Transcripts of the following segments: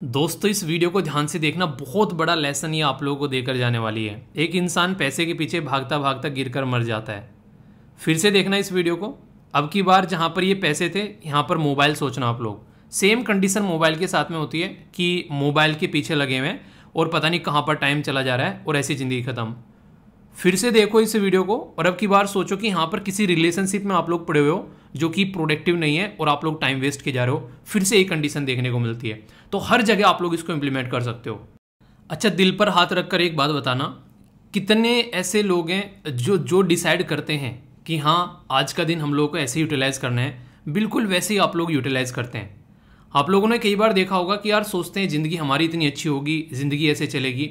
दोस्तों इस वीडियो को ध्यान से देखना, बहुत बड़ा लेसन ये आप लोगों को देकर जाने वाली है। एक इंसान पैसे के पीछे भागता भागता गिरकर मर जाता है। फिर से देखना इस वीडियो को। अब की बार जहाँ पर ये पैसे थे, यहाँ पर मोबाइल सोचना आप लोग। सेम कंडीशन मोबाइल के साथ में होती है कि मोबाइल के पीछे लगे हुए हैं और पता नहीं कहाँ पर टाइम चला जा रहा है और ऐसी ज़िंदगी ख़त्म। फिर से देखो इस वीडियो को और अब की बार सोचो कि यहाँ पर किसी रिलेशनशिप में आप लोग पड़े हुए हो जो कि प्रोडक्टिव नहीं है और आप लोग टाइम वेस्ट किए जा रहे हो। फिर से एक कंडीशन देखने को मिलती है। तो हर जगह आप लोग इसको इम्प्लीमेंट कर सकते हो। अच्छा, दिल पर हाथ रखकर एक बात बताना, कितने ऐसे लोग हैं जो डिसाइड करते हैं कि हाँ आज का दिन हम लोगों को ऐसे यूटिलाइज़ करना है, बिल्कुल वैसे ही आप लोग यूटिलाइज़ करते हैं। आप लोगों ने कई बार देखा होगा कि यार सोचते हैं ज़िंदगी हमारी इतनी अच्छी होगी, ज़िंदगी ऐसे चलेगी,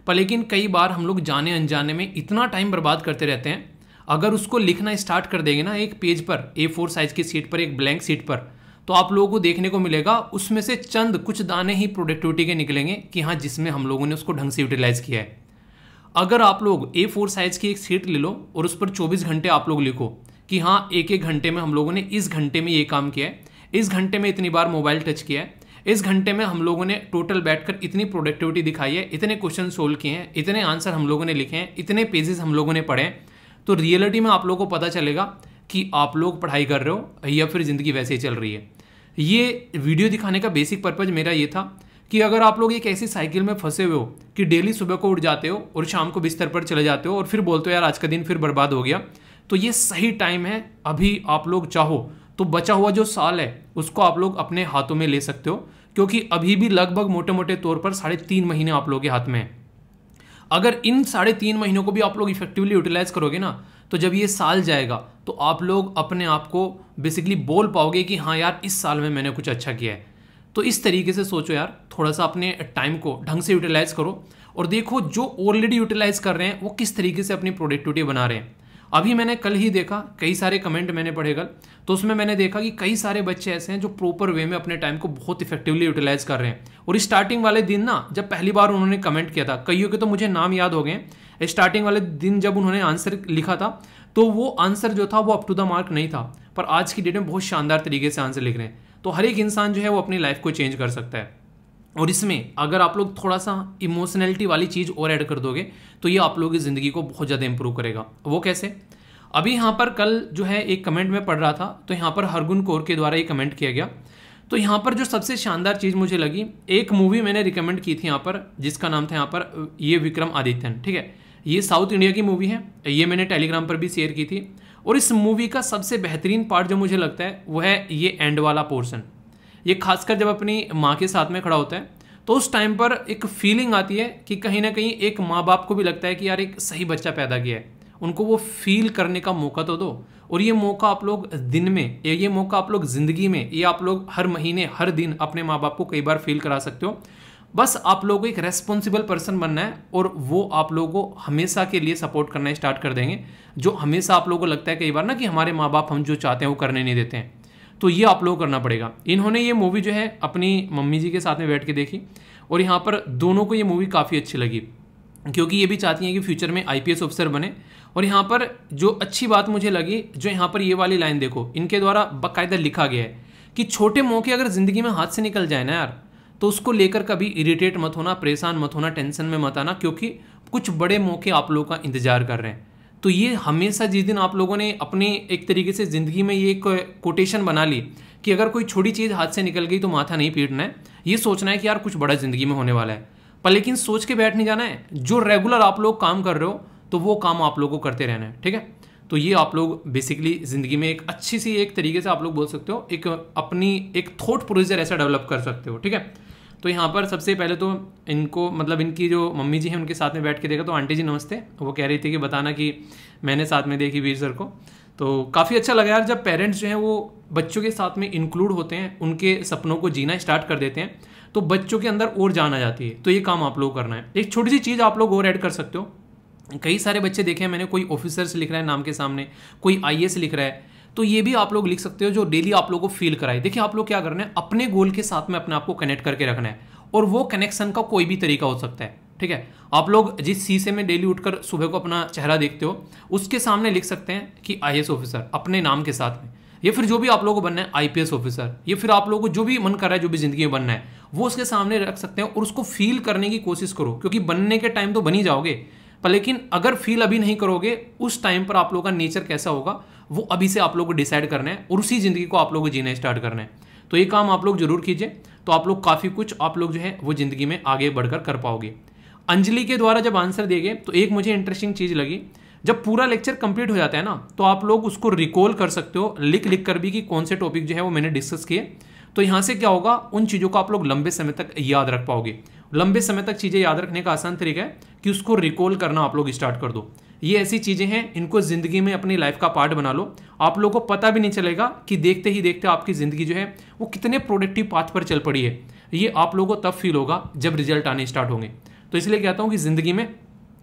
पर लेकिन कई बार हम लोग जाने अनजाने में इतना टाइम बर्बाद करते रहते हैं। अगर उसको लिखना स्टार्ट कर देंगे ना एक पेज पर, A4 साइज की सीट पर, एक ब्लैंक सीट पर, तो आप लोगों को देखने को मिलेगा उसमें से चंद कुछ दाने ही प्रोडक्टिविटी के निकलेंगे कि हाँ जिसमें हम लोगों ने उसको ढंग से यूटिलाइज़ किया है। अगर आप लोग A4 साइज की एक सीट ले लो और उस पर 24 घंटे आप लोग लिखो कि हाँ एक एक घंटे में हम लोगों ने इस घंटे में ये काम किया है, इस घंटे में इतनी बार मोबाइल टच किया है, इस घंटे में हम लोगों ने टोटल बैठकर इतनी प्रोडक्टिविटी दिखाई है, इतने क्वेश्चन सोल्व किए हैं, इतने आंसर हम लोगों ने लिखे हैं, इतने पेजेस हम लोगों ने पढ़े हैं, तो रियलिटी में आप लोगों को पता चलेगा कि आप लोग पढ़ाई कर रहे हो या फिर ज़िंदगी वैसे ही चल रही है। ये वीडियो दिखाने का बेसिक पर्पज़ मेरा ये था कि अगर आप लोग एक ऐसी साइकिल में फंसे हुए हो कि डेली सुबह को उठ जाते हो और शाम को बिस्तर पर चले जाते हो और फिर बोलते हो यार आज का दिन फिर बर्बाद हो गया, तो ये सही टाइम है। अभी आप लोग चाहो तो बचा हुआ जो साल है उसको आप लोग अपने हाथों में ले सकते हो, क्योंकि अभी भी लगभग मोटे मोटे तौर पर 3.5 महीने आप लोगों के हाथ में है। अगर इन 3.5 महीनों को भी आप लोग इफेक्टिवली यूटिलाइज करोगे ना, तो जब ये साल जाएगा तो आप लोग अपने आप को बेसिकली बोल पाओगे कि हाँ यार इस साल में मैंने कुछ अच्छा किया है। तो इस तरीके से सोचो यार, थोड़ा सा अपने टाइम को ढंग से यूटिलाइज करो और देखो जो ऑलरेडी यूटिलाइज कर रहे हैं वो किस तरीके से अपनी प्रोडक्टिविटी बना रहे हैं। अभी मैंने कल ही देखा, कई सारे कमेंट मैंने पढ़े कल, तो उसमें मैंने देखा कि कई सारे बच्चे ऐसे हैं जो प्रॉपर वे में अपने टाइम को बहुत इफेक्टिवली यूटिलाइज कर रहे हैं। और स्टार्टिंग वाले दिन ना, जब पहली बार उन्होंने कमेंट किया था, कईयों के तो मुझे नाम याद हो गए। स्टार्टिंग वाले दिन जब उन्होंने आंसर लिखा था तो वो आंसर जो था वो अप टू द मार्क नहीं था, पर आज की डेट में बहुत शानदार तरीके से आंसर लिख रहे हैं। तो हर एक इंसान जो है वो अपनी लाइफ को चेंज कर सकता है। और इसमें अगर आप लोग थोड़ा सा इमोशनैलिटी वाली चीज़ और ऐड कर दोगे तो ये आप लोगों की ज़िंदगी को बहुत ज़्यादा इंप्रूव करेगा। वो कैसे? अभी यहाँ पर कल जो है एक कमेंट में पढ़ रहा था, तो यहाँ पर हरगुन कौर के द्वारा ये कमेंट किया गया। तो यहाँ पर जो सबसे शानदार चीज़ मुझे लगी, एक मूवी मैंने रिकमेंड की थी यहाँ पर जिसका नाम था यहाँ पर ये विक्रम आदित्यन, ठीक है। ये साउथ इंडिया की मूवी है, ये मैंने टेलीग्राम पर भी शेयर की थी। और इस मूवी का सबसे बेहतरीन पार्ट जो मुझे लगता है वो है ये एंड वाला पोर्शन। ये खासकर जब अपनी माँ के साथ में खड़ा होता है तो उस टाइम पर एक फीलिंग आती है कि कहीं ना कहीं एक माँ बाप को भी लगता है कि यार एक सही बच्चा पैदा किया है, उनको वो फील करने का मौका तो दो। और ये मौका आप लोग दिन में, ये मौका आप लोग ज़िंदगी में, ये आप लोग हर महीने हर दिन अपने माँ बाप को कई बार फील करा सकते हो। बस आप लोगों को एक रेस्पॉन्सिबल पर्सन बनना है और वो आप लोगों को हमेशा के लिए सपोर्ट करना स्टार्ट कर देंगे। जो हमेशा आप लोगों को लगता है कई बार ना कि हमारे माँ बाप हम जो चाहते हैं वो करने नहीं देते हैं, तो ये आप लोगों को करना पड़ेगा। इन्होंने ये मूवी जो है अपनी मम्मी जी के साथ में बैठ के देखी और यहाँ पर दोनों को ये मूवी काफ़ी अच्छी लगी, क्योंकि ये भी चाहती हैं कि फ्यूचर में IPS ऑफिसर बने। और यहाँ पर जो अच्छी बात मुझे लगी, जो यहाँ पर ये वाली लाइन देखो, इनके द्वारा बाकायदा लिखा गया है कि छोटे मौके अगर ज़िंदगी में हाथ से निकल जाए ना यार, तो उसको लेकर कभी इरिटेट मत होना, परेशान मत होना, टेंशन में मत आना, क्योंकि कुछ बड़े मौके आप लोगों का इंतजार कर रहे हैं। तो ये हमेशा जिस दिन आप लोगों ने अपनी एक तरीके से ज़िंदगी में ये एक कोटेशन बना ली कि अगर कोई छोटी चीज़ हाथ से निकल गई तो माथा नहीं पीटना है, ये सोचना है कि यार कुछ बड़ा ज़िंदगी में होने वाला है, पर लेकिन सोच के बैठ नहीं जाना है। जो रेगुलर आप लोग काम कर रहे हो तो वो काम आप लोगों को करते रहना है, ठीक है। तो ये आप लोग बेसिकली ज़िंदगी में एक अच्छी सी एक तरीके से आप लोग बोल सकते हो, एक अपनी एक थॉट प्रोसीजर ऐसा डेवलप कर सकते हो, ठीक है। तो यहाँ पर सबसे पहले तो इनको, मतलब इनकी जो मम्मी जी हैं उनके साथ में बैठ के देखा, तो आंटी जी नमस्ते, वो कह रही थी कि बताना कि मैंने साथ में देखी वीर सर को। तो काफ़ी अच्छा लगा यार, जब पेरेंट्स जो हैं वो बच्चों के साथ में इंक्लूड होते हैं, उनके सपनों को जीना स्टार्ट कर देते हैं, तो बच्चों के अंदर और जान आ जाती है। तो ये काम आप लोग करना है। एक छोटी सी चीज़ आप लोग और ऐड कर सकते हो। कई सारे बच्चे देखे हैं मैंने, कोई ऑफिसर्स लिख रहा है नाम के सामने, कोई IAS लिख रहा है, तो ये भी आप लोग लिख सकते हो जो डेली आप लोगों को फील कराए। देखिए आप लोग क्या करना है, अपने गोल के साथ में अपने आप को कनेक्ट करके रखना है, और वो कनेक्शन का कोई भी तरीका हो सकता है, ठीक है। आप लोग जिस शीशे में डेली उठकर सुबह को अपना चेहरा देखते हो उसके सामने लिख सकते हैं कि IAS ऑफिसर अपने नाम के साथ में, या फिर जो भी आप लोगों को बनना है आईपीएस ऑफिसर, या फिर आप लोगों को जो भी मन कर रहा है, जो भी जिंदगी में बनना है, वो उसके सामने रख सकते हैं और उसको फील करने की कोशिश करो, क्योंकि बनने के टाइम तो बन ही जाओगे, पर लेकिन अगर फील अभी नहीं करोगे, उस टाइम पर आप लोगों का नेचर कैसा होगा वो अभी से आप लोगों को डिसाइड करना है और उसी जिंदगी को आप लोगों को जीना स्टार्ट करना है। तो ये काम आप लोग जरूर कीजिए, तो आप लोग काफ़ी कुछ आप लोग जो है वो जिंदगी में आगे बढ़कर कर पाओगे। अंजलि के द्वारा जब आंसर दिए गए तो एक मुझे इंटरेस्टिंग चीज़ लगी, जब पूरा लेक्चर कंप्लीट हो जाता है ना तो आप लोग उसको रिकॉल कर सकते हो लिख कर भी कि कौन से टॉपिक जो है वो मैंने डिस्कस किए। तो यहाँ से क्या होगा, उन चीज़ों को आप लोग लंबे समय तक याद रख पाओगे। लंबे समय तक चीज़ें याद रखने का आसान तरीका है कि उसको रिकॉल करना आप लोग स्टार्ट कर दो। ये ऐसी चीज़ें हैं, इनको ज़िंदगी में अपनी लाइफ का पार्ट बना लो। आप लोगों को पता भी नहीं चलेगा कि देखते ही देखते आपकी ज़िंदगी जो है वो कितने प्रोडक्टिव पाथ पर चल पड़ी है। ये आप लोगों को तब फील होगा जब रिजल्ट आने स्टार्ट होंगे। तो इसलिए कहता हूँ कि ज़िंदगी में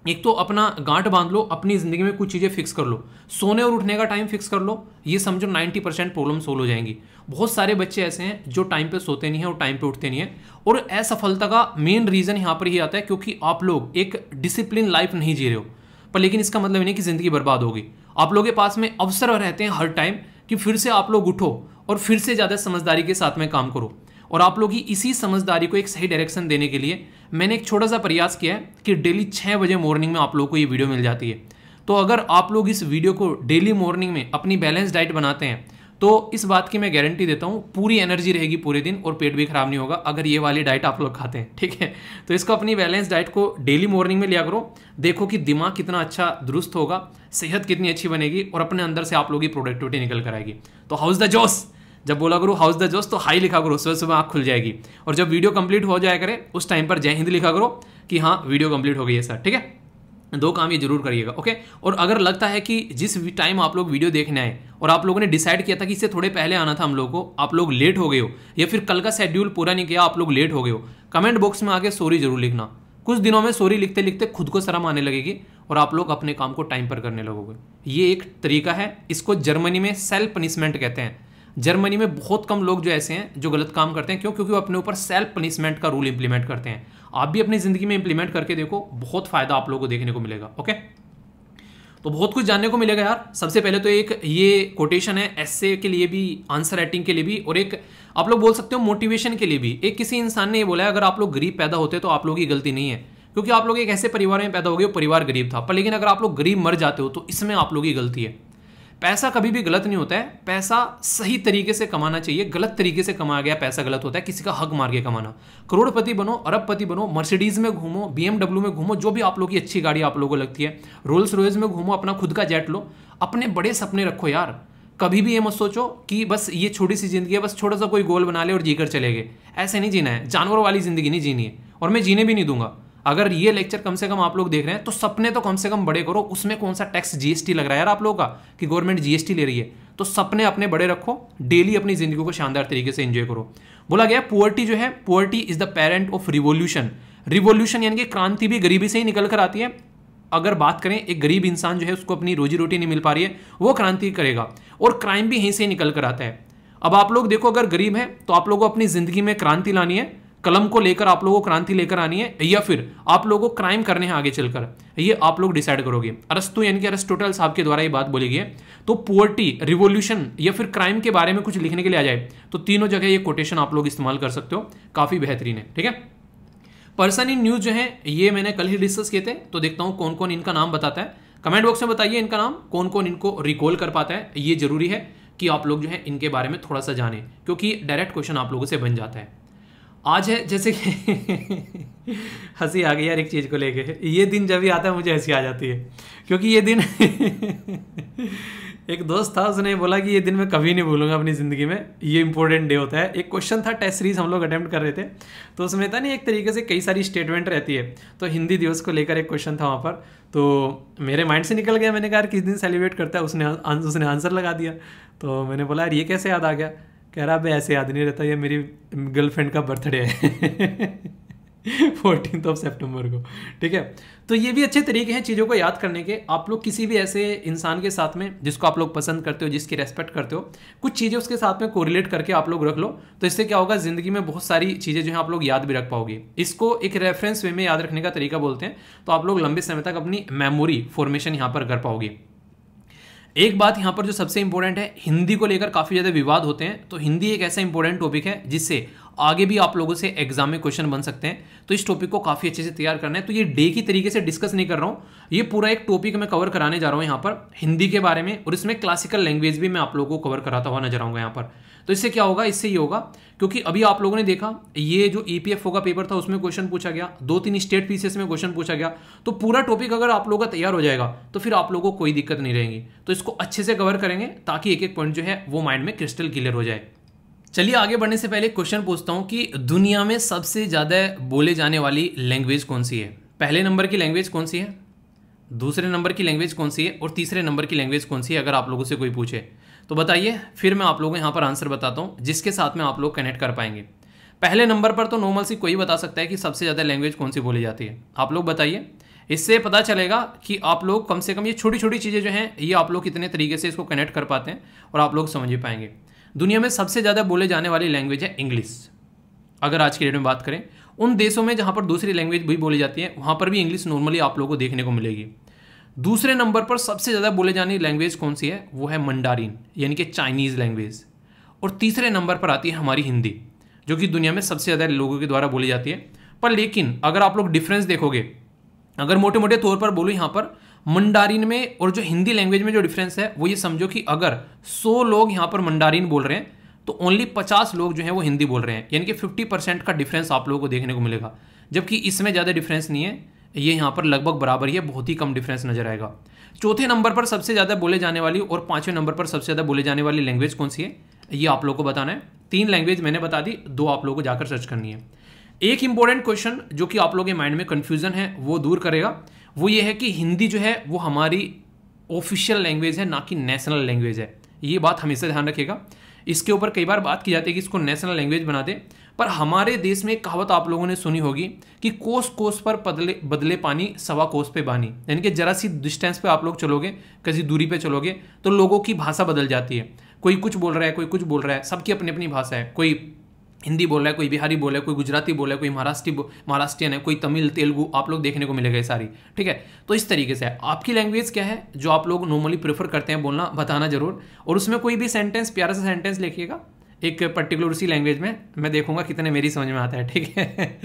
एक तो अपना गांठ बांध लो, अपनी ज़िंदगी में कुछ चीज़ें फिक्स कर लो, सोने और उठने का टाइम फिक्स कर लो, ये समझो 90% प्रॉब्लम सोल्व हो जाएंगी। बहुत सारे बच्चे ऐसे हैं जो टाइम पे सोते नहीं है और टाइम पे उठते नहीं है, और असफलता का मेन रीज़न यहाँ पर ही आता है क्योंकि आप लोग एक डिसिप्लिन लाइफ नहीं जी रहे हो। पर लेकिन इसका मतलब नहीं कि ज़िंदगी बर्बाद होगी। आप लोगों के पास में अवसर रहते हैं हर टाइम कि फिर से आप लोग उठो और फिर से ज़्यादा समझदारी के साथ में काम करो। और आप लोग की इसी समझदारी को एक सही डायरेक्शन देने के लिए मैंने एक छोटा सा प्रयास किया है कि डेली 6 बजे मॉर्निंग में आप लोगों को ये वीडियो मिल जाती है। तो अगर आप लोग इस वीडियो को डेली मॉर्निंग में अपनी बैलेंस डाइट बनाते हैं तो इस बात की मैं गारंटी देता हूँ पूरी एनर्जी रहेगी पूरे दिन और पेट भी खराब नहीं होगा अगर ये वाली डाइट आप लोग खाते हैं, ठीक है। तो इसको अपनी बैलेंस डाइट को डेली मॉर्निंग में लिया करो, देखो कि दिमाग कितना अच्छा दुरुस्त होगा, सेहत कितनी अच्छी बनेगी और अपने अंदर से आप लोगों की प्रोडक्टिविटी निकल कर आएगी। तो हाउस द जोश, जब बोला करो हाउस द जोश तो हाई लिखा करो, सुबह सुबह आँख खुल जाएगी। और जब वीडियो कंप्लीट हो जाया करे उस टाइम पर जय हिंद लिखा करो कि हाँ वीडियो कंप्लीट हो गई है सर, ठीक है। 2 काम ये जरूर करिएगा, ओके। और अगर लगता है कि जिस टाइम आप लोग वीडियो देखने आए और आप लोगों ने डिसाइड किया था कि इससे थोड़े पहले आना था हम लोग को, आप लोग लेट हो गए हो या फिर कल का शेड्यूल पूरा नहीं किया, आप लोग लेट हो गए हो, कमेंट बॉक्स में आके सॉरी जरूर लिखना। कुछ दिनों में सॉरी लिखते लिखते खुद को शर्म आने लगेगी और आप लोग अपने काम को टाइम पर करने लगोगे। ये एक तरीका है, इसको जर्मनी में सेल्फ पनिशमेंट कहते हैं। जर्मनी में बहुत कम लोग जो ऐसे हैं जो गलत काम करते हैं, क्यों? क्योंकि वो अपने ऊपर सेल्फ पनिशमेंट का रूल इंप्लीमेंट करते हैं। आप भी अपनी जिंदगी में इंप्लीमेंट करके देखो, बहुत फायदा आप लोगों को देखने को मिलेगा, ओके। तो बहुत कुछ जानने को मिलेगा यार। सबसे पहले तो एक ये कोटेशन है एस्से के लिए भी, आंसर राइटिंग के लिए भी, और एक आप लोग बोल सकते हो मोटिवेशन के लिए भी। एक किसी इंसान ने ये बोला है अगर आप लोग गरीब पैदा होते तो आप लोगों की गलती नहीं है, क्योंकि आप लोग एक ऐसे परिवार में पैदा हो गए, परिवार गरीब था, पर लेकिन अगर आप लोग गरीब मर जाते हो तो इसमें आप लोगों की गलती है। पैसा कभी भी गलत नहीं होता है, पैसा सही तरीके से कमाना चाहिए। गलत तरीके से कमाया गया पैसा गलत होता है, किसी का हक मार के कमाना। करोड़पति बनो, अरबपति बनो, मर्सिडीज में घूमो, BMW में घूमो, जो भी आप लोगों की अच्छी गाड़ी आप लोगों को लगती है, रोल्स रॉयस में घूमो, अपना खुद का जेट लो, अपने बड़े सपने रखो यार। कभी भी ये मत सोचो कि बस ये छोटी सी जिंदगी है, बस छोटा सा कोई गोल बना ले और जीकर चले गए। ऐसे नहीं जीना है, जानवरों वाली जिंदगी नहीं जीनी है, और मैं जीने भी नहीं दूंगा। अगर ये लेक्चर कम से कम आप लोग देख रहे हैं तो सपने तो कम से कम बड़े करो। उसमें कौन सा टैक्स GST लग रहा है यार आप लोगों का कि गवर्नमेंट GST ले रही है? तो सपने अपने बड़े रखो, डेली अपनी जिंदगी को शानदार तरीके से एंजॉय करो। बोला गया पुअर्टी जो है, poverty is the parent of revolution. Revolution यानी कि क्रांति भी गरीबी से ही निकल कर आती है। अगर बात करें एक गरीब इंसान जो है उसको अपनी रोजी रोटी नहीं मिल पा रही है, वो क्रांति करेगा, और क्राइम भी यहीं से निकल कर आता है। अब आप लोग देखो, अगर गरीब है तो आप लोगों को अपनी जिंदगी में क्रांति लानी है, कलम को लेकर आप लोगों को क्रांति लेकर आनी है, या फिर आप लोगों को क्राइम करने हैं आगे चलकर, ये आप लोग डिसाइड करोगे। अरस्तु यानी कि अरिस्टोटल साहब के द्वारा ये बात बोली गई है। तो पुअर्टी, रिवोल्यूशन या फिर क्राइम के बारे में कुछ लिखने के लिए आ जाए तो तीनों जगह ये कोटेशन आप लोग इस्तेमाल कर सकते हो, काफी बेहतरीन है, ठीक है। पर्सन इन न्यूज जो है ये मैंने कल ही डिस्कस किए थे, तो देखता हूं कौन कौन इनका नाम बताता है। कमेंट बॉक्स में बताइए इनका नाम, कौन कौन इनको रिकॉल कर पाता है। ये जरूरी है कि आप लोग जो है इनके बारे में थोड़ा सा जाने, क्योंकि डायरेक्ट क्वेश्चन आप लोगों से बन जाता है। आज है जैसे कि हंसी आ गई यार एक चीज़ को लेके, ये दिन जब भी आता है मुझे हंसी आ जाती है, क्योंकि ये दिन एक दोस्त था, उसने बोला कि ये दिन मैं कभी नहीं भूलूंगा अपनी ज़िंदगी में, ये इंपॉर्टेंट डे होता है। एक क्वेश्चन था, टेस्ट सीरीज हम लोग अटेम्प्ट कर रहे थे, तो उसमें था नहीं एक तरीके से कई सारी स्टेटमेंट रहती है, तो हिंदी दिवस को लेकर एक क्वेश्चन था वहाँ पर, तो मेरे माइंड से निकल गया। मैंने कहा यार किस दिन सेलिब्रेट करता है, उसने आंसर लगा दिया। तो मैंने बोला यार ये कैसे याद आ गया? कह रहा भाई ऐसे याद नहीं रहता, ये मेरी गर्लफ्रेंड का बर्थडे है 14 सितंबर को, ठीक है। तो ये भी अच्छे तरीके हैं चीज़ों को याद करने के। आप लोग किसी भी ऐसे इंसान के साथ में जिसको आप लोग पसंद करते हो, जिसकी रेस्पेक्ट करते हो, कुछ चीज़ें उसके साथ में कोरिलेट करके आप लोग रख लो, तो इससे क्या होगा, ज़िंदगी में बहुत सारी चीज़ें जो है आप लोग याद भी रख पाओगे। इसको एक रेफरेंस वे में याद रखने का तरीका बोलते हैं, तो आप लोग लंबे समय तक अपनी मेमोरी फॉर्मेशन यहाँ पर कर पाओगे। एक बात यहाँ पर जो सबसे इंपॉर्टेंट है, हिंदी को लेकर काफ़ी ज़्यादा विवाद होते हैं, तो हिंदी एक ऐसा इंपॉर्टेंट टॉपिक है जिससे आगे भी आप लोगों से एग्जाम में क्वेश्चन बन सकते हैं। तो इस टॉपिक को काफ़ी अच्छे से तैयार करना है। तो ये डे की तरीके से डिस्कस नहीं कर रहा हूँ, ये पूरा एक टॉपिक मैं कवर कराने जा रहा हूँ यहाँ पर हिंदी के बारे में, और इसमें क्लासिकल लैंग्वेज भी मैं आप लोगों को कवर कराता हुआ नजर आऊँगा यहाँ पर। तो इससे क्या होगा, इससे ये होगा क्योंकि अभी आप लोगों ने देखा ये जो ईपीएफओ का पेपर था उसमें क्वेश्चन पूछा गया, 2-3 स्टेट पीसीएस में क्वेश्चन पूछा गया। तो पूरा टॉपिक अगर आप लोगों का तैयार हो जाएगा तो फिर आप लोगों को कोई दिक्कत नहीं रहेगी। तो इसको अच्छे से कवर करेंगे ताकि एक एक पॉइंट जो है वो माइंड में क्रिस्टल क्लियर हो जाए। चलिए आगे बढ़ने से पहले क्वेश्चन पूछता हूं कि दुनिया में सबसे ज्यादा बोले जाने वाली लैंग्वेज कौन सी है? पहले नंबर की लैंग्वेज कौन सी है, दूसरे नंबर की लैंग्वेज कौन सी है और तीसरे नंबर की लैंग्वेज कौन सी है? अगर आप लोगों से कोई पूछे तो बताइए, फिर मैं आप लोगों को यहाँ पर आंसर बताता हूँ जिसके साथ में आप लोग कनेक्ट कर पाएंगे। पहले नंबर पर तो नॉर्मल सी कोई बता सकता है कि सबसे ज़्यादा लैंग्वेज कौन सी बोली जाती है। आप लोग बताइए, इससे पता चलेगा कि आप लोग कम से कम ये छोटी छोटी चीज़ें जो हैं ये आप लोग कितने तरीके से इसको कनेक्ट कर पाते हैं और आप लोग समझ पाएंगे। दुनिया में सबसे ज़्यादा बोले जाने वाली लैंग्वेज है इंग्लिश। अगर आज की डेट में बात करें, उन देशों में जहाँ पर दूसरी लैंग्वेज भी बोली जाती है वहाँ पर भी इंग्लिश नॉर्मली आप लोगों को देखने को मिलेगी। दूसरे नंबर पर सबसे ज़्यादा बोले जाने वाली लैंग्वेज कौन सी है? वो है मंडारिन, यानी कि चाइनीज़ लैंग्वेज। और तीसरे नंबर पर आती है हमारी हिंदी, जो कि दुनिया में सबसे ज़्यादा लोगों के द्वारा बोली जाती है। पर लेकिन अगर आप लोग डिफरेंस देखोगे, अगर मोटे मोटे तौर पर बोलूँ यहाँ पर मंडारिन में और जो हिंदी लैंग्वेज में जो डिफरेंस है वो ये समझो कि अगर 100 लोग यहाँ पर मंडारिन बोल रहे हैं तो ओनली 50 लोग जो हैं वो हिंदी बोल रहे हैं, यानी कि 50% का डिफरेंस आप लोगों को देखने को मिलेगा। जबकि इसमें ज़्यादा डिफरेंस नहीं है, ये यहाँ पर लगभग बराबर ही है, बहुत ही कम डिफरेंस नजर आएगा। चौथे नंबर पर सबसे ज़्यादा बोले जाने वाली और पाँचवें नंबर पर सबसे ज़्यादा बोले जाने वाली लैंग्वेज कौन सी है, ये आप लोग को बताना है। 3 लैंग्वेज मैंने बता दी, 2 आप लोगों को जाकर सर्च करनी है। एक इंपॉर्टेंट क्वेश्चन जो कि आप लोगों के माइंड में कंफ्यूजन है वो दूर करेगा, वो ये है कि हिंदी जो है वो हमारी ऑफिशियल लैंग्वेज है, ना कि नेशनल लैंग्वेज है। ये बात हमेशा ध्यान रखिएगा। इसके ऊपर कई बार बात की जाती है कि इसको नेशनल लैंग्वेज बना दे, पर हमारे देश में एक कहावत आप लोगों ने सुनी होगी कि कोस कोस पर बदले पानी, सवा कोस पे बानी। यानी कि जरा सी डिस्टेंस पे आप लोग चलोगे, किसी दूरी पे चलोगे तो लोगों की भाषा बदल जाती है। कोई कुछ बोल रहा है, कोई कुछ बोल रहा है, सबकी अपनी अपनी भाषा है। कोई हिंदी बोल रहा है, कोई बिहारी बोल रहा है, कोई गुजराती बोल रहा है, कोई महाराष्ट्रियन है, कोई तमिल तेलुगु, आप लोग देखने को मिलेगा ये सारी। ठीक है, तो इस तरीके से है। आपकी लैंग्वेज क्या है जो आप लोग नॉर्मली प्रेफर करते हैं बोलना, बताना जरूर। और उसमें कोई भी सेंटेंस, प्यारा सा सेंटेंस लिखिएगा एक पर्टिकुलर उसी लैंग्वेज में, मैं देखूंगा कितने मेरी समझ में आता है। ठीक है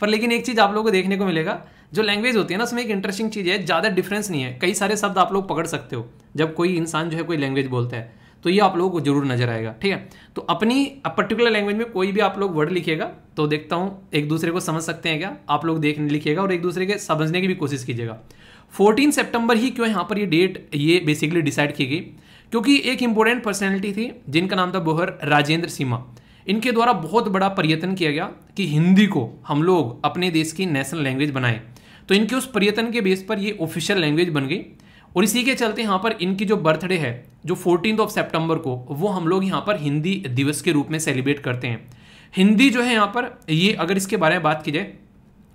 पर लेकिन एक चीज़ आप लोगों को देखने को मिलेगा, जो लैंग्वेज होती है ना उसमें एक इंटरेस्टिंग चीज़ है, ज़्यादा डिफरेंस नहीं है। कई सारे शब्द आप लोग पकड़ सकते हो जब कोई इंसान जो है कोई लैंग्वेज बोलता है, तो ये आप लोगों को जरूर नजर आएगा। ठीक है, तो अपनी पर्टिकुलर लैंग्वेज में कोई भी आप लोग वर्ड लिखिएगा तो देखता हूँ एक दूसरे को समझ सकते हैं क्या, आप लोग देख लिखिएगा और एक दूसरे के समझने की भी कोशिश कीजिएगा। 14 सितंबर ही क्यों यहाँ पर ये डेट ये बेसिकली डिसाइड की गई, क्योंकि एक इंपॉर्टेंट पर्सनैलिटी थी जिनका नाम था बोहर राजेंद्र सीमा। इनके द्वारा बहुत बड़ा प्रयत्न किया गया कि हिंदी को हम लोग अपने देश की नेशनल लैंग्वेज बनाएं। तो इनके उस प्रयत्न के बेस पर ये ऑफिशियल लैंग्वेज बन गई। और इसी के चलते यहाँ पर इनकी जो बर्थडे है जो 14 सितंबर को, वो हम लोग यहाँ पर हिंदी दिवस के रूप में सेलिब्रेट करते हैं। हिंदी जो है यहाँ पर ये अगर इसके बारे में बात की जाए,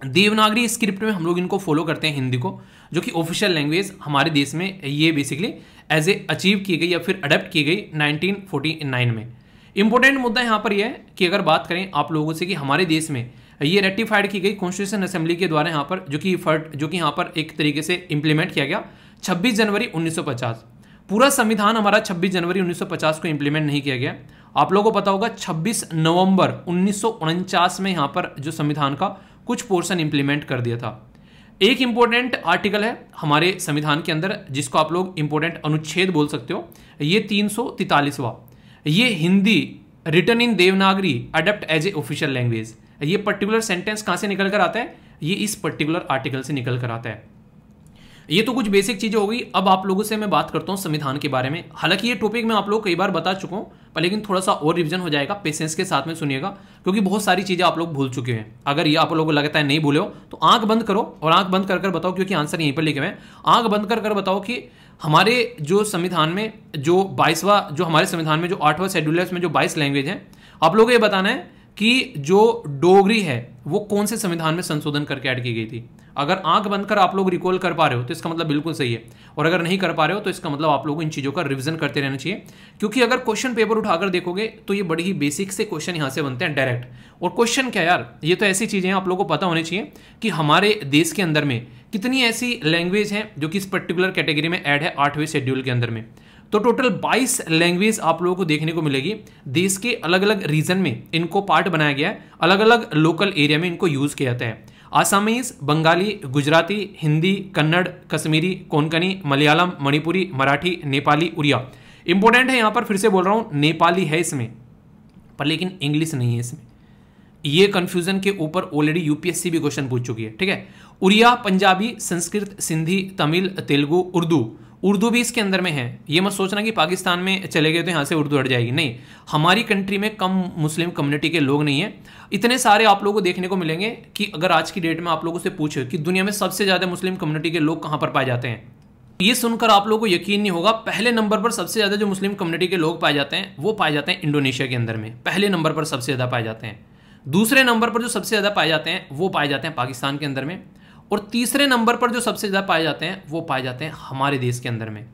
देवनागरी स्क्रिप्ट में हम लोग इनको फॉलो करते हैं हिंदी को, जो कि ऑफिशियल लैंग्वेज हमारे देश में ये बेसिकली एज ए अचीव की गई या फिर अडेप्ट की गई 1949 में। इंपॉर्टेंट मुद्दा यहाँ पर यह है कि अगर बात करें आप लोगों से कि हमारे देश में ये रेटिफाइड की गई कॉन्स्टिट्यूशन असेंबली के द्वारा यहाँ पर जो कि यहाँ पर एक तरीके से इंप्लीमेंट किया गया 26 जनवरी 1950। पूरा संविधान हमारा 26 जनवरी 1950 को इंप्लीमेंट नहीं किया गया। आप लोगों को पता होगा 26 नवंबर 1949 में यहाँ पर जो संविधान का कुछ पोर्शन इंप्लीमेंट कर दिया था। एक इंपॉर्टेंट आर्टिकल है हमारे संविधान के अंदर जिसको आप लोग इंपॉर्टेंट अनुच्छेद बोल सकते हो, ये 343वां, ये Hindi written in Devanagari adopt as a official language. ये पर्टिकुलर सेंटेंस कहां से निकल कर आता है, ये इस पर्टिकुलर आर्टिकल से निकल कर आता है। ये तो कुछ बेसिक चीजें हो गई। अब आप लोगों से मैं बात करता हूं संविधान के बारे में। हालांकि ये टॉपिक मैं आप लोग कई बार बता चुका हूं, पर लेकिन थोड़ा सा और रिवीजन हो जाएगा, पेशेंस के साथ में सुनिएगा, क्योंकि बहुत सारी चीजें आप लोग भूल चुके हैं। अगर ये आप लोगों को लगता है नहीं भूले हो तो आंख बंद करो और आंख बंद कर बताओ, क्योंकि आंसर यहीं पर लिखे हुए हैं। आंख बंद कर बताओ कि हमारे जो संविधान में जो 22वां जो हमारे संविधान में जो 8वां शेड्यूल है उसमें जो 22 लैंग्वेज हैं, आप लोगों को ये बताना है कि जो डोगरी है वो कौन से संविधान में संशोधन करके ऐड की गई थी। अगर आंख बंद कर आप लोग रिकॉल कर पा रहे हो तो इसका मतलब बिल्कुल सही है, और अगर नहीं कर पा रहे हो तो इसका मतलब आप लोगों को इन चीज़ों का रिवीजन करते रहना चाहिए। क्योंकि अगर क्वेश्चन पेपर उठाकर देखोगे तो ये बड़ी ही बेसिक से क्वेश्चन यहाँ से बनते हैं डायरेक्ट। और क्वेश्चन क्या यार, ये तो ऐसी चीज़ें हैं आप लोगों को पता होनी चाहिए कि हमारे देश के अंदर में कितनी ऐसी लैंग्वेज हैं जो कि इस पर्टिकुलर कैटेगरी में ऐड है 8वें शेड्यूल के अंदर में। तो टोटल 22 लैंग्वेज आप लोगों को देखने को मिलेगी। देश के अलग अलग रीजन में इनको पार्ट बनाया गया है, अलग अलग लोकल एरिया में इनको यूज किया जाता है। आसामीज, बंगाली, गुजराती, हिंदी, कन्नड़, कश्मीरी, कोंकणी, मलयालम, मणिपुरी, मराठी, नेपाली, उड़िया। इंपॉर्टेंट है यहाँ पर, फिर से बोल रहा हूँ, नेपाली है इसमें पर लेकिन इंग्लिश नहीं है इसमें। ये कंफ्यूजन के ऊपर ऑलरेडी यूपीएससी भी क्वेश्चन पूछ चुकी है, ठीक है। उड़िया, पंजाबी, संस्कृत, सिंधी, तमिल, तेलुगु, उर्दू भी इसके अंदर में है। ये मत सोचना कि पाकिस्तान में चले गए तो यहाँ से उर्दू हट जाएगी, नहीं। हमारी कंट्री में कम मुस्लिम कम्युनिटी के लोग नहीं है, इतने सारे आप लोगों को देखने को मिलेंगे कि अगर आज की डेट में आप लोगों से पूछे कि दुनिया में सबसे ज़्यादा मुस्लिम कम्युनिटी के लोग कहाँ पर पाए जाते हैं, ये सुनकर आप लोगों को यकीन नहीं होगा। पहले नंबर पर सबसे ज़्यादा जो मुस्लिम कम्युनिटी के लोग पाए जाते हैं वो पाए जाते हैं इंडोनेशिया के अंदर में, पहले नंबर पर सबसे ज़्यादा पाए जाते हैं। दूसरे नंबर पर जो सबसे ज़्यादा पाए जाते हैं वो पाए जाते हैं पाकिस्तान के अंदर में, और तीसरे नंबर पर जो सबसे ज़्यादा पाए जाते हैं वो पाए जाते हैं हमारे देश के अंदर में।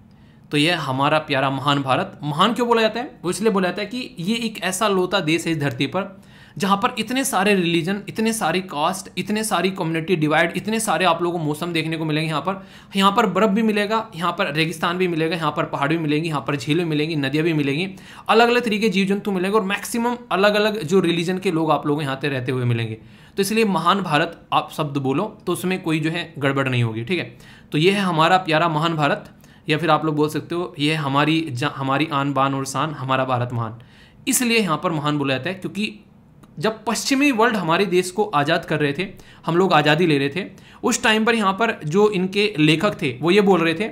तो यह हमारा प्यारा महान भारत। महान क्यों बोला जाता है? वो इसलिए बोला जाता है कि ये एक ऐसा लोता देश है इस धरती पर जहाँ पर इतने सारे रिलीजन, इतने सारी कास्ट, इतने सारी कम्युनिटी डिवाइड, इतने सारे आप लोगों को मौसम देखने को मिलेंगे। यहाँ पर बर्फ़ भी मिलेगा, यहाँ पर रेगिस्तान भी मिलेगा, यहाँ पर पहाड़ भी मिलेंगी, यहाँ पर झीलें मिलेंगी, नदियाँ भी मिलेंगी, अलग अलग तरीके जीव जंतु मिलेंगे, और मैक्सिमम अलग अलग जो रिलीजन के लोग आप लोग यहाँ पे रहते हुए मिलेंगे। तो इसलिए महान भारत आप शब्द बोलो तो उसमें कोई जो है गड़बड़ नहीं होगी, ठीक है। तो ये है हमारा प्यारा महान भारत, या फिर आप लोग बोल सकते हो ये हमारी आन बान और शान, हमारा भारत महान। इसलिए यहाँ पर महान बोला जाता है क्योंकि जब पश्चिमी वर्ल्ड हमारे देश को आज़ाद कर रहे थे, हम लोग आज़ादी ले रहे थे, उस टाइम पर यहाँ पर जो इनके लेखक थे वो ये बोल रहे थे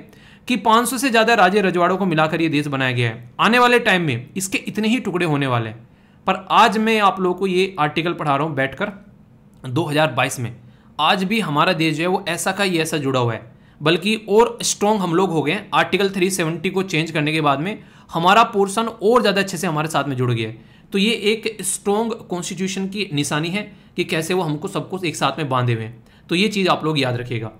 कि 500 से ज़्यादा राजे रजवाड़ों को मिलाकर ये देश बनाया गया है, आने वाले टाइम में इसके इतने ही टुकड़े होने वाले हैं। पर आज मैं आप लोगों को ये आर्टिकल पढ़ा रहा हूँ बैठकर 2022 में, आज भी हमारा देश जो है वो ऐसा का ही ऐसा जुड़ा हुआ है, बल्कि और स्ट्रॉन्ग हम लोग हो गए हैं। आर्टिकल 370 को चेंज करने के बाद में हमारा पोर्शन और ज़्यादा अच्छे से हमारे साथ में जुड़ गया है। तो ये एक स्ट्रॉन्ग कॉन्स्टिट्यूशन की निशानी है कि कैसे वो हमको सबको एक साथ में बांधे हुए हैं। तो ये चीज़ आप लोग याद रखिएगा।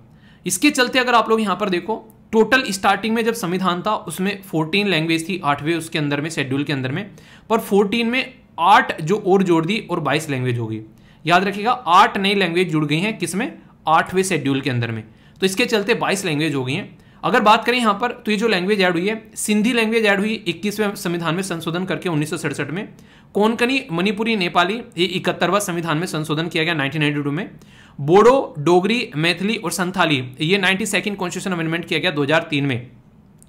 इसके चलते अगर आप लोग यहाँ पर देखो, टोटल स्टार्टिंग में जब संविधान था उसमें 14 लैंग्वेज थी, 8वें उसके अंदर में शेड्यूल के अंदर में, पर 14 में 8 जो और जोड़ दी और 22 लैंग्वेज होगी। याद रखिएगा 8 नई लैंग्वेज जुड़ गई हैं, किसमें? 8वें शेड्यूल के अंदर में। तो इसके चलते 22 लैंग्वेज हो गई हैं। अगर बात करें यहाँ पर तो ये जो लैंग्वेज ऐड हुई है, सिंधी लैंग्वेज ऐड हुई 21वें संविधान में संशोधन करके 1967 में, कोंकणी, मणिपुरी, नेपाली ये 71वां संविधान में संशोधन किया गया 1992 में, बोडो, डोगरी, मैथिली और संथाली ये 92nd कॉन्स्टिट्यूशन अमेंडमेंट किया गया 2003 में।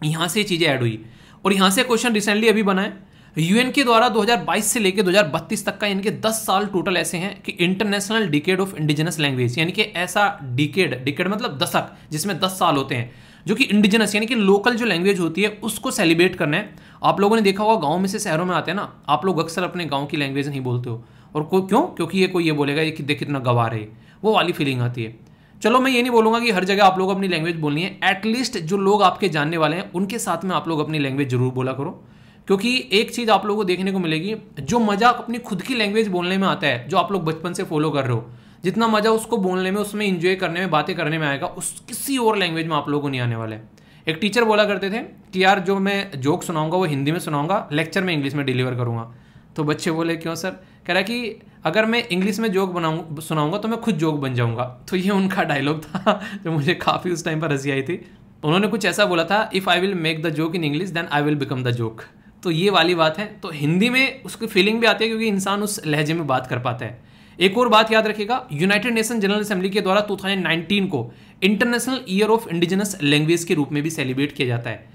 यहाँ से चीज़ें ऐड हुई। और यहाँ से क्वेश्चन रिसेंटली अभी बना है यूएन के द्वारा 2022 से लेकर 2032 तक का, यानी कि 10 साल टोटल ऐसे हैं कि international decade of indigenous language, यानी कि ऐसा डिकेड मतलब दशक जिसमें 10 साल होते हैं, जो कि इंडिजिनस यानी कि लोकल जो लैंग्वेज होती है उसको सेलिब्रेट करना है। आप लोगों ने देखा होगा गांव में से शहरों में आते हैं ना, आप लोग अक्सर अपने गांव की लैंग्वेज नहीं बोलते हो, और क्यों? क्योंकि ये कोई ये बोलेगा ये कि देख कितना गवार है, वो वाली फीलिंग आती है। चलो मैं ये नहीं बोलूँगा कि हर जगह आप लोग अपनी लैंग्वेज बोलनी है, एटलीस्ट जो लोग आपके जानने वाले हैं उनके साथ में आप लोग अपनी लैंग्वेज जरूर बोला करो। क्योंकि एक चीज़ आप लोगों को देखने को मिलेगी, जो मज़ा अपनी खुद की लैंग्वेज बोलने में आता है, जो आप लोग बचपन से फॉलो कर रहे हो, जितना मज़ा उसको बोलने में, उसमें इंजॉय करने में, बातें करने में आएगा, उस किसी और लैंग्वेज में आप लोगों को नहीं आने वाला है। एक टीचर बोला करते थे कि यार जो मैं जोक सुनाऊंगा वो हिंदी में सुनाऊंगा, लेक्चर में इंग्लिश में डिलीवर करूंगा। तो बच्चे बोले क्यों सर? कह रहा कि अगर मैं इंग्लिश में जोक सुनाऊंगा तो मैं खुद जोक बन जाऊंगा। तो ये उनका डायलॉग था जो मुझे काफ़ी उस टाइम पर हंसी आई थी। उन्होंने कुछ ऐसा बोला था, if I will make the joke in English then I will become the joke. तो ये वाली बात है। तो हिंदी में उसकी फीलिंग भी आती है क्योंकि इंसान उस लहजे में बात कर पाता है। एक और बात याद रखिएगा, यूनाइटेड नेशन जनरल असेंबली के द्वारा 2019 को international year of indigenous language के रूप में भी सेलिब्रेट किया जाता है,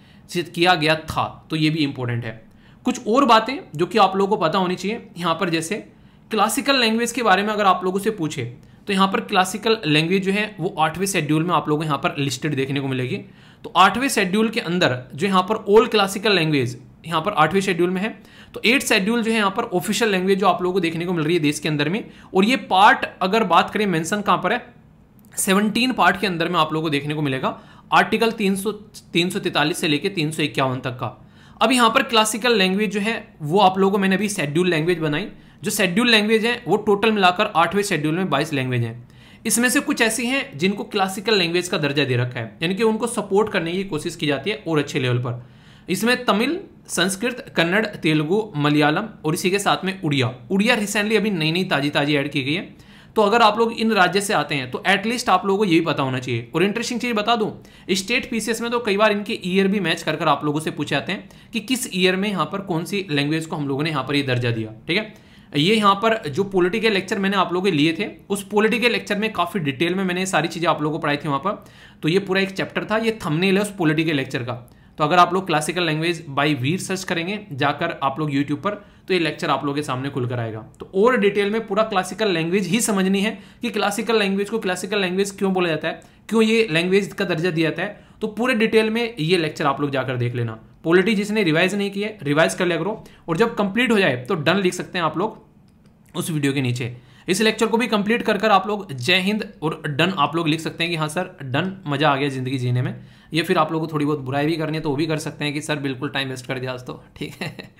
किया गया था। तो ये भी इंपॉर्टेंट है। कुछ और बातें जो कि आप लोगों को पता होनी चाहिए यहाँ पर, जैसे क्लासिकल लैंग्वेज के बारे में अगर आप लोगों से पूछे तो यहाँ पर क्लासिकल लैंग्वेज जो है वो 8वें शेड्यूल में आप लोगों को यहाँ पर लिस्टेड देखने को मिलेगी। तो 8वें शेड्यूल के अंदर जो यहाँ पर ऑल क्लासिकल लैंग्वेज यहाँ पर 8वें शेड्यूल में है। तो 8th शेड्यूल जो है यहाँ पर ऑफिशियल लैंग्वेज जो आप लोगों को देखने को मिल रही है देश के अंदर में। और ये पार्ट अगर बात करें मेंशन कहाँ पर है, 17 पार्ट के अंदर में आप लोगों को देखने को मिलेगा, आर्टिकल 343 से लेकर 351 तक का। अब यहाँ पर क्लासिकल लैंग्वेज जो है वो आप लोगों को मैंने अभी शेड्यूल लैंग्वेज बनाई। जो शेड्यूल लैंग्वेज है वो टोटल मिलाकर 8वें शेड्यूल में 22 लैंग्वेज हैं। इसमें से कुछ ऐसी हैं जिनको क्लासिकल लैंग्वेज का दर्जा दे रखा है, यानी कि उनको सपोर्ट करने की कोशिश की जाती है और अच्छे लेवल पर। इसमें तमिल, संस्कृत, कन्नड़, तेलुगु, मलयालम और इसी के साथ में उड़िया रिसेंटली अभी नई ताजी ऐड की गई है। तो अगर आप लोग इन राज्य से आते हैं तो एटलीस्ट आप लोगों को यही पता होना चाहिए। और इंटरेस्टिंग चीज बता दूं, स्टेट पीसीएस में तो कई बार इनके ईयर भी मैच कर आप लोगों से पूछे जाते हैं कि किस ईयर में यहाँ पर कौन सी लैंग्वेज को हम लोगों ने यहाँ पर ये दर्जा दिया। ठीक है, ये यहाँ पर जो पॉलिटिकल लेक्चर मैंने आप लोगों के लिए थे, उस पॉलिटिकल लेक्चर में काफी डिटेल में मैंने सारी चीजें आप लोगों को पढ़ाई थी वहां पर। तो ये पूरा एक चैप्टर था, ये थंबनेल है उस पॉलिटिकल लेक्चर का। तो अगर आप लोग classical language by Veer search करेंगे जाकर आप लोग यूट्यूब पर, तो ये लेक्चर आप लोगों के सामने खुलकर आएगा। तो और डिटेल में पूरा क्लासिकल लैंग्वेज ही समझनी है कि क्लासिकल लैंग्वेज को क्लासिकल लैंग्वेज क्यों बोला जाता है, क्यों ये लैंग्वेज का दर्जा दिया जाता है, तो पूरे डिटेल में ये लेक्चर आप लोग जाकर देख लेना। पॉलिटी जिसने रिवाइज नहीं किया रिवाइज कर लिया करो, और जब कंप्लीट हो जाए तो डन लिख सकते हैं आप लोग उस वीडियो के नीचे। इस लेक्चर को भी कंप्लीट कर आप लोग जय हिंद और डन आप लोग लिख सकते हैं कि हाँ सर डन, मजा आ गया जिंदगी जीने में। या फिर आप लोगों को थोड़ी बहुत बुराई भी करनी है तो वो भी कर सकते हैं कि सर बिल्कुल टाइम वेस्ट कर दिया आज तो, ठीक है।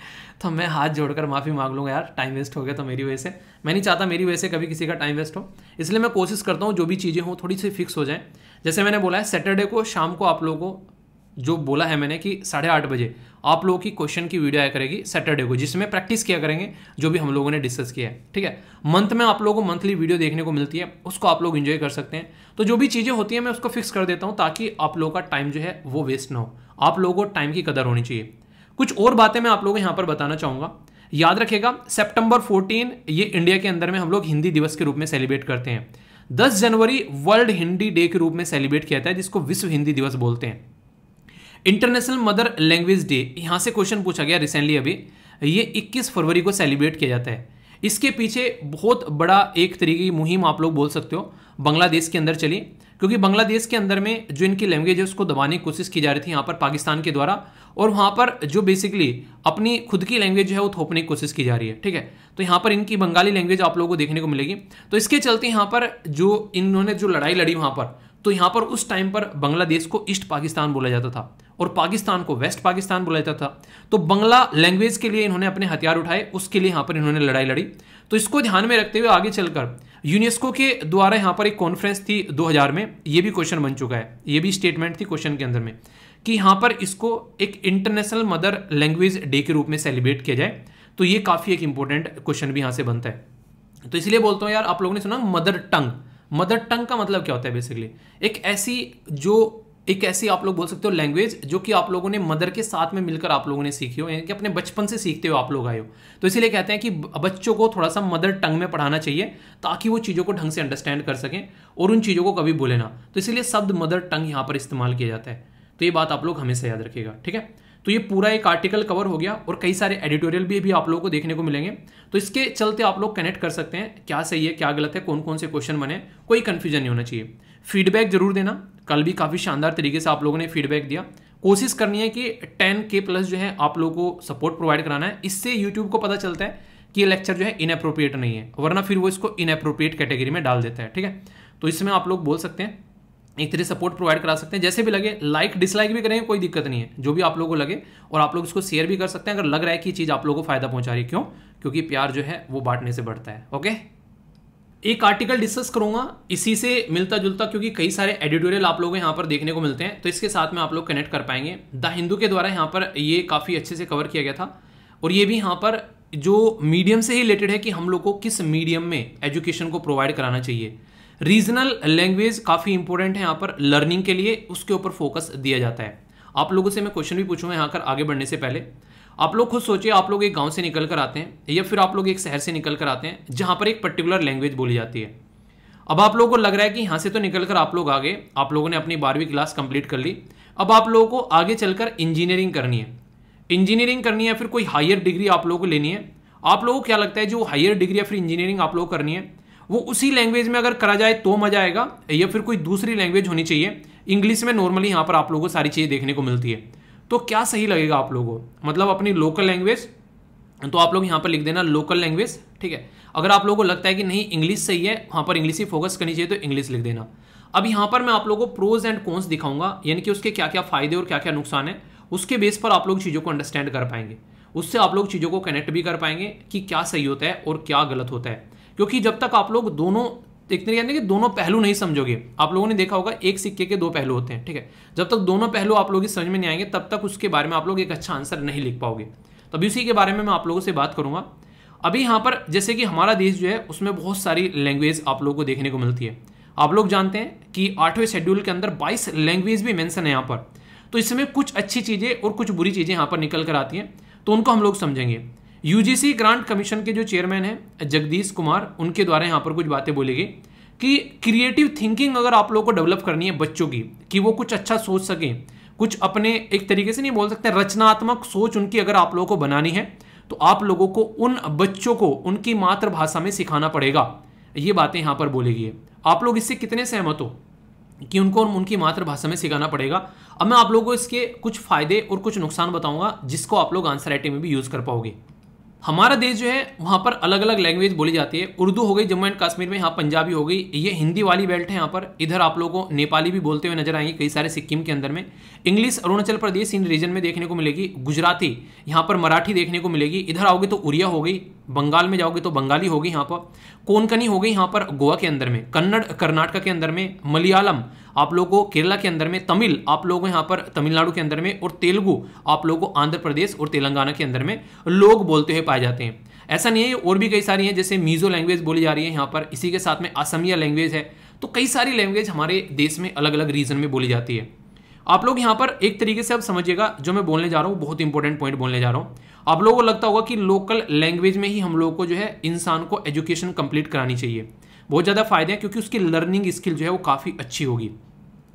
तो मैं हाथ जोड़कर माफी मांग लूंगा यार, टाइम वेस्ट हो गया तो मेरी वजह से। मैं नहीं चाहता मेरी वजह से कभी किसी का टाइम वेस्ट हो, इसलिए मैं कोशिश करता हूँ जो भी चीज़ें हों थोड़ी सी फिक्स हो जाए। जैसे मैंने बोला है सैटरडे को शाम को आप लोगों को जो बोला है मैंने कि 8:30 बजे आप लोगों की क्वेश्चन की वीडियो आया करेगी सैटरडे को, जिसमें प्रैक्टिस किया करेंगे जो भी हम लोगों ने डिस्कस किया है। ठीक है, मंथ में आप लोगों को मंथली वीडियो देखने को मिलती है, उसको आप लोग एंजॉय कर सकते हैं। तो जो भी चीज़ें होती हैं मैं उसको फिक्स कर देता हूं ताकि आप लोगों का टाइम जो है वो वेस्ट ना हो, आप लोगों को टाइम की कदर होनी चाहिए। कुछ और बातें मैं आप लोगों को यहाँ पर बताना चाहूँगा। याद रखेगा सितंबर 14 ये इंडिया के अंदर में हम लोग हिंदी दिवस के रूप में सेलिब्रेट करते हैं। 10 जनवरी वर्ल्ड हिंदी डे के रूप में सेलिब्रेट किया जाता है, जिसको विश्व हिंदी दिवस बोलते हैं। इंटरनेशनल मदर लैंग्वेज डे, यहां से क्वेश्चन पूछा गया रिसेंटली अभी, ये 21 फरवरी को सेलिब्रेट किया जाता है। इसके पीछे बहुत बड़ा एक तरीके की मुहिम आप लोग बोल सकते हो बांग्लादेश के अंदर चली, क्योंकि बांग्लादेश के अंदर में जो इनकी लैंग्वेज है उसको दबाने की कोशिश की जा रही थी यहाँ पर पाकिस्तान के द्वारा, और वहाँ पर जो बेसिकली अपनी खुद की लैंग्वेज जो है वो थोपने की कोशिश की जा रही है। ठीक है, तो यहाँ पर इनकी बंगाली लैंग्वेज आप लोगों को देखने को मिलेगी। तो इसके चलते यहाँ पर जो इन्होंने जो लड़ाई लड़ी वहाँ पर, तो यहाँ पर उस टाइम पर बांग्लादेश को ईस्ट पाकिस्तान बोला जाता था और पाकिस्तान को वेस्ट पाकिस्तान बोला जाता था। तो बंगला लैंग्वेज के लिए इन्होंने अपने हथियार उठाए, उसके लिए यहाँ पर इन्होंने लड़ाई लड़ी। तो इसको ध्यान में रखते हुए आगे चलकर यूनेस्को के द्वारा यहाँ पर एक कॉन्फ्रेंस थी 2000 में, ये भी क्वेश्चन बन चुका है, ये भी स्टेटमेंट थी क्वेश्चन के अंदर में कि यहाँ पर इसको एक इंटरनेशनल मदर लैंग्वेज डे के रूप में सेलिब्रेट किया जाए। तो ये काफी एक इंपॉर्टेंट क्वेश्चन भी यहाँ से बनता है। तो इसलिए बोलता हूँ यार, आप लोगों ने सुना मदर टंग, मदर टंग का मतलब क्या होता है? बेसिकली एक ऐसी आप लोग बोल सकते हो लैंग्वेज जो कि आप लोगों ने मदर के साथ में मिलकर आप लोगों ने सीखी हो, यानी कि अपने बचपन से सीखते हो आप लोग आए हो। तो इसीलिए कहते हैं कि बच्चों को थोड़ा सा मदर टंग में पढ़ाना चाहिए ताकि वो चीज़ों को ढंग से अंडरस्टैंड कर सकें और उन चीज़ों को कभी बोले ना। तो इसीलिए शब्द मदर टंग यहाँ पर इस्तेमाल किया जाता है। तो ये बात आप लोग हमेशा याद रखिएगा, ठीक है। तो ये पूरा एक आर्टिकल कवर हो गया और कई सारे एडिटोरियल भी आप लोगों को देखने को मिलेंगे। तो इसके चलते आप लोग कनेक्ट कर सकते हैं क्या सही है क्या गलत है, कौन कौन से क्वेश्चन बने, कोई कंफ्यूजन नहीं होना चाहिए। फीडबैक जरूर देना, कल भी काफ़ी शानदार तरीके से आप लोगों ने फीडबैक दिया। कोशिश करनी है कि 10K प्लस जो है आप लोगों को सपोर्ट प्रोवाइड कराना है। इससे यूट्यूब को पता चलता है कि ये लेक्चर जो है इनअप्रोप्रिएट नहीं है, वरना फिर वो इसको इनअप्रोप्रिएट कैटेगरी में डाल देता है, ठीक है। तो इसमें आप लोग बोल सकते हैं, एक तरह सपोर्ट प्रोवाइड करा सकते हैं, जैसे भी लगे। लाइक डिसलाइक भी करेंगे, कोई दिक्कत नहीं है, जो भी आप लोगों को लगे। और आप लोग इसको शेयर भी कर सकते हैं अगर लग रहा है कि चीज़ आप लोगों को फायदा पहुंचा रही है। क्यों? क्योंकि प्यार जो है वो बांटने से बढ़ता है। ओके, एक आर्टिकल डिस्कस करूंगा इसी से मिलता जुलता, क्योंकि कई सारे एडिटोरियल आप लोगों को यहाँ पर देखने को मिलते हैं, तो इसके साथ में आप लोग कनेक्ट कर पाएंगे। द हिंदू के द्वारा यहाँ पर ये काफ़ी अच्छे से कवर किया गया था, और ये भी यहाँ पर जो मीडियम से ही रिलेटेड है कि हम लोग को किस मीडियम में एजुकेशन को प्रोवाइड कराना चाहिए। रीजनल लैंग्वेज काफ़ी इंपॉर्टेंट है यहाँ पर लर्निंग के लिए, उसके ऊपर फोकस दिया जाता है। आप लोगों से मैं क्वेश्चन भी पूछूंगा यहाँ कर आगे बढ़ने से पहले। आप लोग खुद सोचिए, आप लोग एक गांव से निकल कर आते हैं या फिर आप लोग एक शहर से निकल कर आते हैं जहां पर एक पर्टिकुलर लैंग्वेज बोली जाती है। अब आप लोगों को लग रहा है कि यहां से तो निकल कर आप लोग आगे, आप लोगों ने अपनी 12वीं क्लास कंप्लीट कर ली, अब आप लोगों को आगे चलकर इंजीनियरिंग करनी है। इंजीनियरिंग करनी है, फिर कोई हायर डिग्री आप लोगों को लेनी है। आप लोगों को क्या लगता है जो हायर डिग्री या फिर इंजीनियरिंग आप लोगों को करनी है वो उसी लैंग्वेज में अगर करा जाए तो मजा आएगा, या फिर कोई दूसरी लैंग्वेज होनी चाहिए? इंग्लिश में नॉर्मली यहाँ पर आप लोगों को सारी चीज़ें देखने को मिलती है, तो क्या सही लगेगा आप लोगों को? मतलब अपनी लोकल लैंग्वेज, तो आप लोग यहाँ पर लिख देना लोकल लैंग्वेज, ठीक है। अगर आप लोगों को लगता है कि नहीं इंग्लिश सही है, वहाँ पर इंग्लिश ही फोकस करनी चाहिए, तो इंग्लिश लिख देना। अब यहाँ पर मैं आप लोगों को प्रोज एंड कॉन्स दिखाऊंगा, यानी कि उसके क्या क्या फायदे और क्या क्या नुकसान है। उसके बेस पर आप लोग चीज़ों को अंडरस्टैंड कर पाएंगे, उससे आप लोग चीज़ों को कनेक्ट भी कर पाएंगे कि क्या सही होता है और क्या गलत होता है। क्योंकि जब तक आप लोग दोनों एक तरीके कि दोनों पहलू नहीं समझोगे, आप लोगों ने देखा होगा एक सिक्के के 2 पहलू होते हैं, ठीक है। जब तक दोनों पहलू आप लोगों की समझ में नहीं आएंगे तब तक उसके बारे में आप लोग एक अच्छा आंसर नहीं लिख पाओगे। तो अभी उसी के बारे में मैं आप लोगों से बात करूंगा। अभी यहाँ पर जैसे कि हमारा देश जो है उसमें बहुत सारी लैंग्वेज आप लोगों को देखने को मिलती है। आप लोग जानते हैं कि 8वें शेड्यूल के अंदर 22 लैंग्वेज भी मेंशन है यहाँ पर। तो इसमें कुछ अच्छी चीज़ें और कुछ बुरी चीज़ें यहाँ पर निकल कर आती हैं, तो उनको हम लोग समझेंगे। यूजीसी ग्रांट कमीशन के जो चेयरमैन हैं जगदीश कुमार, उनके द्वारा यहाँ पर कुछ बातें बोली गई कि क्रिएटिव थिंकिंग अगर आप लोगों को डेवलप करनी है बच्चों की, कि वो कुछ अच्छा सोच सकें, कुछ अपने एक तरीके से नहीं बोल सकते, रचनात्मक सोच उनकी अगर आप लोगों को बनानी है, तो आप लोगों को उन बच्चों को उनकी मातृभाषा में सिखाना पड़ेगा। ये बातें यहाँ पर बोली गई है। आप लोग इससे कितने सहमत हो कि उनको उनकी मातृभाषा में सिखाना पड़ेगा? अब मैं आप लोगों को इसके कुछ फायदे और कुछ नुकसान बताऊंगा, जिसको आप लोग आंसर राइटिंग में भी यूज कर पाओगे। हमारा देश जो है वहाँ पर अलग अलग लैंग्वेज बोली जाती है। उर्दू हो गई जम्मू एंड कश्मीर में, यहाँ पंजाबी हो गई, ये हिंदी वाली बेल्ट है यहाँ पर। इधर आप लोगों को नेपाली भी बोलते हुए नजर आएंगे कई सारे सिक्किम के अंदर में। इंग्लिश अरुणाचल प्रदेश इन रीजन में देखने को मिलेगी। गुजराती यहाँ पर मराठी देखने को मिलेगी। इधर आओगे तो उड़िया हो गई, बंगाल में जाओगे तो बंगाली होगी यहाँ पर, कोंकणी हो गई यहाँ पर गोवा के अंदर में, कन्नड़ कर्नाटक के अंदर में, मलयालम आप लोगों को केरला के अंदर में, तमिल आप लोगों को यहाँ पर तमिलनाडु के अंदर में, और तेलुगु आप लोगों को आंध्र प्रदेश और तेलंगाना के अंदर में लोग बोलते हुए पाए जाते हैं। ऐसा नहीं है, और भी कई सारी हैं, जैसे मीजो लैंग्वेज बोली जा रही है यहाँ पर, इसी के साथ में असमिया लैंग्वेज है। तो कई सारी लैंग्वेज हमारे देश में अलग अलग रीजन में बोली जाती है। आप लोग यहाँ पर एक तरीके से अब समझिएगा, जो मैं बोलने जा रहा हूँ बहुत इंपॉर्टेंट पॉइंट बोलने जा रहा हूँ। आप लोगों को लगता होगा कि लोकल लैंग्वेज में ही हम लोगों को जो है इंसान को एजुकेशन कंप्लीट करानी चाहिए। बहुत ज़्यादा फायदे हैं, क्योंकि उसकी लर्निंग स्किल जो है वो काफ़ी अच्छी होगी।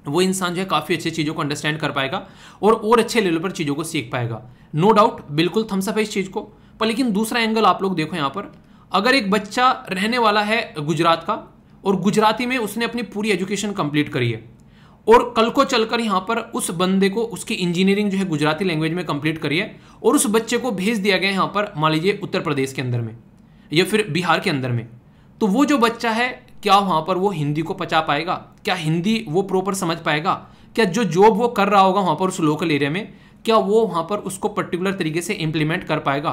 वो इंसान जो है काफ़ी अच्छी चीज़ों को अंडरस्टैंड कर पाएगा और अच्छे लेवल पर चीज़ों को सीख पाएगा। नो डाउट, बिल्कुल थम्स अप है इस चीज़ को। पर लेकिन दूसरा एंगल आप लोग देखो यहाँ पर, अगर एक बच्चा रहने वाला है गुजरात का और गुजराती में उसने अपनी पूरी एजुकेशन कंप्लीट करी है, और कल को चलकर यहाँ पर उस बंदे को उसकी इंजीनियरिंग जो है गुजराती लैंग्वेज में कंप्लीट करी है, और उस बच्चे को भेज दिया गया यहाँ पर मान लीजिए उत्तर प्रदेश के अंदर में या फिर बिहार के अंदर में, तो वो जो बच्चा है क्या वहाँ पर वो हिंदी को पचा पाएगा? क्या हिंदी वो प्रॉपर समझ पाएगा? क्या जो जॉब वो कर रहा होगा वहाँ पर उस लोकल एरिया में, क्या वो वहाँ पर उसको पर्टिकुलर तरीके से इंप्लीमेंट कर पाएगा?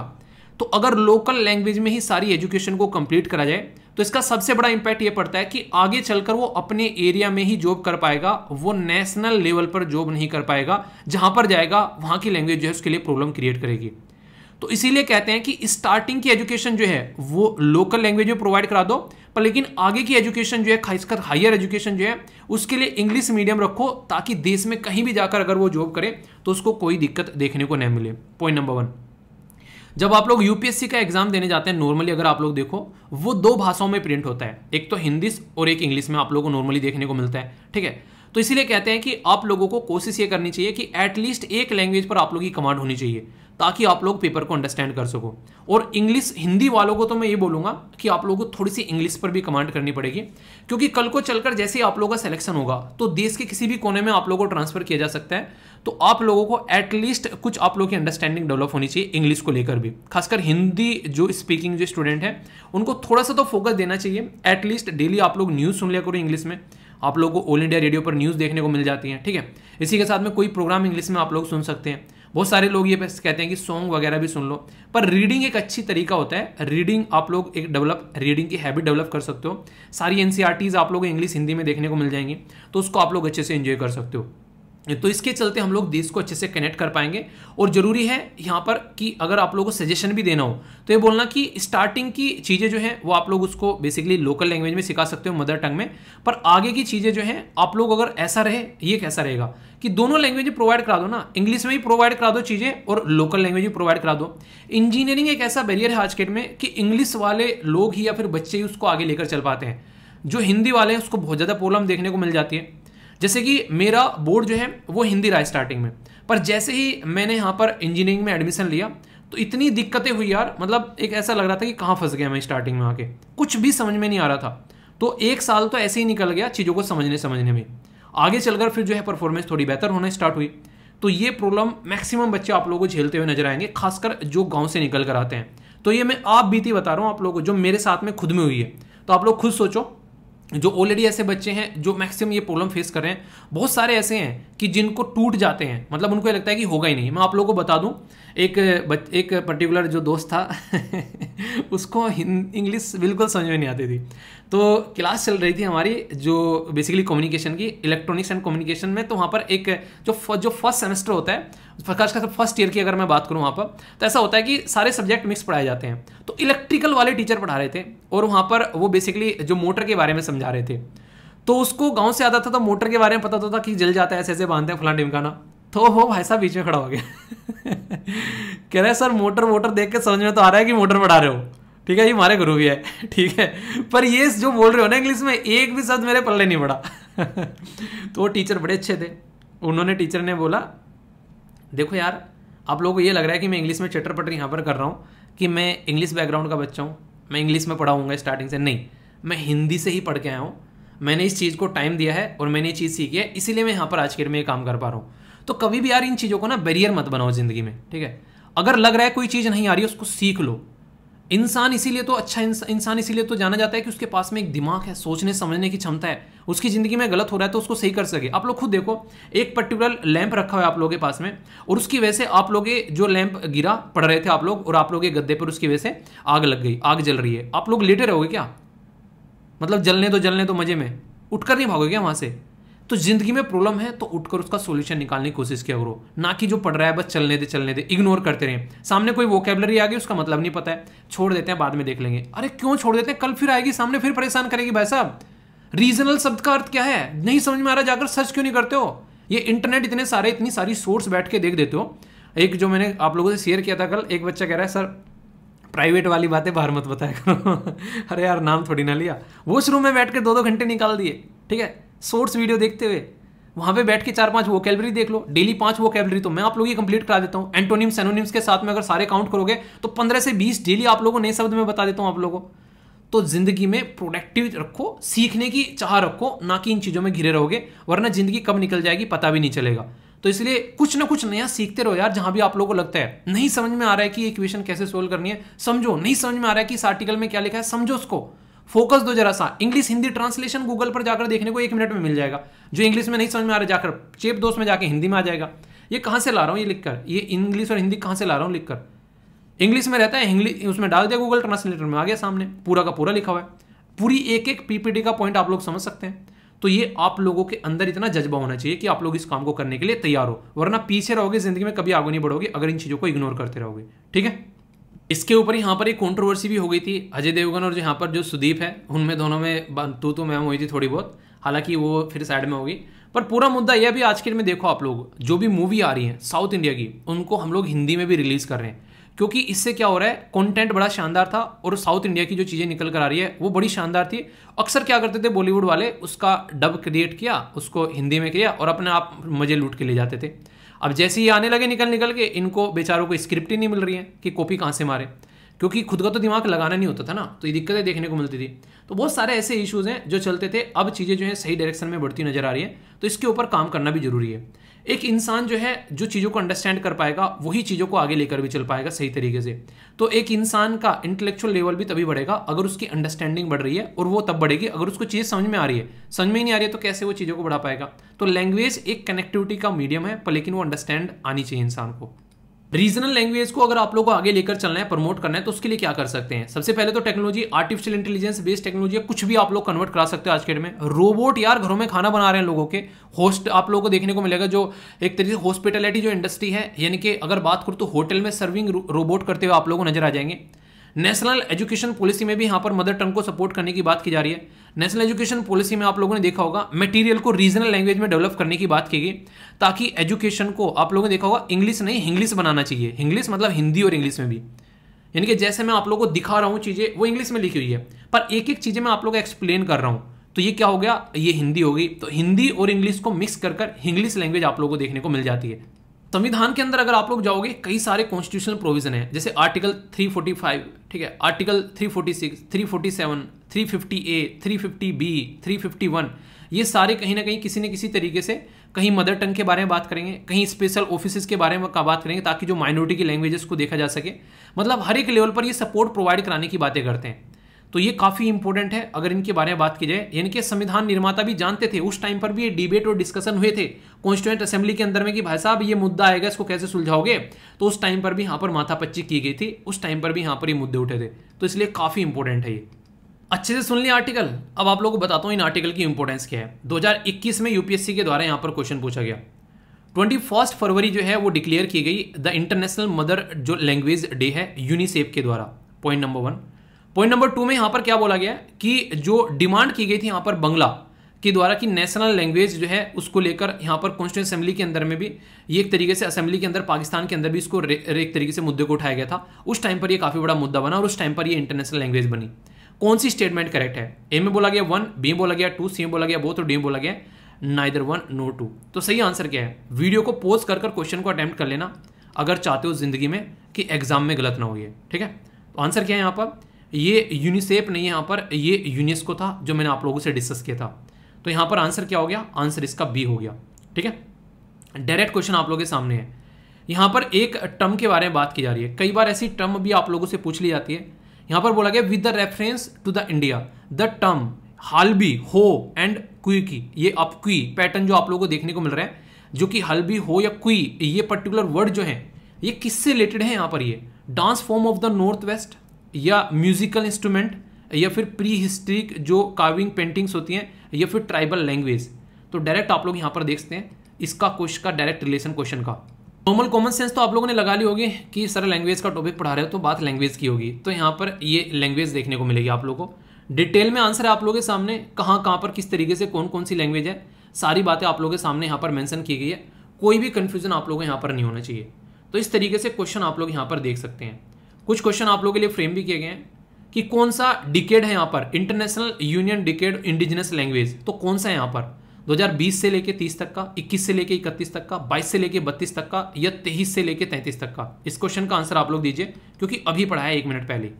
तो अगर लोकल लैंग्वेज में ही सारी एजुकेशन को कंप्लीट करा जाए तो इसका सबसे बड़ा इंपैक्ट ये पड़ता है कि आगे चलकर वो अपने एरिया में ही जॉब कर पाएगा, वो नेशनल लेवल पर जॉब नहीं कर पाएगा। जहां पर जाएगा वहां की लैंग्वेज जो है उसके लिए प्रॉब्लम क्रिएट करेगी। तो इसीलिए कहते हैं कि स्टार्टिंग की एजुकेशन जो है वो लोकल लैंग्वेज में प्रोवाइड करा दो, पर लेकिन आगे की एजुकेशन जो है, खासकर हायर एजुकेशन जो है, उसके लिए इंग्लिश मीडियम रखो, ताकि देश में कहीं भी जाकर अगर वो जॉब करे तो उसको कोई दिक्कत देखने को नहीं मिले। पॉइंट नंबर 1, जब आप लोग यूपीएससी का एग्जाम देने जाते हैं, नॉर्मली अगर आप लोग देखो वो 2 भाषाओं में प्रिंट होता है, एक तो हिंदी और एक इंग्लिश में आप लोगों को नॉर्मली देखने को मिलता है। ठीक है, तो इसीलिए कहते हैं कि आप लोगों को कोशिश ये करनी चाहिए कि एटलीस्ट एक लैंग्वेज पर आप लोगों की कमांड होनी चाहिए, ताकि आप लोग पेपर को अंडरस्टैंड कर सको। और इंग्लिश हिंदी वालों को तो मैं ये बोलूंगा कि आप लोगों को थोड़ी सी इंग्लिश पर भी कमांड करनी पड़ेगी, क्योंकि कल को चलकर जैसे ही आप लोगों का सिलेक्शन होगा तो देश के किसी भी कोने में आप लोगों को ट्रांसफर किया जा सकता है। तो आप लोगों को एटलीस्ट कुछ आप लोगों की अंडरस्टैंडिंग डेवलप होनी चाहिए इंग्लिश को लेकर भी। खासकर हिंदी जो स्पीकिंग जो स्टूडेंट है उनको थोड़ा सा तो फोकस देना चाहिए। एटलीस्ट डेली आप लोग न्यूज़ सुन लिया करो इंग्लिश में, आप लोगों को ऑल इंडिया रेडियो पर न्यूज़ देखने को मिल जाती है। ठीक है, इसी के साथ में कोई प्रोग्राम इंग्लिश में आप लोग सुन सकते हैं। बहुत सारे लोग ये कहते हैं कि सॉन्ग वगैरह भी सुन लो, पर रीडिंग एक अच्छी तरीका होता है। रीडिंग आप लोग एक रीडिंग की हैबिट डेवलप कर सकते हो। सारी एनसीईआरटीज आप लोग इंग्लिश हिंदी में देखने को मिल जाएंगी, तो उसको आप लोग अच्छे से एंजॉय कर सकते हो। तो इसके चलते हम लोग देश को अच्छे से कनेक्ट कर पाएंगे। और जरूरी है यहाँ पर कि अगर आप लोगों को सजेशन भी देना हो तो ये बोलना कि स्टार्टिंग की चीज़ें जो हैं वो आप लोग उसको बेसिकली लोकल लैंग्वेज में सिखा सकते हो, मदर टंग में, पर आगे की चीज़ें जो हैं आप लोग अगर ऐसा रहे, ये कैसा रहेगा कि दोनों लैंग्वेज में प्रोवाइड करा दो ना, इंग्लिश में भी प्रोवाइड करा दो चीज़ें और लोकल लैंग्वेज में प्रोवाइड करा दो। इंजीनियरिंग एक ऐसा बैरियर है आज के डेट में कि इंग्लिश वाले लोग ही या फिर बच्चे ही उसको आगे लेकर चल पाते हैं। जो हिंदी वाले हैं उसको बहुत ज़्यादा प्रॉब्लम देखने को मिल जाती है। जैसे कि मेरा बोर्ड जो है वो हिंदी रहा स्टार्टिंग में, पर जैसे ही मैंने यहाँ पर इंजीनियरिंग में एडमिशन लिया तो इतनी दिक्कतें हुई यार, मतलब एक ऐसा लग रहा था कि कहाँ फंस गया मैं स्टार्टिंग में आके, कुछ भी समझ में नहीं आ रहा था। तो 1 साल तो ऐसे ही निकल गया चीज़ों को समझने में। आगे चलकर फिर जो है परफॉर्मेंस थोड़ी बेहतर होना स्टार्ट हुई। तो ये प्रॉब्लम मैक्सिमम बच्चे आप लोगों को झेलते हुए नजर आएंगे, खासकर जो गाँव से निकल कर आते हैं। तो ये मैं आप बीती बता रहा हूँ आप लोगों को, जो मेरे साथ में खुद में हुई है। तो आप लोग खुद सोचो, जो ऑलरेडी ऐसे बच्चे हैं जो मैक्सिमम ये प्रॉब्लम फेस कर रहे हैं, बहुत सारे ऐसे हैं कि जिनको टूट जाते हैं, मतलब उनको ये लगता है कि होगा ही नहीं। मैं आप लोगों को बता दूं, एक पर्टिकुलर जो दोस्त था उसको इंग्लिश बिल्कुल समझ में नहीं आती थी। तो क्लास चल रही थी हमारी जो बेसिकली कम्युनिकेशन की, इलेक्ट्रॉनिक्स एंड कम्युनिकेशन में। तो वहाँ पर एक जो फर्स्ट सेमेस्टर होता है, फर्स्ट ईयर की अगर मैं बात करूँ वहाँ पर, तो ऐसा होता है कि सारे सब्जेक्ट मिक्स पढ़ाए जाते हैं। तो इलेक्ट्रिकल वाले टीचर पढ़ा रहे थे और वहाँ पर वो बेसिकली जो मोटर के बारे में समझा रहे थे। तो उसको गाँव से आता था तो मोटर के बारे में पता होता था कि जल जाता है, ऐसे ऐसे बांधते हैं, फलाना ढिमकाना। तो वो भाई साहब बीच में खड़ा हो गया कह रहे सर मोटर देख के समझ में तो आ रहा है कि मोटर पढ़ा रहे हो, ठीक है, ये हमारे गुरु भी है, ठीक है, पर ये जो बोल रहे हो ना इंग्लिश में, एक भी शब्द मेरे पल्ले नहीं पड़ा तो वो टीचर बड़े अच्छे थे। उन्होंने, टीचर ने बोला देखो यार, आप लोगों को ये लग रहा है कि मैं इंग्लिश में चटर पटर यहाँ पर कर रहा हूँ कि मैं इंग्लिश बैकग्राउंड का बच्चा हूँ, मैं इंग्लिश में पढ़ाऊँगा स्टार्टिंग से। नहीं, मैं हिंदी से ही पढ़ के आया हूँ, मैंने इस चीज़ को टाइम दिया है और मैंने ये चीज़ सीखी है, इसीलिए मैं यहाँ पर आज के में ये काम कर पा रहा हूँ। तो कभी भी यार इन चीज़ों को ना बैरियर मत बनाओ ज़िंदगी में, ठीक है। अगर लग रहा है कोई चीज़ नहीं आ रही है, उसको सीख लो। इंसान इसीलिए तो अच्छा इंसान इसीलिए तो जाना जाता है कि उसके पास में एक दिमाग है, सोचने समझने की क्षमता है, उसकी ज़िंदगी में गलत हो रहा है तो उसको सही कर सके। आप लोग खुद देखो, एक पर्टिकुलर लैंप रखा हुआ है आप लोगों के पास में, और उसकी वजह से आप लोग जो लैंप गिरा, पड़ रहे थे आप लोग, और आप लोग के गद्दे पर उसकी वजह से आग लग गई, आग जल रही है, आप लोग लेटे रहोगे क्या? मतलब जलने दो मजे में, उठकर नहीं भागोगे क्या वहाँ से? तो जिंदगी में प्रॉब्लम है तो उठकर उसका सॉल्यूशन निकालने की कोशिश किया करो, ना कि जो पढ़ रहा है बस चलने दे, इग्नोर करते रहे। सामने कोई वोकैबुलरी आ गई, उसका मतलब नहीं पता है, छोड़ देते हैं, बाद में देख लेंगे। अरे क्यों छोड़ देते हैं? कल फिर आएगी सामने, फिर परेशान करेगी भाई साहब। रीजनल शब्द का अर्थ क्या है, नहीं समझ में आ रहा, जाकर सर्च क्यों नहीं करते हो? ये इंटरनेट इतनी सारी सोर्स बैठ के देख देते हो। एक जो मैंने आप लोगों से शेयर किया था कल, एक बच्चा कह रहा है सर प्राइवेट वाली बातें बाहर मत बताया करो अरे यार नाम थोड़ी ना लिया, वॉशरूम में बैठ के 2-2 घंटे निकाल दिए, ठीक है, शॉर्ट्स वीडियो देखते हुए। वहाँ पे बैठ के 4-5 वोकैबुलरी देख लो, डेली 5 वोकैबुलरी तो मैं आप लोगों की कंप्लीट करा देता हूँ। एंटोनिम्स एनोनिम्स के साथ में अगर सारे काउंट करोगे तो 15 से 20 डेली आप लोगों को नए शब्द में बता देता हूँ आप लोगों को। तो जिंदगी में प्रोडक्टिव रखो, सीखने की चाह रखो, ना कि इन चीज़ों में घिरे रहोगे, वरना जिंदगी कब निकल जाएगी पता भी नहीं चलेगा। तो इसलिए कुछ ना कुछ नया सीखते रहो यार। जहां भी आप लोगों को लगता है नहीं समझ में आ रहा है कि इक्वेशन कैसे सोल्व करनी है, समझो। नहीं समझ में आ रहा है कि इस आर्टिकल में क्या लिखा है, समझो उसको, फोकस दो जरा सा। इंग्लिश हिंदी ट्रांसलेशन गूगल पर जाकर देखने को 1 मिनट में मिल जाएगा। जो इंग्लिश में नहीं समझ में आ रहा है जाकर चेप दोस्त में जाके हिंदी में आ जाएगा। ये कहां से ला रहा हूं ये लिखकर, ये इंग्लिश और हिंदी कहां से ला रहा हूं लिखकर। इंग्लिश में रहता है, इंग्लिश उसमें डाल दिया गूगल ट्रांसलेटर में, आ गया सामने, पूरा का पूरा लिखा हुआ है। पूरी एक पीपीटी का पॉइंट आप लोग समझ सकते हैं। तो ये आप लोगों के अंदर इतना जज्बा होना चाहिए कि आप लोग इस काम को करने के लिए तैयार हो, वरना पीछे रहोगे जिंदगी में, कभी आगे नहीं बढ़ोगे अगर इन चीजों को इग्नोर करते रहोगे, ठीक है। इसके ऊपर यहाँ पर एक कंट्रोवर्सी भी हो गई थी, अजय देवगन और यहाँ पर जो सुदीप है, उनमें दोनों में तू मैम हुई थी थोड़ी बहुत, हालांकि वो फिर साइड में होगी। पर पूरा मुद्दा यह भी आज के में देखो, आप लोग जो भी मूवी आ रही है साउथ इंडिया की, उनको हम लोग हिंदी में भी रिलीज कर रहे हैं, क्योंकि इससे क्या हो रहा है, कंटेंट बड़ा शानदार था और साउथ इंडिया की जो चीज़ें निकल कर आ रही है वो बड़ी शानदार थी। अक्सर क्या करते थे बॉलीवुड वाले, उसका डब क्रिएट किया, उसको हिंदी में किया और अपने आप मजे लूट के ले जाते थे। अब जैसे ही आने लगे निकल के, इनको बेचारों को स्क्रिप्ट ही नहीं मिल रही है कि कॉपी कहाँ से मारे, क्योंकि खुद का तो दिमाग लगाना नहीं होता था ना, तो ये दिक्कतें देखने को मिलती थी। तो बहुत सारे ऐसे इश्यूज हैं जो चलते थे। अब चीज़ें जो है सही डायरेक्शन में बढ़ती नजर आ रही है, तो इसके ऊपर काम करना भी जरूरी है। एक इंसान जो है जो चीज़ों को अंडरस्टैंड कर पाएगा वही चीज़ों को आगे लेकर भी चल पाएगा सही तरीके से। तो एक इंसान का इंटेलेक्चुअल लेवल भी तभी बढ़ेगा अगर उसकी अंडरस्टैंडिंग बढ़ रही है, और वो तब बढ़ेगी अगर उसको चीज़ समझ में आ रही है। समझ में ही नहीं आ रही है तो कैसे वो चीज़ों को बढ़ा पाएगा। तो लैंग्वेज एक कनेक्टिविटी का मीडियम है, पर लेकिन वो अंडरस्टैंड आनी चाहिए इंसान को। रीजनल लैंग्वेज को अगर आप लोगों को आगे लेकर चलना है, प्रमोट करना है, तो उसके लिए क्या कर सकते हैं। सबसे पहले तो technology, artificial intelligence based technology, कुछ भी आप लोग कन्वर्ट करा सकते हो आज के डेट में। रोबोट यार घरों में खाना बना रहे हैं लोगों के, होस्ट आप लोगों को देखने को मिलेगा, जो एक तरीके से हॉस्पिटैलिटी जो इंडस्ट्री है, यानी कि अगर बात करूँ तो होटल में सर्विंग रोबोट करते हुए आप लोगों को नजर आ जाएंगे। नेशनल एजुकेशन पॉलिसी में भी यहाँ पर मदर टंग को सपोर्ट करने की बात की जा रही है। नेशनल एजुकेशन पॉलिसी में आप लोगों ने देखा होगा मटेरियल को रीजनल लैंग्वेज में डेवलप करने की बात की गई, ताकि एजुकेशन को आप लोगों ने देखा होगा इंग्लिश नहीं इंग्लिश बनाना चाहिए। इंग्लिश मतलब हिंदी और इंग्लिश में भी, यानी कि जैसे मैं आप लोगों को दिखा रहा हूँ चीज़ें वो इंग्लिश में लिखी हुई है, पर एक एक चीज़ें मैं आप लोगों को एक्सप्लेन कर रहा हूँ, तो ये क्या हो गया, ये हिंदी हो गई। तो हिंदी और इंग्लिश को मिक्स कर इंग्लिश लैंग्वेज आप लोगों को देखने को मिल जाती है। संविधान के अंदर अगर आप लोग जाओगे, कई सारे कॉन्स्टिट्यूशनल प्रोविजन है, जैसे आर्टिकल 345, ठीक है, आर्टिकल 346, 347, 350A, 350B, 351, ये सारे कहीं ना कहीं किसी न किसी तरीके से कहीं मदर टंग के बारे में बात करेंगे, कहीं स्पेशल ऑफिसेज के बारे में बात करेंगे, ताकि जो माइनॉरिटी की लैंग्वेजेस को देखा जा सके। मतलब हर एक लेवल पर ये सपोर्ट प्रोवाइड कराने की बातें करते हैं। तो ये काफ़ी इंपॉर्टेंट है अगर इनके बारे में बात की जाए। यानी कि संविधान निर्माता भी जानते थे, उस टाइम पर भी ये डिबेट और डिस्कशन हुए थे कॉन्स्टिट्यूएंट असेंबली के अंदर में कि भाई साहब ये मुद्दा आएगा, इसको कैसे सुलझाओगे। तो उस टाइम पर भी यहाँ पर माथापच्ची की गई थी, उस टाइम पर भी यहाँ पर ये मुद्दे उठे थे। तो इसलिए काफ़ी इंपॉर्टेंट है ये। अच्छे से सुन लिया आर्टिकल। अब आप लोगों को बताता हूँ इन आर्टिकल की इंपॉर्टेंस क्या है। 2021 में यूपीएससी के द्वारा यहाँ पर क्वेश्चन पूछा गया। 21 फरवरी जो है वो डिक्लेयर की गई द इंटरनेशनल मदर जो लैंग्वेज डे है यूनिसेफ के द्वारा। Point number 1। पॉइंट नंबर 2 में यहाँ पर क्या बोला गया कि जो डिमांड की गई थी यहाँ पर बंगला के द्वारा कि नेशनल लैंग्वेज जो है उसको लेकर यहाँ पर कॉन्स्टिट्यूंट असेंबली के अंदर में भी ये एक तरीके से असेंबली के अंदर पाकिस्तान के अंदर भी इसको एक तरीके से मुद्दे को उठाया गया था। उस टाइम पर ये काफ़ी बड़ा मुद्दा बना और उस टाइम पर ये इंटरनेशनल लैंग्वेज बनी। कौन सी स्टेटमेंट करेक्ट है? ए में बोला गया 1, बी में बोला गया 2, सी में बोला गया बोथ और डी में बोला गया नाइदर 1 नो 2। तो सही आंसर क्या है? वीडियो को पॉज कर क्वेश्चन को अटेम्प्ट कर लेना अगर चाहते हो जिंदगी में कि एग्जाम में गलत ना हो ये, ठीक है। तो आंसर क्या है यहाँ पर? ये यूनिसेफ नहीं है, यहाँ पर ये यूनेस्को था जो मैंने आप लोगों से डिस्कस किया था। तो यहाँ पर आंसर क्या हो गया? आंसर इसका बी हो गया, ठीक है। डायरेक्ट क्वेश्चन आप लोगों के सामने है। यहाँ पर एक टर्म के बारे में बात की जा रही है। कई बार ऐसी टर्म भी आप लोगों से पूछ ली जाती है। यहाँ पर बोला गया with the reference to the India the term Halbi Ho and quickie. ये अब क्वी पैटर्न जो आप लोगों को देखने को मिल रहा है, जो कि हल्बी हो या क्वी, ये पर्टिकुलर वर्ड जो है ये किससे रिलेटेड है? यहाँ पर ये dance form of the north west या म्यूजिकल इंस्ट्रूमेंट या फिर प्री हिस्ट्रिक जो कार्विंग पेंटिंग्स होती हैं या फिर ट्राइबल लैंग्वेज। तो डायरेक्ट आप लोग यहाँ पर देखते हैं इसका क्वेश्चन का डायरेक्ट रिलेशन क्वेश्चन का। नॉर्मल कॉमन सेंस तो आप लोगों ने लगा ली होगी कि सर लैंग्वेज का टॉपिक पढ़ा रहे हो तो बात लैंग्वेज की होगी। तो यहाँ पर ये लैंग्वेज देखने को मिलेगी आप लोगों को। डिटेल में आंसर है आप लोगों के सामने, कहाँ पर किस तरीके से कौन कौन सी लैंग्वेज है, सारी बातें आप लोगों के सामने यहाँ पर मेंशन की गई है। कोई भी कंफ्यूजन आप लोगों को यहाँ पर नहीं होना चाहिए। तो इस तरीके से क्वेश्चन आप लोग यहाँ पर देख सकते हैं। कुछ क्वेश्चन आप लोगों के लिए फ्रेम भी किए गए हैं कि कौन सा डिकेड है यहाँ पर, international union decade indigenous language. तो कौन सा है यहाँ पर? 2020 से लेके 30 तक का, 21 से लेके 31 तक का, 22 से लेके 32 तक का या 23 से लेके 33 तक का। इस क्वेश्चन का आंसर आप लोग दीजिए क्योंकि अभी पढ़ा है 1 मिनट पहले।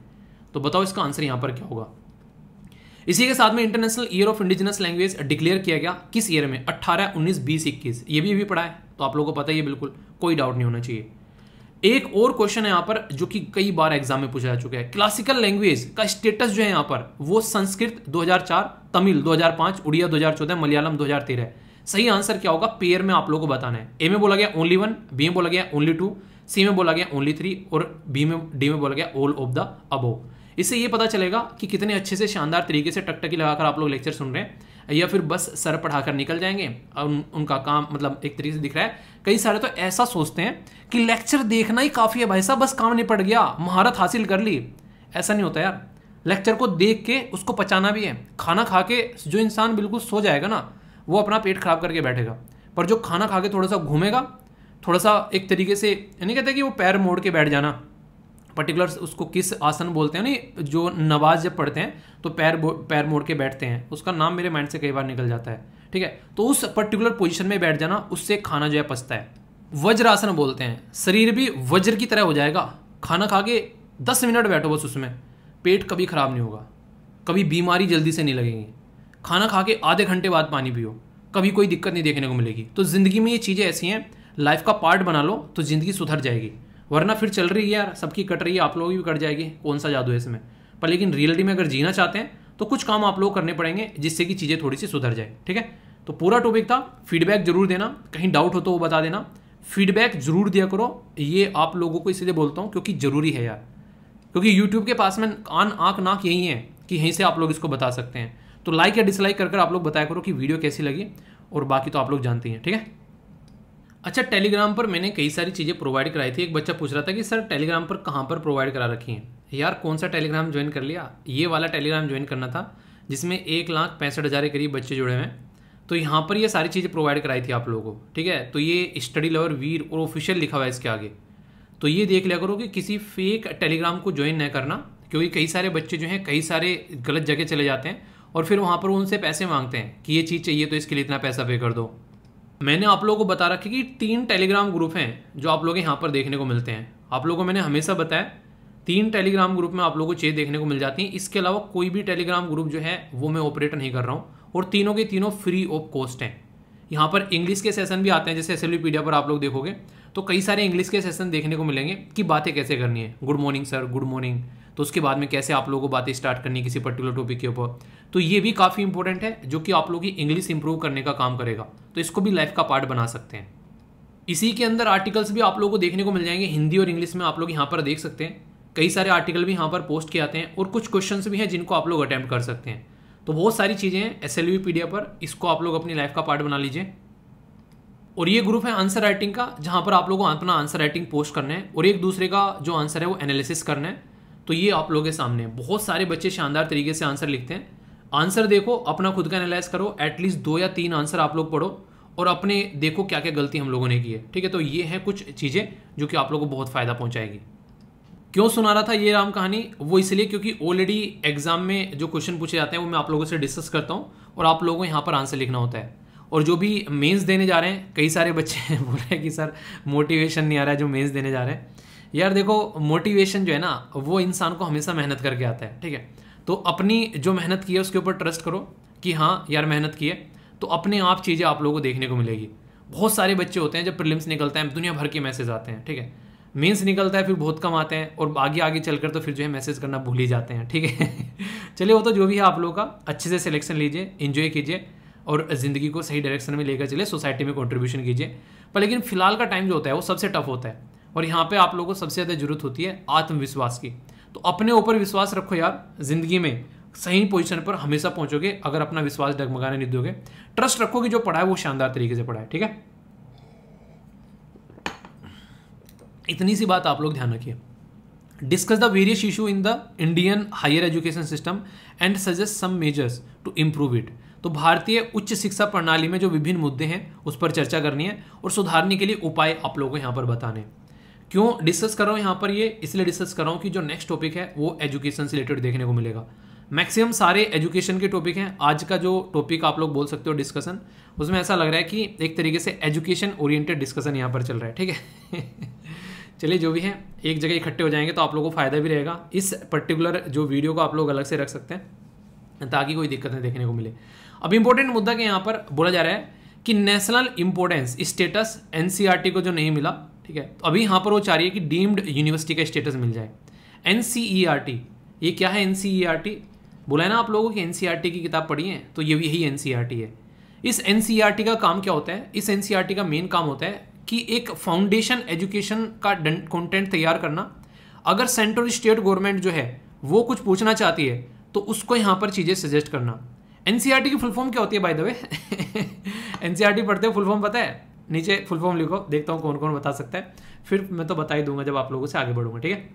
तो बताओ इसका आंसर यहाँ पर क्या होगा। इसी के साथ में international year of indigenous language declare किया गया किस ईयर में? 18, 19, 20, 21। ये भी अभी पढ़ा है तो आप लोगों को पता ही है, बिल्कुल कोई डाउट नहीं होना चाहिए। एक और क्वेश्चन है यहाँ पर जो कि कई बार एग्जाम में पूछा जा चुका है। क्लासिकल लैंग्वेज का स्टेटस जो है यहाँ पर वो संस्कृत 2004, तमिल 2005, उड़िया 2014, मलयालम 2013। सही आंसर क्या होगा? पेयर में आप लोगों को बताना है। ए में बोला गया ओनली 1, बी में बोला गया ओनली 2, सी में बोला गया ओनली 3 और डी में बोला गया ऑल ऑफ द अबोव। इससे ये पता चलेगा कि कितने अच्छे से शानदार तरीके से टकटकी लगाकर आप लोग लेक्चर सुन रहे हैं या फिर बस सर पढ़ाकर निकल जाएंगे। उनका काम मतलब एक तरीके से दिख रहा है। कई सारे तो ऐसा सोचते हैं कि लेक्चर देखना ही काफ़ी है भाई साहब, बस काम निपट गया, महारत हासिल कर ली। ऐसा नहीं होता यार, लेक्चर को देख के उसको पचाना भी है। खाना खा के जो इंसान बिल्कुल सो जाएगा ना वो अपना पेट खराब करके बैठेगा, पर जो खाना खा के थोड़ा सा घूमेगा, थोड़ा सा एक तरीके से नहीं कहते कि वो पैर मोड़ के बैठ जाना, पर्टिकुलर उसको किस आसन बोलते हैं नहीं, जो नवाज जब पढ़ते हैं तो पैर मोड़ के बैठते हैं, उसका नाम मेरे माइंड से कई बार निकल जाता है, ठीक है। तो उस पर्टिकुलर पोजीशन में बैठ जाना, उससे खाना जो है पचता है। वज्रासन बोलते हैं, शरीर भी वज्र की तरह हो जाएगा। खाना खा के 10 मिनट बैठो बस, उसमें पेट कभी खराब नहीं होगा, कभी बीमारी जल्दी से नहीं लगेगी। खाना खा के आधे घंटे बाद पानी पियो, कभी कोई दिक्कत नहीं देखने को मिलेगी। तो ज़िंदगी में ये चीज़ें ऐसी हैं, लाइफ का पार्ट बना लो तो ज़िंदगी सुधर जाएगी। वरना फिर चल रही है यार, सबकी कट रही है, आप लोगों की भी कट जाएगी, कौन सा जादू है इसमें। पर लेकिन रियलिटी में अगर जीना चाहते हैं तो कुछ काम आप लोग करने पड़ेंगे जिससे कि चीज़ें थोड़ी सी सुधर जाए, ठीक है। तो पूरा टॉपिक था, फीडबैक जरूर देना, कहीं डाउट हो तो वो बता देना, फीडबैक जरूर दिया करो। ये आप लोगों को इसलिए बोलता हूँ क्योंकि ज़रूरी है यार, क्योंकि यूट्यूब के पास में आँख नाक यही है कि यहीं से आप लोग इसको बता सकते हैं। तो लाइक या डिसलाइक कर आप लोग बताया करो कि वीडियो कैसी लगी, और बाकी तो आप लोग जानते हैं, ठीक है। अच्छा, टेलीग्राम पर मैंने कई सारी चीज़ें प्रोवाइड कराई थी। एक बच्चा पूछ रहा था कि सर टेलीग्राम पर कहाँ पर प्रोवाइड करा रखी हैं। यार कौन सा टेलीग्राम ज्वाइन कर लिया? ये वाला टेलीग्राम ज्वाइन करना था जिसमें 1,65,000 के करीब बच्चे जुड़े हुए हैं। तो यहाँ पर ये सारी चीज़ें प्रोवाइड कराई थी आप लोगों को, ठीक है। तो ये स्टडी लवर वीर और ऑफिशियल लिखा हुआ है इसके आगे। तो ये देख लिया करो कि किसी फेक टेलीग्राम को ज्वाइन न करना, क्योंकि कई सारे बच्चे जो हैं कई सारे गलत जगह चले जाते हैं और फिर वहाँ पर उनसे पैसे मांगते हैं कि ये चीज़ चाहिए तो इसके लिए इतना पैसा पे कर दो। मैंने आप लोगों को बता रखा कि 3 टेलीग्राम ग्रुप हैं जो आप लोग यहाँ पर देखने को मिलते हैं। आप लोगों को मैंने हमेशा बताया 3 टेलीग्राम ग्रुप में आप लोगों को चीज़ देखने को मिल जाती हैं। इसके अलावा कोई भी टेलीग्राम ग्रुप जो है वो मैं ऑपरेट नहीं कर रहा हूँ, और तीनों के तीनों फ्री ऑफ कॉस्ट हैं। यहाँ पर इंग्लिश के सेशन भी आते हैं, जैसे SLVpedia पर आप लोग देखोगे तो कई सारे इंग्लिश के सेशन देखने को मिलेंगे कि बातें कैसे करनी है। Good morning sir, good morning, तो उसके बाद में कैसे आप लोगों को बातें स्टार्ट करनी है किसी पर्टिकुलर टॉपिक के ऊपर। तो ये भी काफ़ी इंपॉर्टेंट है जो कि आप लोगों की इंग्लिश इंप्रूव करने का काम करेगा। तो इसको भी लाइफ का पार्ट बना सकते हैं। इसी के अंदर आर्टिकल्स भी आप लोगों को देखने को मिल जाएंगे हिंदी और इंग्लिश में, आप लोग यहाँ पर देख सकते हैं। कई सारे आर्टिकल भी यहाँ पर पोस्ट किए जाते हैं और कुछ क्वेश्चंस भी हैं जिनको आप लोग अटेम्प्ट कर सकते हैं। तो बहुत सारी चीज़ें हैं SLV PDF पर, इसको आप लोग अपनी लाइफ का पार्ट बना लीजिए। और ये ग्रुप है आंसर राइटिंग का, जहाँ पर आप लोगों को अपना आंसर राइटिंग पोस्ट करना है और एक दूसरे का जो आंसर है वो एनालिसिस करना है। तो ये आप लोगों के सामने बहुत सारे बच्चे शानदार तरीके से आंसर लिखते हैं। आंसर देखो, अपना खुद का एनालाइज करो, एटलीस्ट 2 या 3 आंसर आप लोग पढ़ो और अपने देखो क्या क्या गलती हम लोगों ने की है। ठीक है, तो ये है कुछ चीज़ें जो कि आप लोगों को बहुत फ़ायदा पहुंचाएगी। क्यों सुना रहा था ये राम कहानी, वो इसलिए क्योंकि ऑलरेडी एग्जाम में जो क्वेश्चन पूछे जाते हैं वो मैं आप लोगों से डिस्कस करता हूँ और आप लोगों को यहाँ पर आंसर लिखना होता है। और जो भी मेंस देने जा रहे हैं, कई सारे बच्चे बोल रहे हैं कि सर मोटिवेशन नहीं आ रहा है जो मेंस देने जा रहे हैं। यार देखो, मोटिवेशन जो है ना वो इंसान को हमेशा मेहनत करके आता है। ठीक है, तो अपनी जो मेहनत की है उसके ऊपर ट्रस्ट करो कि हाँ यार मेहनत की है, तो अपने आप चीज़ें आप लोगों को देखने को मिलेगी। बहुत सारे बच्चे होते हैं जब प्रीलिम्स निकलता है दुनिया भर के मैसेज आते हैं। ठीक है, मेंस निकलता है फिर बहुत कम आते हैं और आगे आगे चलकर तो फिर जो है मैसेज करना भूल ही जाते हैं। ठीक है चलिए, वो तो जो भी है आप लोगों का अच्छे से सिलेक्शन लीजिए, एंजॉय कीजिए और ज़िंदगी को सही डायरेक्शन में लेकर चले, सोसाइटी में कंट्रीब्यूशन कीजिए। पर लेकिन फिलहाल का टाइम जो होता है वो सबसे टफ होता है और यहाँ पे आप लोगों को सबसे ज़्यादा जरूरत होती है आत्मविश्वास की। तो अपने ऊपर विश्वास रखो यार, ज़िंदगी में सही पोजीशन पर हमेशा पहुंचोगे अगर अपना विश्वास डगमगाने नहीं दोगे। ट्रस्ट रखो कि जो पढ़ा है वो शानदार तरीके से पढ़ा है। ठीक है, इतनी सी बात आप लोग ध्यान रखिए। Discuss the various issue in the Indian higher education system and suggest some measures to improve it. तो भारतीय उच्च शिक्षा प्रणाली में जो विभिन्न मुद्दे हैं उस पर चर्चा करनी है और सुधारने के लिए उपाय आप लोगों को यहाँ पर बताने। क्यों डिस्कस कर रहा हूँ यहाँ पर, ये इसलिए डिस्कस कर रहा हूँ कि जो नेक्स्ट टॉपिक है वो एजुकेशन से रिलेटेड देखने को मिलेगा। मैक्सिमम सारे एजुकेशन के टॉपिक हैं। आज का जो टॉपिक आप लोग बोल सकते हो डिस्कशन, उसमें ऐसा लग रहा है कि एक तरीके से एजुकेशन ओरिएंटेड डिस्कशन यहाँ पर चल रहा है। ठीक है चलिए, जो भी है एक जगह इकट्ठे हो जाएंगे तो आप लोगों को फायदा भी रहेगा। इस पर्टिकुलर जो वीडियो को आप लोग अलग से रख सकते हैं ताकि कोई दिक्कत नहीं देखने को मिले। अब इंपॉर्टेंट मुद्दा के यहाँ पर बोला जा रहा है कि नेशनल इंपॉर्टेंस स्टेटस NCERT को जो नहीं मिला, ठीक है, तो अभी यहाँ पर वो चाह रही है कि डीम्ड यूनिवर्सिटी का स्टेटस मिल जाए। NCERT, ये क्या है NCERT? बोला है ना आप लोगों की NCERT की किताब पढ़ी है, तो ये भी यही NCERT है। इस NCERT का काम क्या होता है? इस NCERT का मेन काम होता है कि एक फाउंडेशन एजुकेशन का कंटेंट तैयार करना। अगर सेंट्रल स्टेट गवर्नमेंट जो है वो कुछ पूछना चाहती है तो उसको यहाँ पर चीज़ें सजेस्ट करना। NCERT की फुल फॉर्म क्या होती है बाय द वे? NCERT पढ़ते हो, फुल फॉर्म पता है? नीचे फुल फॉर्म लिखो, देखता हूँ कौन कौन बता सकता है, फिर मैं तो बता ही दूंगा जब आप लोगों से आगे बढ़ूंगा। ठीक है,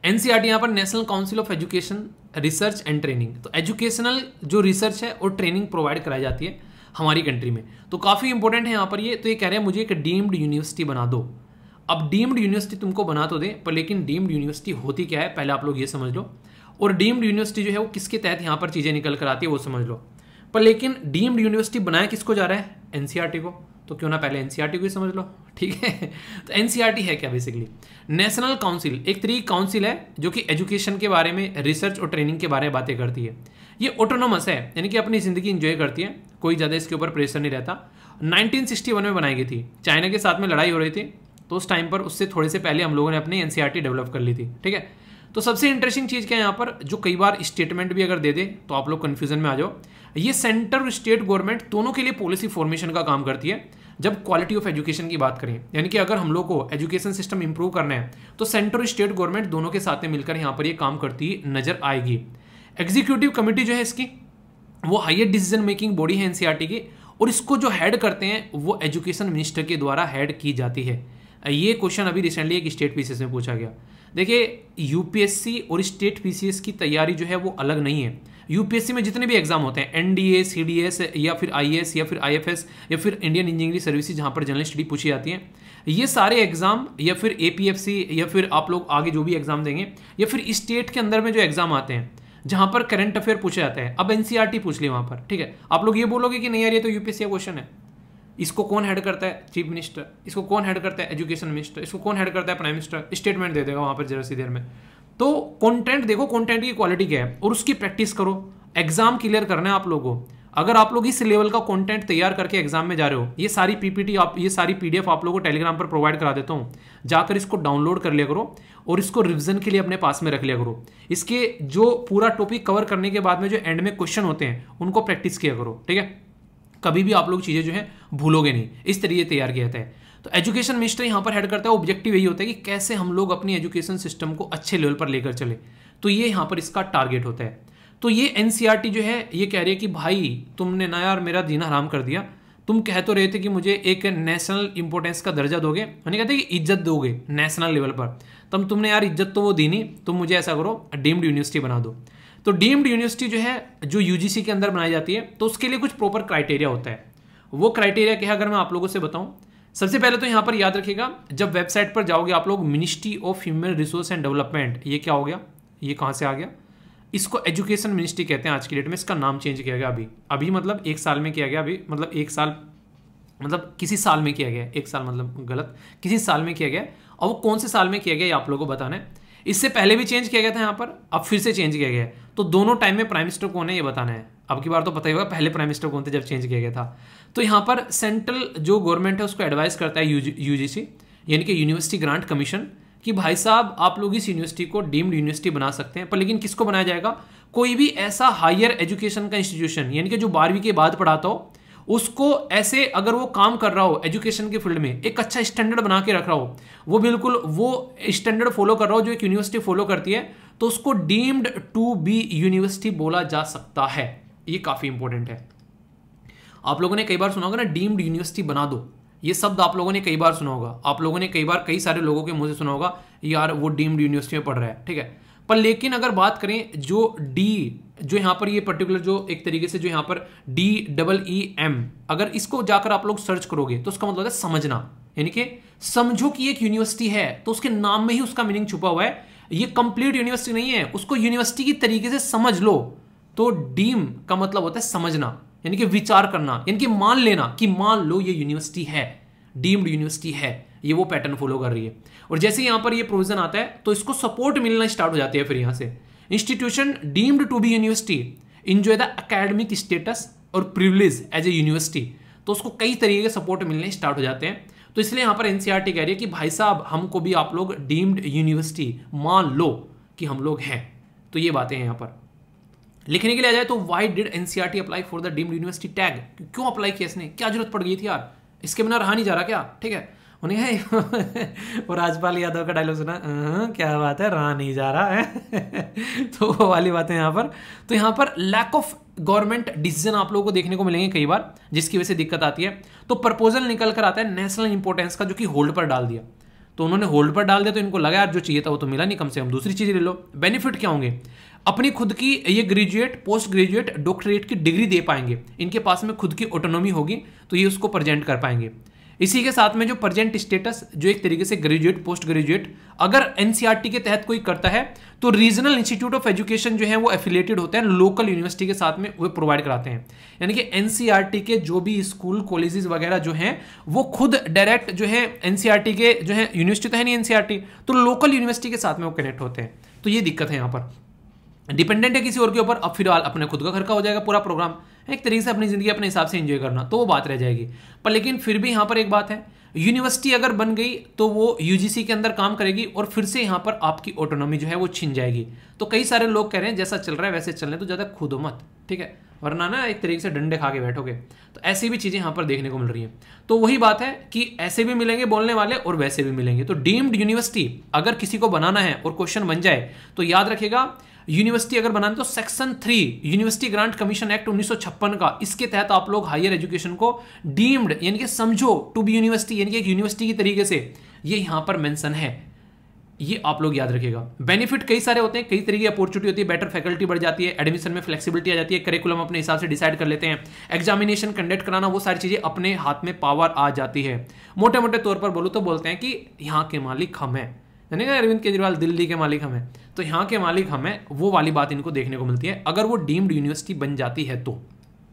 NCERT यहाँ पर national council of education research and training. तो एजुकेशनल जो रिसर्च है और ट्रेनिंग प्रोवाइड कराई जाती है हमारी कंट्री में, तो काफ़ी इंपॉर्टेंट है यहाँ पर ये। तो ये कह रहे हैं मुझे एक डीम्ड यूनिवर्सिटी बना दो। अब डीम्ड यूनिवर्सिटी तुमको बना तो दे, पर लेकिन डीम्ड यूनिवर्सिटी होती क्या है पहले आप लोग ये समझ लो, और डीम्ड यूनिवर्सिटी जो है वो किसके तहत यहाँ पर चीज़ें निकल कर आती है वो समझ लो। पर लेकिन डीम्ड यूनिवर्सिटी बनाया किसको जा रहा है? NCERT को। तो क्यों ना पहले NCERT को ही समझ लो। ठीक है, तो NCERT है क्या? बेसिकली नेशनल काउंसिल, एक तरीके काउंसिल है जो कि एजुकेशन के बारे में, रिसर्च और ट्रेनिंग के बारे में बातें करती है। ये ऑटोनोमस है, यानी कि अपनी ज़िंदगी इंजॉय करती है, कोई ज़्यादा इसके ऊपर प्रेशर नहीं रहता। 1961 में बनाई गई थी, चाइना के साथ में लड़ाई हो रही थी, तो उस टाइम पर उससे थोड़े से पहले हम लोगों ने अपनी NCERT डेवलप कर ली थी। ठीक है, तो सबसे इंटरेस्टिंग चीज़ क्या है यहाँ पर, जो कई बार स्टेटमेंट भी अगर दे दे तो आप लोग कन्फ्यूजन में आ जाओ। ये सेंटर और स्टेट गवर्नमेंट दोनों के लिए पॉलिसी फॉर्मेशन का काम करती है जब क्वालिटी ऑफ एजुकेशन की बात करें। यानी कि अगर हम लोग को एजुकेशन सिस्टम इंप्रूव करना है तो सेंटर और स्टेट गवर्नमेंट दोनों के साथ में मिलकर यहाँ पर ये काम करती नजर आएगी। एग्जीक्यूटिव कमेटी जो है इसकी, वो हायर डिसीजन मेकिंग बॉडी है NCERT की, और इसको जो हेड करते हैं वो एजुकेशन मिनिस्टर के द्वारा हेड की जाती है। ये क्वेश्चन अभी रिसेंटली एक स्टेट PCS में पूछा गया। देखिए, UPSC और स्टेट PCS की तैयारी जो है वो अलग नहीं है। UPSC में जितने भी एग्जाम होते हैं, NDA, CDS या फिर IAS या फिर IFS या फिर इंडियन इंजीनियरिंग सर्विसेज, जहाँ पर जनरल स्टडी पूछी जाती है, ये सारे एग्जाम या फिर APFC या फिर आप लोग आगे जो भी एग्जाम देंगे, या फिर स्टेट के अंदर में जो एग्जाम आते हैं जहाँ पर करंट अफेयर पूछे जाते हैं, अब NCERT पूछ ली वहाँ पर। ठीक है, आप लोग ये बोलोगे कि नहीं यार ये तो UPSC का क्वेश्चन है, इसको कौन हेड करता है? Chief minister. इसको कौन हेड करता है? Education minister. इसको कौन हेड करता है? Prime minister. स्टेटमेंट दे देगा वहाँ पर जरा सी देर में। तो कंटेंट देखो, कंटेंट की क्वालिटी क्या है और उसकी प्रैक्टिस करो। एग्जाम क्लियर करना है आप लोगों को। अगर आप लोग इस लेवल का कंटेंट तैयार करके एग्जाम में जा रहे हो, ये सारी PPT ये सारी PDF आप लोगों को टेलीग्राम पर प्रोवाइड करा देता हूँ, जाकर इसको डाउनलोड कर लिया करो और इसको रिवीजन के लिए अपने पास में रख लिया करो। इसके जो पूरा टॉपिक कवर करने के बाद में जो एंड में क्वेश्चन होते हैं उनको प्रैक्टिस किया करो। ठीक है, कभी भी आप लोग चीज़ें जो है भूलोगे नहीं, इस तरीके तैयार किया जाता है। तो एजुकेशन मिनिस्टर यहाँ पर हेड करता है। ऑब्जेक्टिव यही होता है कि कैसे हम लोग अपनी एजुकेशन सिस्टम को अच्छे लेवल पर लेकर चले, तो ये यहाँ पर इसका टारगेट होता है। तो ये एनसीईआरटी जो है ये कह रही है कि भाई तुमने ना यार मेरा जीना हराम कर दिया, तुम कह तो रहे थे कि मुझे एक नेशनल इंपॉर्टेंस का दर्जा दोगे, यानी कहते हैं कि इज्जत दोगे नेशनल लेवल पर, तब तुमने यार इज्जत तो वो दी नहीं, तुम मुझे ऐसा करो डीम्ड यूनिवर्सिटी बना दो। तो डीम्ड यूनिवर्सिटी जो है जो यूजीसी के अंदर बनाई जाती है, तो उसके लिए कुछ प्रॉपर क्राइटेरिया होता है। वो क्राइटेरिया क्या है अगर मैं आप लोगों से बताऊं, सबसे पहले तो यहाँ पर याद रखिएगा, जब वेबसाइट पर जाओगे आप लोग, ministry of human resource and development, ये क्या हो गया, ये कहाँ से आ गया, इसको एजुकेशन मिनिस्ट्री कहते हैं आज की डेट में। इसका नाम चेंज किया गया अभी मतलब 1 साल में किया गया, अभी मतलब 1 साल मतलब किसी साल में किया गया, 1 साल मतलब गलत, किसी साल में किया गया। और वो कौन से साल में किया गया ये आप लोगों को बताना है। इससे पहले भी चेंज किया गया था यहाँ पर, अब फिर से चेंज किया गया है। तो दोनों टाइम में प्राइम मिनिस्टर कौन है ये बताना है। अब की बार तो पता ही होगा पहले प्राइम मिनिस्टर कौन थे जब चेंज किया गया था। तो यहाँ पर सेंट्रल जो गवर्नमेंट है उसको एडवाइस करता है यूजीसी, यानी कि यूनिवर्सिटी ग्रांट कमीशन, कि भाई साहब आप लोग इस यूनिवर्सिटी को डीम्ड यूनिवर्सिटी बना सकते हैं, पर लेकिन किसको बनाया जाएगा, कोई भी ऐसा हायर एजुकेशन का इंस्टीट्यूशन, यानी कि जो 12वीं के बाद पढ़ाता हो, उसको ऐसे अगर वो काम कर रहा हो एजुकेशन के फील्ड में, एक अच्छा स्टैंडर्ड बना के रख रहा हो, वो बिल्कुल वो स्टैंडर्ड फॉलो कर रहा हो जो एक यूनिवर्सिटी फॉलो करती है, तो उसको डीम्ड टू बी यूनिवर्सिटी बोला जा सकता है। ये काफी इंपॉर्टेंट है। आप लोगों ने कई बार सुना होगा ना, डीम्ड यूनिवर्सिटी बना दो, ये शब्द आप लोगों ने कई बार सुना होगा। आप लोगों ने कई बार कई सारे लोगों के मुंह से सुना होगा यार वो डीम्ड यूनिवर्सिटी में पढ़ रहा है, ठीक है। पर लेकिन अगर बात करें जो जो यहाँ पर ये पर्टिकुलर जो एक तरीके से जो यहाँ पर DEEM, अगर इसको जाकर आप लोग सर्च करोगे तो उसका मतलब है समझना, यानी कि समझो कि एक यूनिवर्सिटी है, तो उसके नाम में ही उसका मीनिंग छुपा हुआ है। ये कंप्लीट यूनिवर्सिटी नहीं है, उसको यूनिवर्सिटी की तरीके से समझ लो। तो डीम का मतलब होता है समझना, यानी कि विचार करना, यानी कि मान लेना कि मान लो ये यूनिवर्सिटी है, डीम्ड यूनिवर्सिटी है, ये वो पैटर्न फॉलो कर रही है। और जैसे यहाँ पर ये प्रोविजन आता है तो इसको सपोर्ट मिलना स्टार्ट हो जाती है। फिर यहाँ से institution deemed to be university enjoy the academic status और प्रिविलेज एज ए यूनिवर्सिटी, तो उसको कई तरीके के सपोर्ट मिलने स्टार्ट हो जाते हैं। तो इसलिए यहाँ पर एनसीईआरटी कह रही है कि भाई साहब हमको भी आप लोग डीम्ड यूनिवर्सिटी मान लो कि हम लोग हैं। तो ये बातें हैं यहाँ पर लिखने के लिए आ जाए तो why did NCERT apply for the deemed university tag, क्यों अप्लाई किया इसने, क्या जरूरत पड़ गई थी यार, इसके बिना रहा नहीं जा रहा क्या, ठीक है। उन्हें है और राजपाल यादव का डायलॉग सुना, क्या बात है रहा नहीं जा रहा है तो वो वाली बातें यहाँ पर। तो यहाँ पर लैक ऑफ गवर्नमेंट डिसीजन आप लोगों को देखने को मिलेंगे कई बार, जिसकी वजह से दिक्कत आती है। तो प्रपोजल निकल कर आता है नेशनल इंपॉर्टेंस का, जो कि होल्ड पर डाल दिया। तो उन्होंने होल्ड पर डाल दिया तो इनको लगा यार जो चाहिए था वो तो मिला नहीं, कम से कम दूसरी चीज ले लो। बेनिफिट क्या होंगे, अपनी खुद की ये ग्रेजुएट पोस्ट ग्रेजुएट डॉक्टरेट की डिग्री दे पाएंगे, इनके पास में खुद की ऑटोनॉमी होगी तो ये उसको प्रेजेंट कर पाएंगे। इसी के साथ में जो प्रेजेंट स्टेटस जो एक तरीके से ग्रेजुएट पोस्ट ग्रेजुएट अगर एनसीईआरटी के तहत कोई करता है तो रीजनल इंस्टीट्यूट ऑफ एजुकेशन जो है वो एफिलिएटेड होते हैं लोकल यूनिवर्सिटी के साथ में, वो प्रोवाइड कराते हैं। यानी कि एनसीईआरटी के जो भी स्कूल कॉलेजेस वगैरह जो हैं वो खुद डायरेक्ट जो है एनसीईआरटी के जो है, यूनिवर्सिटी तो है नहीं एनसीईआरटी, तो लोकल यूनिवर्सिटी के साथ में वो कनेक्ट होते हैं। तो ये दिक्कत है यहाँ पर, डिपेंडेंट है किसी और के ऊपर। अब फिलहाल अपने खुद का खर्चा हो जाएगा पूरा प्रोग्राम, एक तरीके से अपनी जिंदगी अपने हिसाब से एंजॉय करना, तो वो बात रह जाएगी। पर लेकिन फिर भी यहाँ पर एक बात है, यूनिवर्सिटी अगर बन गई तो वो यूजीसी के अंदर काम करेगी और फिर से यहाँ पर आपकी ऑटोनॉमी जो है वो छिन जाएगी। तो कई सारे लोग कह रहे हैं जैसा चल रहा है वैसे चलने, तो ज़्यादा खुदो मत, ठीक है, वरना ना एक तरीके से डंडे खा के बैठोगे। तो ऐसी भी चीज़ें यहाँ पर देखने को मिल रही हैं। तो वही बात है कि ऐसे भी मिलेंगे बोलने वाले और वैसे भी मिलेंगे। तो डीम्ड यूनिवर्सिटी अगर किसी को बनाना है और क्वेश्चन बन जाए तो याद रखेगा, यूनिवर्सिटी अगर बनाना तो section 3 university grant commission act 1956 का, इसके तहत आप लोग हायर एजुकेशन को डीम्ड यानी कि समझो टू बी यूनिवर्सिटी, यानी कि एक यूनिवर्सिटी की तरीके से, ये यहां पर मेंशन है। ये आप लोग याद रखिएगा। बेनिफिट कई सारे होते हैं, कई तरीके की अपॉर्चुनिटी होती है, बेटर फैकल्टी बढ़ जाती है, एडमिशन में फ्लेक्सिबिलिटी आ जाती है, करिकुलम अपने हिसाब से डिसाइड कर लेते हैं, एग्जामिनेशन कंडक्ट कराना, वो सारी चीजें अपने हाथ में पावर आ जाती है। मोटे मोटे तौर पर बोलो तो बोलते हैं कि यहाँ के मालिक हम हैं, यानी कि अरविंद केजरीवाल दिल्ली के मालिक हम हैं, तो यहाँ के मालिक हम हैं, वो वाली बात इनको देखने को मिलती है अगर वो डीम्ड यूनिवर्सिटी बन जाती है तो।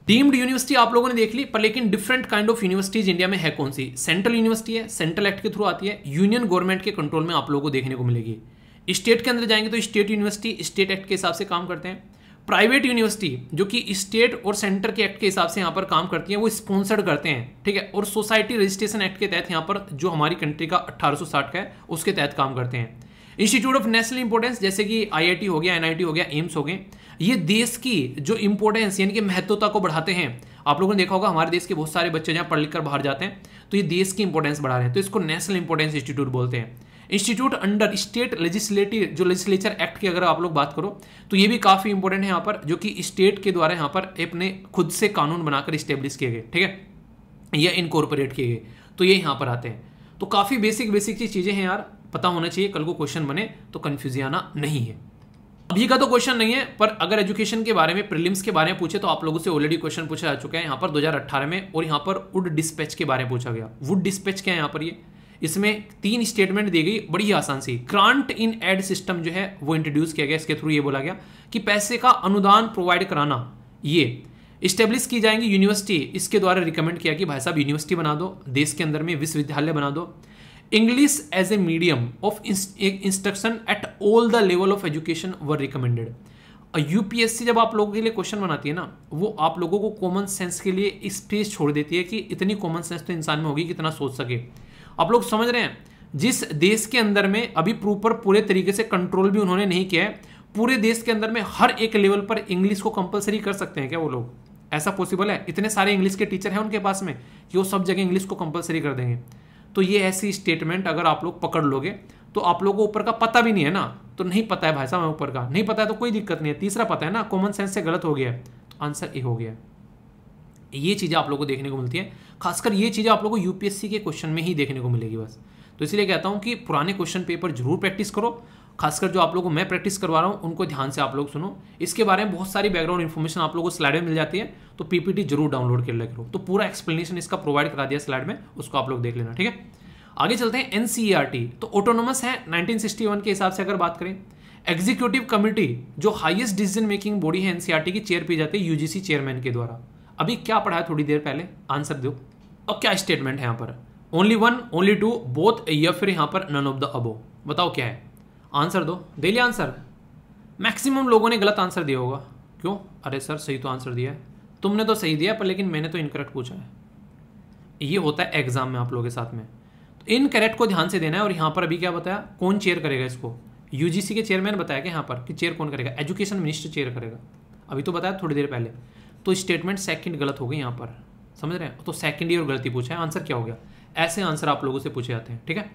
डीम्ड यूनिवर्सिटी आप लोगों ने देख ली, पर लेकिन different kind of universities India में है कौन सी। सेंट्रल यूनिवर्सिटी है, सेंट्रल एक्ट के थ्रू आती है, यूनियन गवर्नमेंट के कंट्रोल में आप लोगों को देखने को मिलेगी। स्टेट के अंदर जाएंगे तो स्टेट यूनिवर्सिटी स्टेट एक्ट के हिसाब से काम करते हैं। प्राइवेट यूनिवर्सिटी जो कि स्टेट और सेंटर के एक्ट के हिसाब से यहाँ पर काम करती हैं, वो स्पॉन्सर्ड करते हैं, ठीक है। और सोसाइटी रजिस्ट्रेशन एक्ट के तहत यहाँ पर जो हमारी कंट्री का 1860 का है उसके तहत काम करते हैं। इंस्टीट्यूट ऑफ नेशनल इंपॉर्टेंस जैसे कि IIT हो गया, NIT हो गया, एम्स हो गए, ये देश की जो इंपॉर्टेंस यानी कि महत्वता को बढ़ाते हैं आप लोगों ने देखा होगा हमारे देश के बहुत सारे बच्चे जहाँ पढ़ लिख कर बाहर जाते हैं तो ये देश की इंपॉर्टेंस बढ़ा रहे हैं, तो इसको नेशनल इंपॉर्टेंस इंस्टीट्यूट बोलते हैं। इंस्टीट्यूट अंडर स्टेट लेजिस्लेटिव, जो लेजिस्लेचर एक्ट की अगर आप लोग बात करो तो ये भी काफ़ी इंपॉर्टेंट है यहाँ पर, जो कि स्टेट के द्वारा यहाँ पर अपने खुद से कानून बनाकर स्टेब्लिश किए गए, ठीक है, या इनकॉर्पोरेट किए गए, तो ये यहाँ पर आते हैं। तो काफ़ी बेसिक सी चीज़ें हैं यार, पता होना चाहिए, कल को क्वेश्चन बने तो कन्फ्यूज आना नहीं है। अभी का तो क्वेश्चन नहीं है, पर अगर एजुकेशन के बारे में, प्रीलिम्स के बारे में पूछे तो आप लोगों से ऑलरेडी क्वेश्चन पूछा जा चुका है यहाँ पर 2018 में, और यहाँ पर वुड डिस्पैच के बारे में पूछा गया। वुड डिस्पैच क्या है यहाँ पर, ये इसमें 3 स्टेटमेंट दी गई, बड़ी ही आसान सी। ग्रांट इन एड सिस्टम जो है वो इंट्रोड्यूस किया गया, इसके थ्रू ये बोला गया कि पैसे का अनुदान प्रोवाइड कराना, ये इस्टेब्लिश की जाएंगी यूनिवर्सिटी, इसके द्वारा रिकमेंड किया कि भाई साहब यूनिवर्सिटी बना दो, देश के अंदर में विश्वविद्यालय बना दो। English as a medium of instruction at all the level of education were recommended. UPSC जब आप लोगों के लिए क्वेश्चन बनाती है ना, वो आप लोगों को कॉमन सेंस के लिए स्पेस छोड़ देती है कि इतनी कॉमन सेंस तो इंसान में होगी कितना सोच सके। आप लोग समझ रहे हैं, जिस देश के अंदर में अभी प्रॉपर पूरे तरीके से कंट्रोल भी उन्होंने नहीं किया है, पूरे देश के अंदर में हर एक लेवल पर इंग्लिश को कंपलसरी कर सकते हैं क्या वो लोग? ऐसा पॉसिबल है? इतने सारे इंग्लिश के टीचर हैं उनके पास में कि वो सब जगह इंग्लिश को कंपलसरी कर देंगे? तो ये ऐसी स्टेटमेंट अगर आप लोग पकड़ लोगे तो आप लोगों को ऊपर का पता भी नहीं है ना, तो नहीं पता है भाई साहब, ऊपर का नहीं पता है तो कोई दिक्कत नहीं है। तीसरा पता है ना, कॉमन सेंस से गलत हो गया है, तो आंसर ए हो गया। ये चीज़ें आप लोगों को देखने को मिलती है, खासकर ये चीज़ें आप लोगों को यूपीएससी के क्वेश्चन में ही देखने को मिलेगी बस। तो इसलिए कहता हूँ कि पुराने क्वेश्चन पेपर जरूर प्रैक्टिस करो, खासकर जो आप लोगों को मैं प्रैक्टिस करवा रहा हूँ उनको ध्यान से आप लोग सुनो। इसके बारे में बहुत सारी बैकग्राउंड इन्फॉर्मेशन आप लोगों को स्लाइड में मिल जाती है, तो पीपीटी जरूर डाउनलोड कर लिया करो। तो पूरा एक्सप्लेनेशन इसका प्रोवाइड करा दिया स्लाइड में, उसको आप लोग देख लेना, ठीक है। आगे चलते हैं। एनसीईआरटी तो ऑटोनोमस है 1961 के हिसाब से अगर बात करें। एग्जीक्यूटिव कमिटी जो हाईएस्ट डिसीजन मेकिंग बॉडी है एनसीईआरटी की, चेयर की जाती है यूजीसी चेयरमैन के द्वारा। अभी क्या पढ़ा है थोड़ी देर पहले, आंसर दो। अब क्या स्टेटमेंट है यहाँ पर? Only one, only two, both, या फिर यहाँ पर नन ऑफ द अबो? बताओ क्या है, आंसर दो। दे लिया आंसर? मैक्सिमम लोगों ने गलत आंसर दिया होगा। क्यों? अरे सर सही तो आंसर दिया है, तुमने तो सही दिया पर लेकिन मैंने तो इनकरेक्ट पूछा है। ये होता है एग्जाम में आप लोगों के साथ में, तो इनकरेक्ट को ध्यान से देना है। और यहाँ पर अभी क्या बताया, कौन चेयर करेगा इसको? यूजीसी के चेयरमैन बताया कि यहाँ पर कि चेयर कौन करेगा? एजुकेशन मिनिस्टर चेयर करेगा, अभी तो बताया थोड़ी देर पहले। तो स्टेटमेंट सेकंड गलत हो गई यहाँ पर, समझ रहे हैं? तो सेकंड ही और गलती पूछा है, आंसर क्या हो गया? ऐसे आंसर आप लोगों से पूछे जाते हैं, ठीक है।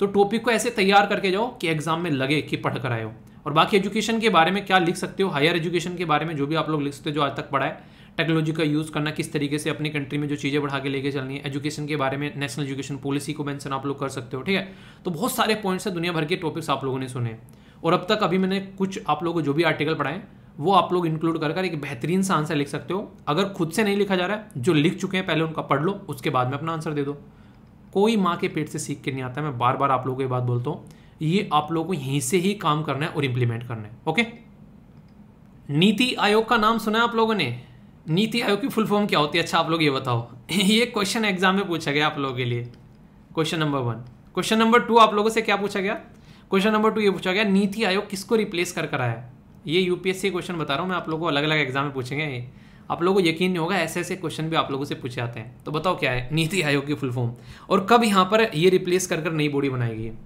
तो टॉपिक को ऐसे तैयार करके जाओ कि एग्जाम में लगे कि पढ़ कर आए हो। और बाकी एजुकेशन के बारे में क्या लिख सकते हो, हायर एजुकेशन के बारे में जो भी आप लोग लिख सकते हो, जो आज तक पढ़ा है, टेक्नोलॉजी का यूज़ करना, किस तरीके से अपनी कंट्री में जो चीज़ें बढ़ा के लेके चलनी है, एजुकेशन के बारे में नेशनल एजुकेशन पॉलिसी को मेंशन आप लोग कर सकते हो, ठीक है। तो बहुत सारे पॉइंट्स है, दुनिया भर के टॉपिक्स आप लोगों ने सुने। और अब तक अभी मैंने कुछ आप लोगों को जो भी आर्टिकल पढ़ाए वो आप लोग इंक्लूड कर एक बेहतरीन सा आंसर लिख सकते हो। अगर खुद से नहीं लिखा जा रहा है, जो लिख चुके हैं पहले उनका पढ़ लो, उसके बाद में अपना आंसर दे दो। कोई माँ के पेट से सीख के नहीं आता, मैं बार बार आप लोगों को ये बात बोलता हूँ। ये आप लोगों को यहीं से ही काम करना है और इम्प्लीमेंट करना है, ओके। नीति आयोग का नाम सुना है आप लोगों ने? नीति आयोग की फुल फॉर्म क्या होती है? अच्छा आप लोग ये बताओ। ये क्वेश्चन एग्जाम में पूछा गया आप लोगों के लिए, क्वेश्चन नंबर 1। क्वेश्चन नंबर 2 आप लोगों से क्या पूछा गया? क्वेश्चन नंबर 2 ये पूछा गया, नीति आयोग किसको रिप्लेस कर आया? ये यूपीएससी क्वेश्चन बता रहा हूँ मैं आप लोगों को, अलग अलग एग्जाम में पूछेंगे ये, आप लोगों को यकीन नहीं होगा, ऐसे ऐसे क्वेश्चन भी आप लोगों से पूछे जाते हैं। तो बताओ क्या है नीति आयोग की फुल फॉर्म, और कब यहाँ पर ये रिप्लेस कर नई बॉडी बनाई गई है?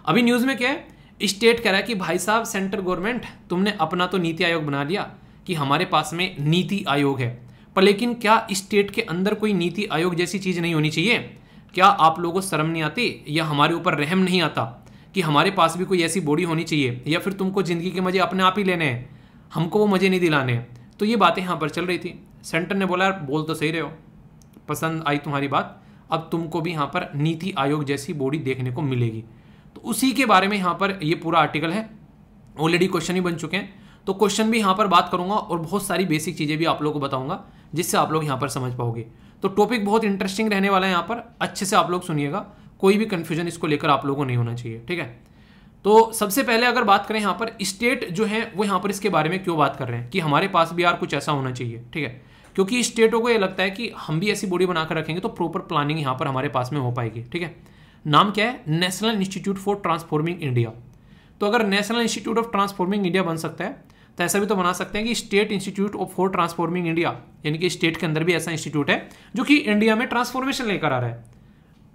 अभी न्यूज़ में क्या है, स्टेट कह रहा है कि भाई साहब सेंट्रल गवर्नमेंट तुमने अपना तो नीति आयोग बना लिया कि हमारे पास में नीति आयोग है, पर लेकिन क्या स्टेट के अंदर कोई नीति आयोग जैसी चीज़ नहीं होनी चाहिए? क्या आप लोगों को शर्म नहीं आती या हमारे ऊपर रहम नहीं आता कि हमारे पास भी कोई ऐसी बॉडी होनी चाहिए? या फिर तुमको ज़िंदगी के मज़े अपने आप ही लेने हैं, हमको वो मज़े नहीं दिलाने हैं? तो ये बातें यहाँ पर चल रही थी। सेंटर ने बोला यार बोल तो सही रहे हो, पसंद आई तुम्हारी बात, अब तुमको भी यहाँ पर नीति आयोग जैसी बॉडी देखने को मिलेगी। तो उसी के बारे में यहाँ पर ये पूरा आर्टिकल है, ऑलरेडी क्वेश्चन ही बन चुके हैं। तो क्वेश्चन भी यहाँ पर बात करूँगा और बहुत सारी बेसिक चीज़ें भी आप लोगों को बताऊँगा जिससे आप लोग यहाँ पर समझ पाओगे। तो टॉपिक बहुत इंटरेस्टिंग रहने वाला है यहाँ पर, अच्छे से आप लोग सुनिएगा, कोई भी कन्फ्यूजन इसको लेकर आप लोगों को नहीं होना चाहिए, ठीक है। तो सबसे पहले अगर बात करें यहाँ पर स्टेट जो है वो यहाँ पर इसके बारे में क्यों बात कर रहे हैं कि हमारे पास भी यार कुछ ऐसा होना चाहिए, ठीक है। क्योंकि स्टेटों को ये लगता है कि हम भी ऐसी बॉडी बनाकर रखेंगे तो प्रॉपर प्लानिंग यहाँ पर हमारे पास में हो पाएगी, ठीक है। नाम क्या है? National institute for transforming India. तो अगर national institute of transforming India बन सकता है तो ऐसा भी तो बना सकते हैं कि state institute of for transforming India, यानी कि स्टेट के अंदर भी ऐसा इंस्टीट्यूट है जो कि इंडिया में ट्रांसफॉर्मेशन लेकर आ रहा है।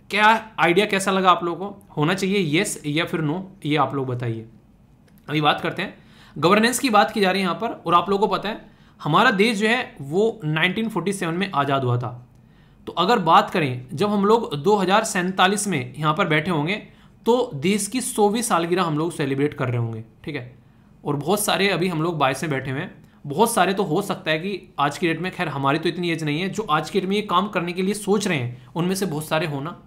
क्या आइडिया कैसा लगा आप लोगों को? होना चाहिए येस या फिर नो, ये आप लोग बताइए। अभी बात करते हैं गवर्नेंस की, बात की जा रही है यहाँ पर। और आप लोगों को पता है हमारा देश जो है वो 1947 में आज़ाद हुआ था। तो अगर बात करें जब हम लोग 2047 में यहाँ पर बैठे होंगे तो देश की 100वीं सालगिरह हम लोग सेलिब्रेट कर रहे होंगे, ठीक है। और बहुत सारे अभी हम लोग 22 में बैठे हुए हैं, बहुत सारे तो हो सकता है कि आज की डेट में, खैर हमारी तो इतनी एज नहीं है, जो आज की डेट में ये काम करने के लिए सोच रहे हैं उनमें से बहुत सारे होना,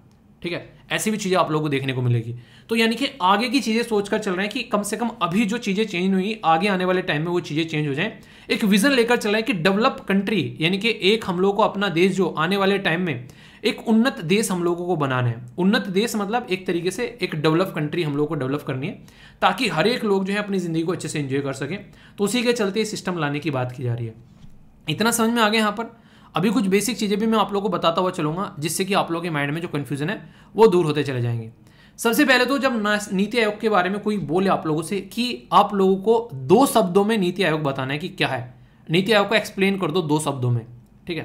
ठीक है। ऐसी भी चीज़ें आप लोगों को देखने को मिलेगी। तो यानी कि आगे की चीज़ें सोचकर चल रहे हैं कि कम से कम अभी जो चीज़ें चेंज हुई आगे आने वाले टाइम में वो चीज़ें चेंज हो जाएं। एक विजन लेकर चल रहे हैं कि डेवलप कंट्री, यानी कि एक हम लोग को अपना देश जो आने वाले टाइम में एक उन्नत देश हम लोगों को बनाना है। उन्नत देश मतलब एक तरीके से एक डेवलप कंट्री हम लोग को डेवलप करनी है ताकि हर एक लोग जो है अपनी ज़िंदगी को अच्छे से एंजॉय कर सकें। तो उसी के चलते सिस्टम लाने की बात की जा रही है। इतना समझ में आ गया यहाँ पर। अभी कुछ बेसिक चीज़ें भी मैं आप लोगों को बताता हुआ चलूंगा जिससे कि आप लोगों के माइंड में जो कन्फ्यूजन है वो दूर होते चले जाएंगे। सबसे पहले तो जब नीति आयोग के बारे में कोई बोले आप लोगों से कि आप लोगों को 2 शब्दों में नीति आयोग बताना है कि क्या है, नीति आयोग को एक्सप्लेन कर दो 2 शब्दों में, ठीक है।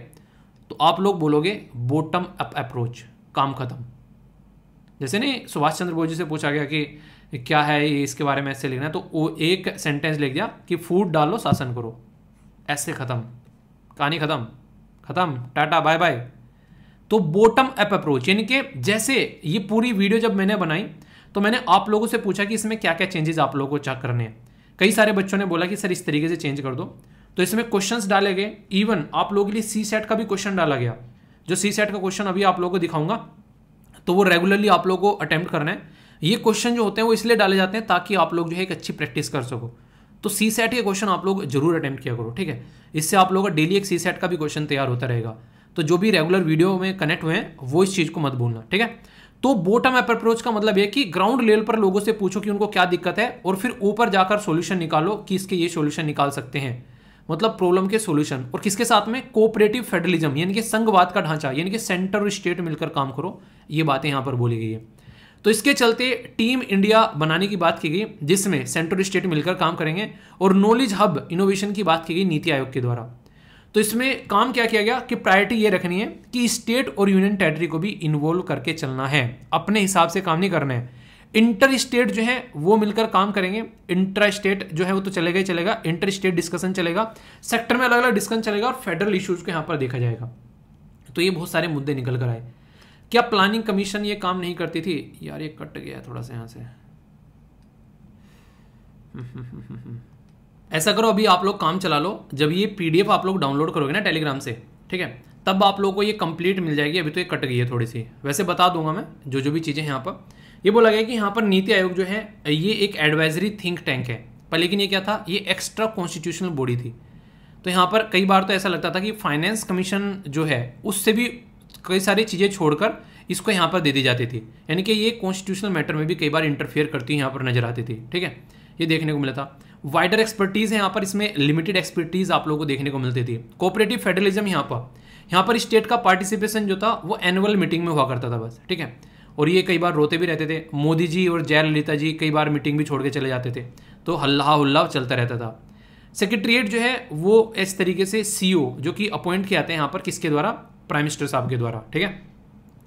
तो आप लोग बोलोगे बॉटम अप अप्रोच, काम खत्म। जैसे नहीं सुभाष चंद्र बोस जी से पूछा गया कि क्या है ये, इसके बारे में ऐसे लिखना है, तो वो एक सेंटेंस लिख दिया कि फूट डालो शासन करो, ऐसे खत्म, कहानी खत्म, टाटा बाय बाय। तो बॉटम अप अप्रोच यानी कि जैसे ये पूरी वीडियो जब मैंने बनाई तो मैंने आप लोगों से पूछा कि इसमें क्या क्या चेंजेस आप लोगों को चाह करने हैं। कई सारे बच्चों ने बोला कि सर इस तरीके से चेंज कर दो, तो इसमें क्वेश्चंस डाले गए। इवन आप लोगों के लिए सी सेट का भी क्वेश्चन डाला गया। जो सी सेट का क्वेश्चन अभी आप लोगों को दिखाऊंगा तो वो रेगुलरली आप लोगों को अटेम्प्ट करना है। ये क्वेश्चन जो होते हैं वो इसलिए डाले जाते हैं ताकि आप लोग जो है एक अच्छी प्रैक्टिस कर सको। तो सी सेट के क्वेश्चन आप लोग जरूर अटेम्प्ट किया करो, ठीक है। इससे आप लोगों का डेली एक सी सेट का भी क्वेश्चन तैयार होता रहेगा। तो जो भी रेगुलर वीडियो में कनेक्ट हुए हैं वो इस चीज़ को मत भूलना, ठीक है। तो बॉटम अप अप्रोच का मतलब है कि ग्राउंड लेवल पर लोगों से पूछो कि उनको क्या दिक्कत है और फिर ऊपर जाकर सॉल्यूशन निकालो कि इसके ये सॉल्यूशन निकाल सकते हैं, मतलब प्रॉब्लम के सॉल्यूशन। और किसके साथ में, कोऑपरेटिव फेडरलिज्म यानी कि संघवाद का ढांचा, यानी कि सेंटर और स्टेट मिलकर काम करो, ये बातें यहाँ पर बोली गई है। तो इसके चलते टीम इंडिया बनाने की बात की गई जिसमें सेंटर और स्टेट मिलकर काम करेंगे, और नॉलेज हब इनोवेशन की बात की गई नीति आयोग के द्वारा। तो इसमें काम क्या किया गया कि प्रायोरिटी ये रखनी है कि स्टेट और यूनियन टेरिटरी को भी इन्वॉल्व करके चलना है, अपने हिसाब से काम नहीं करना है। इंटर स्टेट जो है वो मिलकर काम करेंगे, इंट्रा स्टेट जो है वो तो चलेगा ही चलेगा, इंटर स्टेट डिस्कशन चलेगा, सेक्टर में अलग अलग डिस्कशन चलेगा और फेडरल इश्यूज को यहाँ पर देखा जाएगा। तो ये बहुत सारे मुद्दे निकल कर आए। क्या प्लानिंग कमीशन ये काम नहीं करती थी? यार ये कट गया थोड़ा सा यहाँ से। ऐसा करो अभी आप लोग काम चला लो, जब ये पीडीएफ आप लोग डाउनलोड करोगे ना टेलीग्राम से, ठीक है, तब आप लोगों को ये कंप्लीट मिल जाएगी। अभी तो ये कट गई है थोड़ी सी, वैसे बता दूंगा मैं जो भी चीज़ें यहाँ पर। ये बोला गया कि यहाँ पर नीति आयोग जो है ये एक एडवाइजरी थिंक टैंक है, पर लेकिन ये क्या था, ये एक्स्ट्रा कॉन्स्टिट्यूशनल बॉडी थी। तो यहाँ पर कई बार तो ऐसा लगता था कि फाइनेंस कमीशन जो है उससे भी कई सारी चीज़ें छोड़कर इसको यहाँ पर दे दी जाती थी, यानी कि ये कॉन्स्टिट्यूशनल मैटर में भी कई बार इंटरफेयर करती यहाँ पर नजर आती थी, ठीक है, ये देखने को मिला था। वाइडर एक्सपर्टीज है यहाँ पर, इसमें लिमिटेड एक्सपर्टीज आप लोगों को देखने को मिलती थी। कोऑपरेटिव फेडरलिज्म यहाँ पर स्टेट का पार्टिसिपेशन जो था वो एनुअल मीटिंग में हुआ करता था बस, ठीक है। और ये कई बार रोते भी रहते थे, मोदी जी और जयललिता जी कई बार मीटिंग भी छोड़ के चले जाते थे, तो हल्ला हुल्ला चलता रहता था। सेक्रेटरीट जो है वो इस तरीके से सीओ जो कि अपॉइंट किए जाते हैं यहाँ पर, किसके द्वारा, प्राइम मिनिस्टर साहब के द्वारा, ठीक है।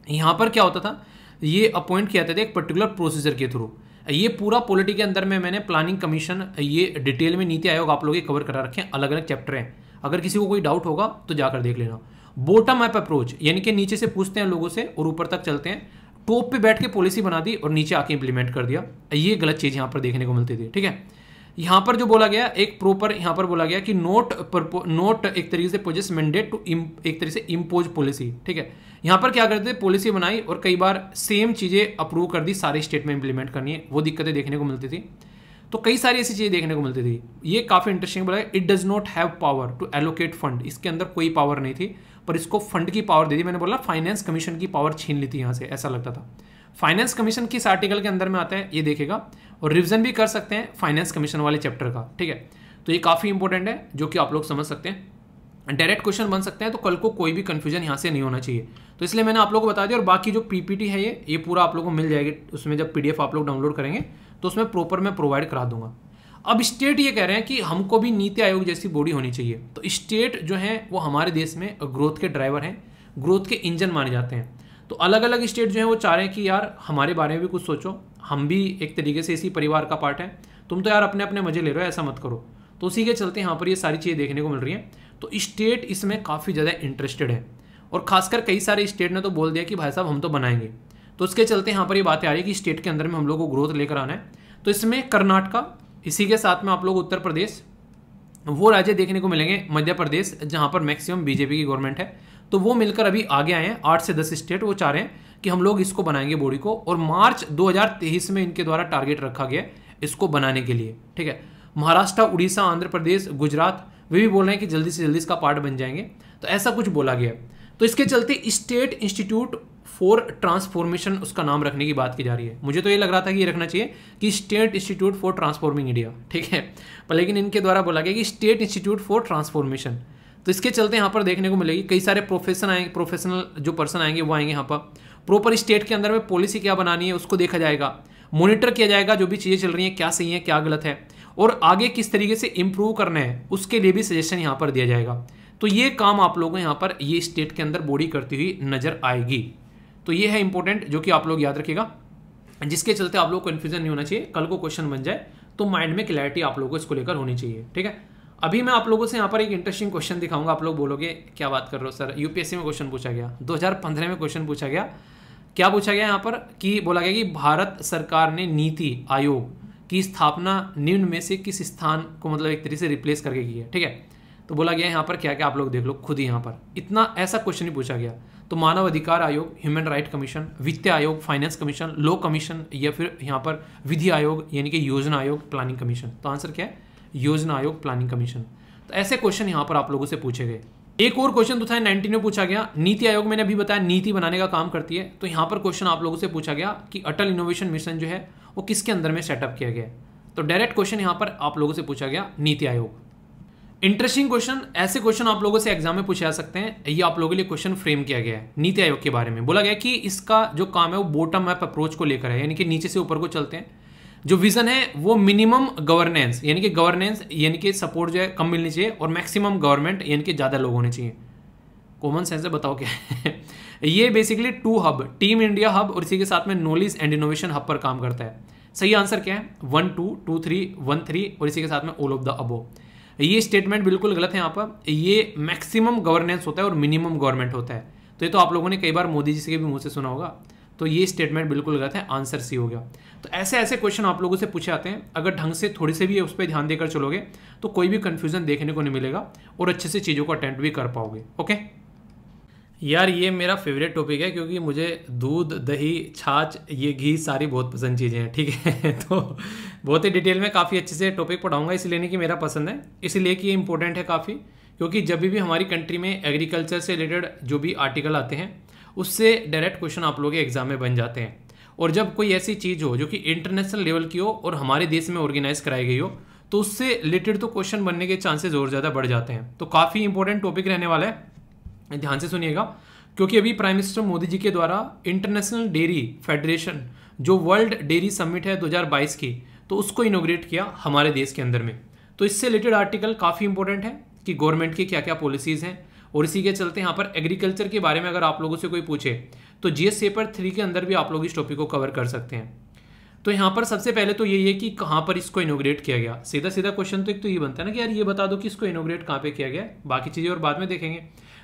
यहाँ पर क्या होता था, ये अपॉइंट किया जाते थे एक पर्टिकुलर प्रोसीजर के थ्रू। ये पूरा पॉलिटी के अंदर में मैंने प्लानिंग कमीशन ये डिटेल में नीति आयोग आप लोग कवर करा रखे हैं, अलग अलग चैप्टर हैं, अगर किसी को कोई डाउट होगा तो जाकर देख लेना। बॉटम अप अप्रोच यानी कि नीचे से पूछते हैं लोगों से और ऊपर तक चलते हैं, टॉप पे बैठ के पॉलिसी बना दी और नीचे आके इंप्लीमेंट कर दिया, ये गलत चीज़ यहाँ पर देखने को मिलती थी, ठीक है। यहाँ पर जो बोला गया एक प्रॉपर यहाँ पर बोला गया कि नोट एक तरीके से पोजेस मैंडेट टू एक तरीके से इम्पोज पॉलिसी, ठीक है। यहाँ पर क्या करते थे, पॉलिसी बनाई और कई बार सेम चीज़ें अप्रूव कर दी, सारे स्टेट में इंप्लीमेंट करनी है, वो दिक्कतें देखने को मिलती थी। तो कई सारी ऐसी चीज़ें देखने को मिलती थी। ये काफ़ी इंटरेस्टिंग बोला, it does not have power to allocate fund, इसके अंदर कोई पावर नहीं थी पर इसको फंड की पावर दे दी। मैंने बोला फाइनेंस कमीशन की पावर छीन ली थी यहाँ से, ऐसा लगता था। फाइनेंस कमीशन किस आर्टिकल के अंदर में आता है ये देखेगा, और रिवीजन भी कर सकते हैं फाइनेंस कमीशन वाले चैप्टर का, ठीक है। तो ये काफ़ी इंपॉर्टेंट है जो कि आप लोग समझ सकते हैं, डायरेक्ट क्वेश्चन बन सकते हैं, तो कल को कोई भी कंफ्यूजन यहाँ से नहीं होना चाहिए। तो इसलिए मैंने आप लोगों को बता दिया। और बाकी जो पीपीटी है ये पूरा आप लोगों को मिल जाएगी, उसमें जब पीडीएफ आप लोग डाउनलोड करेंगे तो उसमें प्रॉपर मैं प्रोवाइड करा दूंगा। अब स्टेट ये कह रहे हैं कि हमको भी नीति आयोग जैसी बॉडी होनी चाहिए। तो स्टेट जो है वो हमारे देश में ग्रोथ के ड्राइवर हैं, ग्रोथ के इंजन माने जाते हैं। तो अलग अलग स्टेट जो है वो चाह रहे हैं कि यार हमारे बारे में भी कुछ सोचो, हम भी एक तरीके से इसी परिवार का पार्ट है, तुम तो यार अपने अपने मजे ले रहे हो, ऐसा मत करो। तो उसी के चलते यहाँ पर ये सारी चीज़ें देखने को मिल रही हैं। तो स्टेट इसमें काफ़ी ज़्यादा इंटरेस्टेड है और खासकर कई सारे स्टेट ने तो बोल दिया कि भाई साहब हम तो बनाएंगे। तो उसके चलते यहाँ पर ये बातें आ रही है कि स्टेट के अंदर में हम लोग को ग्रोथ लेकर आना है। तो इसमें कर्नाटका, इसी के साथ में आप लोग उत्तर प्रदेश, वो राज्य देखने को मिलेंगे, मध्य प्रदेश जहाँ पर मैक्सिमम बीजेपी की गवर्नमेंट है, तो वो मिलकर अभी आगे आए हैं। 8 से 10 स्टेट वो चाह रहे हैं कि हम लोग इसको बनाएंगे बॉडी को, और मार्च 2023 में इनके द्वारा टारगेट रखा गया इसको बनाने के लिए। ठीक है, महाराष्ट्र, उड़ीसा, आंध्र प्रदेश, गुजरात वे भी बोल रहे हैं कि जल्दी से जल्दी इसका पार्ट बन जाएंगे। तो ऐसा कुछ बोला गया। तो इसके चलते स्टेट इंस्टीट्यूट फॉर ट्रांसफॉर्मेशन उसका नाम रखने की बात की जा रही है। मुझे तो ये लग रहा था कि ये रखना चाहिए कि state institute for transforming India, ठीक है, पर लेकिन इनके द्वारा बोला गया कि स्टेट इंस्टीट्यूट फॉर ट्रांसफॉर्मेशन। तो इसके चलते यहाँ पर देखने को मिलेगी कई सारे प्रोफेशनल जो पर्सन आएंगे वो आएंगे यहाँ पर। प्रॉपर स्टेट के अंदर में पॉलिसी क्या बनानी है उसको देखा जाएगा, मॉनिटर किया जाएगा जो भी चीज़ें चल रही हैं क्या सही है क्या गलत है, और आगे किस तरीके से इंप्रूव करना है उसके लिए भी सजेशन यहाँ पर दिया जाएगा। तो ये काम आप लोगों को यहाँ पर ये स्टेट के अंदर बॉडी करती हुई नजर आएगी। तो ये है इंपॉर्टेंट जो कि आप लोग याद रखिएगा, जिसके चलते आप लोग को कन्फ्यूजन नहीं होना चाहिए। कल को क्वेश्चन बन जाए तो माइंड में क्लैरिटी आप लोगों को इसको लेकर होनी चाहिए। ठीक है, अभी मैं आप लोगों से यहाँ पर एक इंटरेस्टिंग क्वेश्चन दिखाऊंगा। आप लोग बोलोगे क्या बात कर रहे हो सर, यूपीएससी में क्वेश्चन पूछा गया, 2015 में क्वेश्चन पूछा गया। क्या पूछा गया यहाँ पर कि बोला गया कि भारत सरकार ने नीति आयोग की स्थापना निम्न में से किस स्थान को मतलब एक तरीके से रिप्लेस करके की है। ठीक है, तो बोला गया यहाँ पर क्या क्या आप लोग देख लो खुद ही, यहाँ पर इतना ऐसा क्वेश्चन ही पूछा गया। तो मानव अधिकार आयोग, ह्यूमन राइट कमीशन, वित्त आयोग, फाइनेंस कमीशन, लॉ कमीशन, या फिर यहाँ पर विधि आयोग यानी कि योजना आयोग, प्लानिंग कमीशन। तो आंसर क्या है, योजना आयोग, प्लानिंग कमीशन। तो ऐसे क्वेश्चन यहाँ पर आप लोगों से पूछे गए। एक और क्वेश्चन 2019 में पूछा गया, नीति आयोग मैंने अभी बताया नीति बनाने का काम करती है। तो यहाँ पर क्वेश्चन आप लोगों से पूछा गया कि अटल इनोवेशन मिशन जो है वो किसके अंदर में सेटअप किया गया है। तो डायरेक्ट क्वेश्चन यहाँ पर आप लोगों से पूछा गया नीति आयोग। इंटरेस्टिंग क्वेश्चन, ऐसे क्वेश्चन आप लोगों से एग्जाम में पूछे जा सकते हैं। ये आप लोगों के लिए क्वेश्चन फ्रेम किया गया है नीति आयोग के बारे में। बोला गया कि इसका जो काम है वो बॉटम अप अप्रोच को लेकर है, यानी कि नीचे से ऊपर को चलते हैं। जो विजन है वो मिनिमम गवर्नेंस यानी कि सपोर्ट जो है कम मिलनी चाहिए, और मैक्सिमम गवर्नमेंट यानी कि ज़्यादा लोग होने चाहिए। कॉमन सेंस से बताओ क्या है ये basically 2 hub, team India hub और इसी के साथ में नॉलेज एंड इनोवेशन हब पर काम करता है। सही आंसर क्या है, 1 2 2 3 1 3 और इसी के साथ में ऑल ऑफ द अबो। ये स्टेटमेंट बिल्कुल गलत है। यहाँ पर ये मैक्सिमम गवर्नेंस होता है और मिनिमम गवर्नमेंट होता है। तो ये तो आप लोगों ने कई बार मोदी जी के भी मुंह से सुना होगा। तो ये स्टेटमेंट बिल्कुल गलत है, आंसर सी हो गया। तो ऐसे ऐसे क्वेश्चन आप लोगों से पूछे जाते हैं। अगर ढंग से थोड़ी से भी उस पर ध्यान देकर चलोगे तो कोई भी कंफ्यूजन देखने को नहीं मिलेगा और अच्छे से चीज़ों को अटेम्प्ट भी कर पाओगे। ओके यार, ये मेरा फेवरेट टॉपिक है क्योंकि मुझे दूध, दही, छाछ, ये घी सारी बहुत पसंद चीज़ें हैं। ठीक है तो बहुत ही डिटेल में काफ़ी अच्छे से टॉपिक पढ़ाऊंगा, इसलिए नहीं कि मेरा पसंद है, इसलिए कि ये इंपॉर्टेंट है काफ़ी। क्योंकि जब भी हमारी कंट्री में एग्रीकल्चर से रिलेटेड जो भी आर्टिकल आते हैं उससे डायरेक्ट क्वेश्चन आप लोगों के एग्जाम में बन जाते हैं। और जब कोई ऐसी चीज़ हो जो कि इंटरनेशनल लेवल की हो और हमारे देश में ऑर्गेनाइज कराई गई हो तो उससे रिलेटेड तो क्वेश्चन बनने के चांसेस और ज़्यादा बढ़ जाते हैं। तो काफ़ी इंपॉर्टेंट टॉपिक रहने वाला है, ध्यान से सुनिएगा। क्योंकि अभी प्राइम मिनिस्टर मोदी जी के द्वारा इंटरनेशनल डेयरी फेडरेशन जो वर्ल्ड डेयरी समिट है 2022 की, तो उसको इनोग्रेट किया हमारे देश के अंदर में। तो इससे रिलेटेड आर्टिकल काफ़ी इंपॉर्टेंट है कि गवर्नमेंट की क्या क्या पॉलिसीज़ हैं। और इसी के चलते यहाँ पर एग्रीकल्चर के बारे में अगर आप लोगों से कोई पूछे तो जीएस पेपर 3 के अंदर भी आप लोग इस टॉपिक को कवर कर सकते हैं। तो यहाँ पर सबसे पहले तो यही है कि कहाँ पर इसको इनोग्रेट किया गया। सीधा सीधा क्वेश्चन तो एक तो ये बनता है ना कि यार ये बता दो कि इसको इनोग्रेट कहाँ पे किया गया, बाकी चीज़ें और बाद में देखेंगे।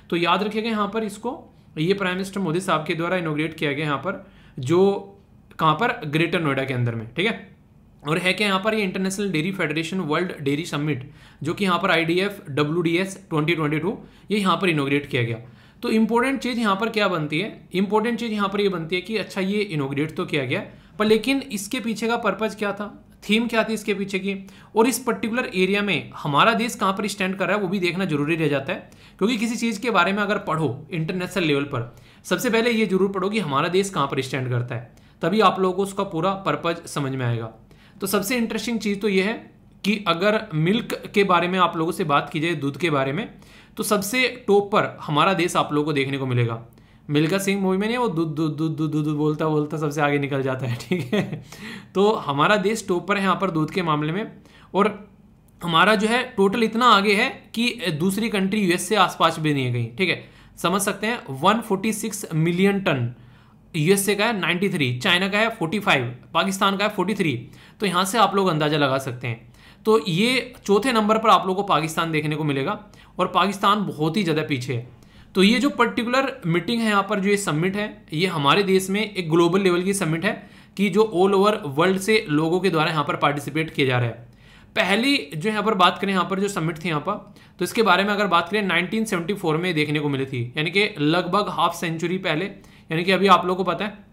तो याद रखिएगा यहाँ पर इसको ये प्राइम मिनिस्टर मोदी साहब के द्वारा इनोग्रेट किया गया यहाँ पर, जो कहाँ पर, ग्रेटर नोएडा के अंदर में। ठीक है, और है क्या यहाँ पर ये international dairy federation world dairy summit जो कि यहाँ पर IDF WDS 2022 ये यहाँ पर इनोग्रेट किया गया। तो इंपॉर्टेंट चीज़ यहाँ पर क्या बनती है, इंपॉर्टेंट चीज़ यहाँ पर ये बनती है कि अच्छा ये इनोग्रेट तो किया गया पर लेकिन इसके पीछे का पर्पज़ क्या था, थीम क्या थी इसके पीछे की, और इस पर्टिकुलर एरिया में हमारा देश कहाँ पर स्टैंड कर रहा है वो भी देखना जरूरी रह जाता है। क्योंकि किसी चीज़ के बारे में अगर पढ़ो इंटरनेशनल लेवल पर, सबसे पहले ये जरूर पढ़ो कि हमारा देश कहाँ पर स्टैंड करता है, तभी आप लोगों को उसका पूरा पर्पज़ समझ में आएगा। तो सबसे इंटरेस्टिंग चीज़ तो ये है कि अगर मिल्क के बारे में आप लोगों से बात की जाए, दूध के बारे में, तो सबसे टॉप पर हमारा देश आप लोगों को देखने को मिलेगा। मिल्खा सिंह मूवी में नहीं, वो दूध दूध दूध दूध दूध बोलता बोलता सबसे आगे निकल जाता है। ठीक है, तो हमारा देश टॉप पर है यहाँ पर दूध के मामले में। और हमारा जो है टोटल इतना आगे है कि दूसरी कंट्री US से आसपास भी नहीं है कहीं। ठीक है, समझ सकते हैं 146 मिलियन टन USA का है 93, चाइना का है 45, पाकिस्तान का है 43। तो यहाँ से आप लोग अंदाजा लगा सकते हैं। तो ये चौथे नंबर पर आप लोगों को पाकिस्तान देखने को मिलेगा और पाकिस्तान बहुत ही ज़्यादा पीछे है। तो ये जो पर्टिकुलर मीटिंग है यहाँ पर, जो ये समिट है, ये हमारे देश में एक ग्लोबल लेवल की समिट है कि जो ऑल ओवर वर्ल्ड से लोगों के द्वारा यहाँ पर पार्टिसिपेट किया जा रहा है। पहली जो यहाँ पर बात करें, यहाँ पर जो समिट थी यहाँ पर, तो इसके बारे में अगर बात करें 1974 में देखने को मिली थी, यानी कि लगभग हाफ सेंचुरी पहले। यानी कि अभी आप लोगों को पता है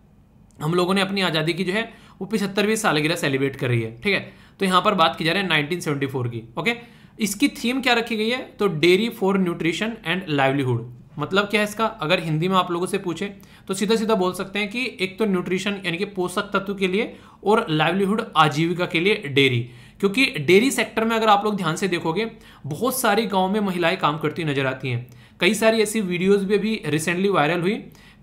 हम लोगों ने अपनी आज़ादी की जो है वो 75वीं सालगिरह सेलिब्रेट कर रही है, ठीक है। तो यहाँ पर बात की जा रही है 1974 की, ओके। इसकी थीम क्या रखी गई है, तो dairy for nutrition and livelihood. मतलब क्या है इसका, अगर हिंदी में आप लोगों से पूछे तो सीधा सीधा बोल सकते हैं कि एक तो न्यूट्रिशन यानी कि पोषक तत्व के लिए, और लाइवलीहुड आजीविका के लिए डेयरी। क्योंकि डेयरी सेक्टर में अगर आप लोग ध्यान से देखोगे, बहुत सारी गाँव में महिलाएं काम करती नजर आती हैं। कई सारी ऐसी वीडियोज भी अभी रिसेंटली वायरल हुई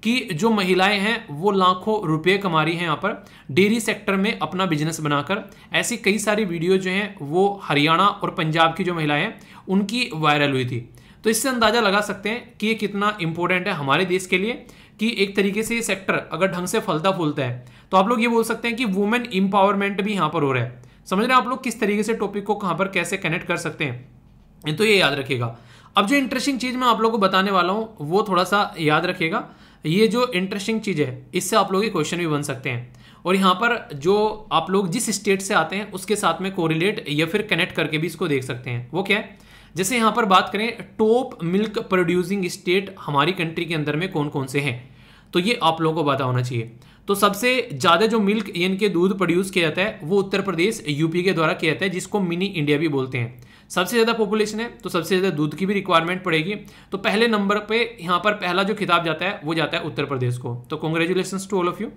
कि जो महिलाएं हैं वो लाखों रुपए कमा रही हैं यहाँ पर डेयरी सेक्टर में अपना बिजनेस बनाकर। ऐसी कई सारी वीडियो जो हैं वो हरियाणा और पंजाब की जो महिलाएं हैं उनकी वायरल हुई थी। तो इससे अंदाजा लगा सकते हैं कि ये कितना इंपॉर्टेंट है हमारे देश के लिए, कि एक तरीके से ये सेक्टर अगर ढंग से फलता फूलता है तो आप लोग ये बोल सकते हैं कि वुमेन इंपावरमेंट भी यहाँ पर हो रहा है। समझ रहे हैं आप लोग किस तरीके से टॉपिक को कहाँ पर कैसे कनेक्ट कर सकते हैं, तो ये याद रखिएगा। अब जो इंटरेस्टिंग चीज मैं आप लोगों को बताने वाला हूँ वो थोड़ा सा याद रखिएगा। ये जो इंटरेस्टिंग चीज है इससे आप लोगों के क्वेश्चन भी बन सकते हैं, और यहाँ पर जो आप लोग जिस स्टेट से आते हैं उसके साथ में कोरिलेट या फिर कनेक्ट करके भी इसको देख सकते हैं। वो क्या है, जैसे यहाँ पर बात करें टॉप मिल्क प्रोड्यूसिंग स्टेट हमारी कंट्री के अंदर में कौन कौन से हैं, तो ये आप लोगों को पता होना चाहिए। तो सबसे ज़्यादा जो मिल्क यानी कि दूध प्रोड्यूस किया जाता है वो उत्तर प्रदेश यूपी के द्वारा किया जाता है, जिसको मिनी इंडिया भी बोलते हैं। सबसे ज़्यादा पॉपुलेशन है तो सबसे ज़्यादा दूध की भी रिक्वायरमेंट पड़ेगी। तो पहले नंबर पे यहाँ पर पहला जो खिताब जाता है वो जाता है उत्तर प्रदेश को, तो congratulations to all of you.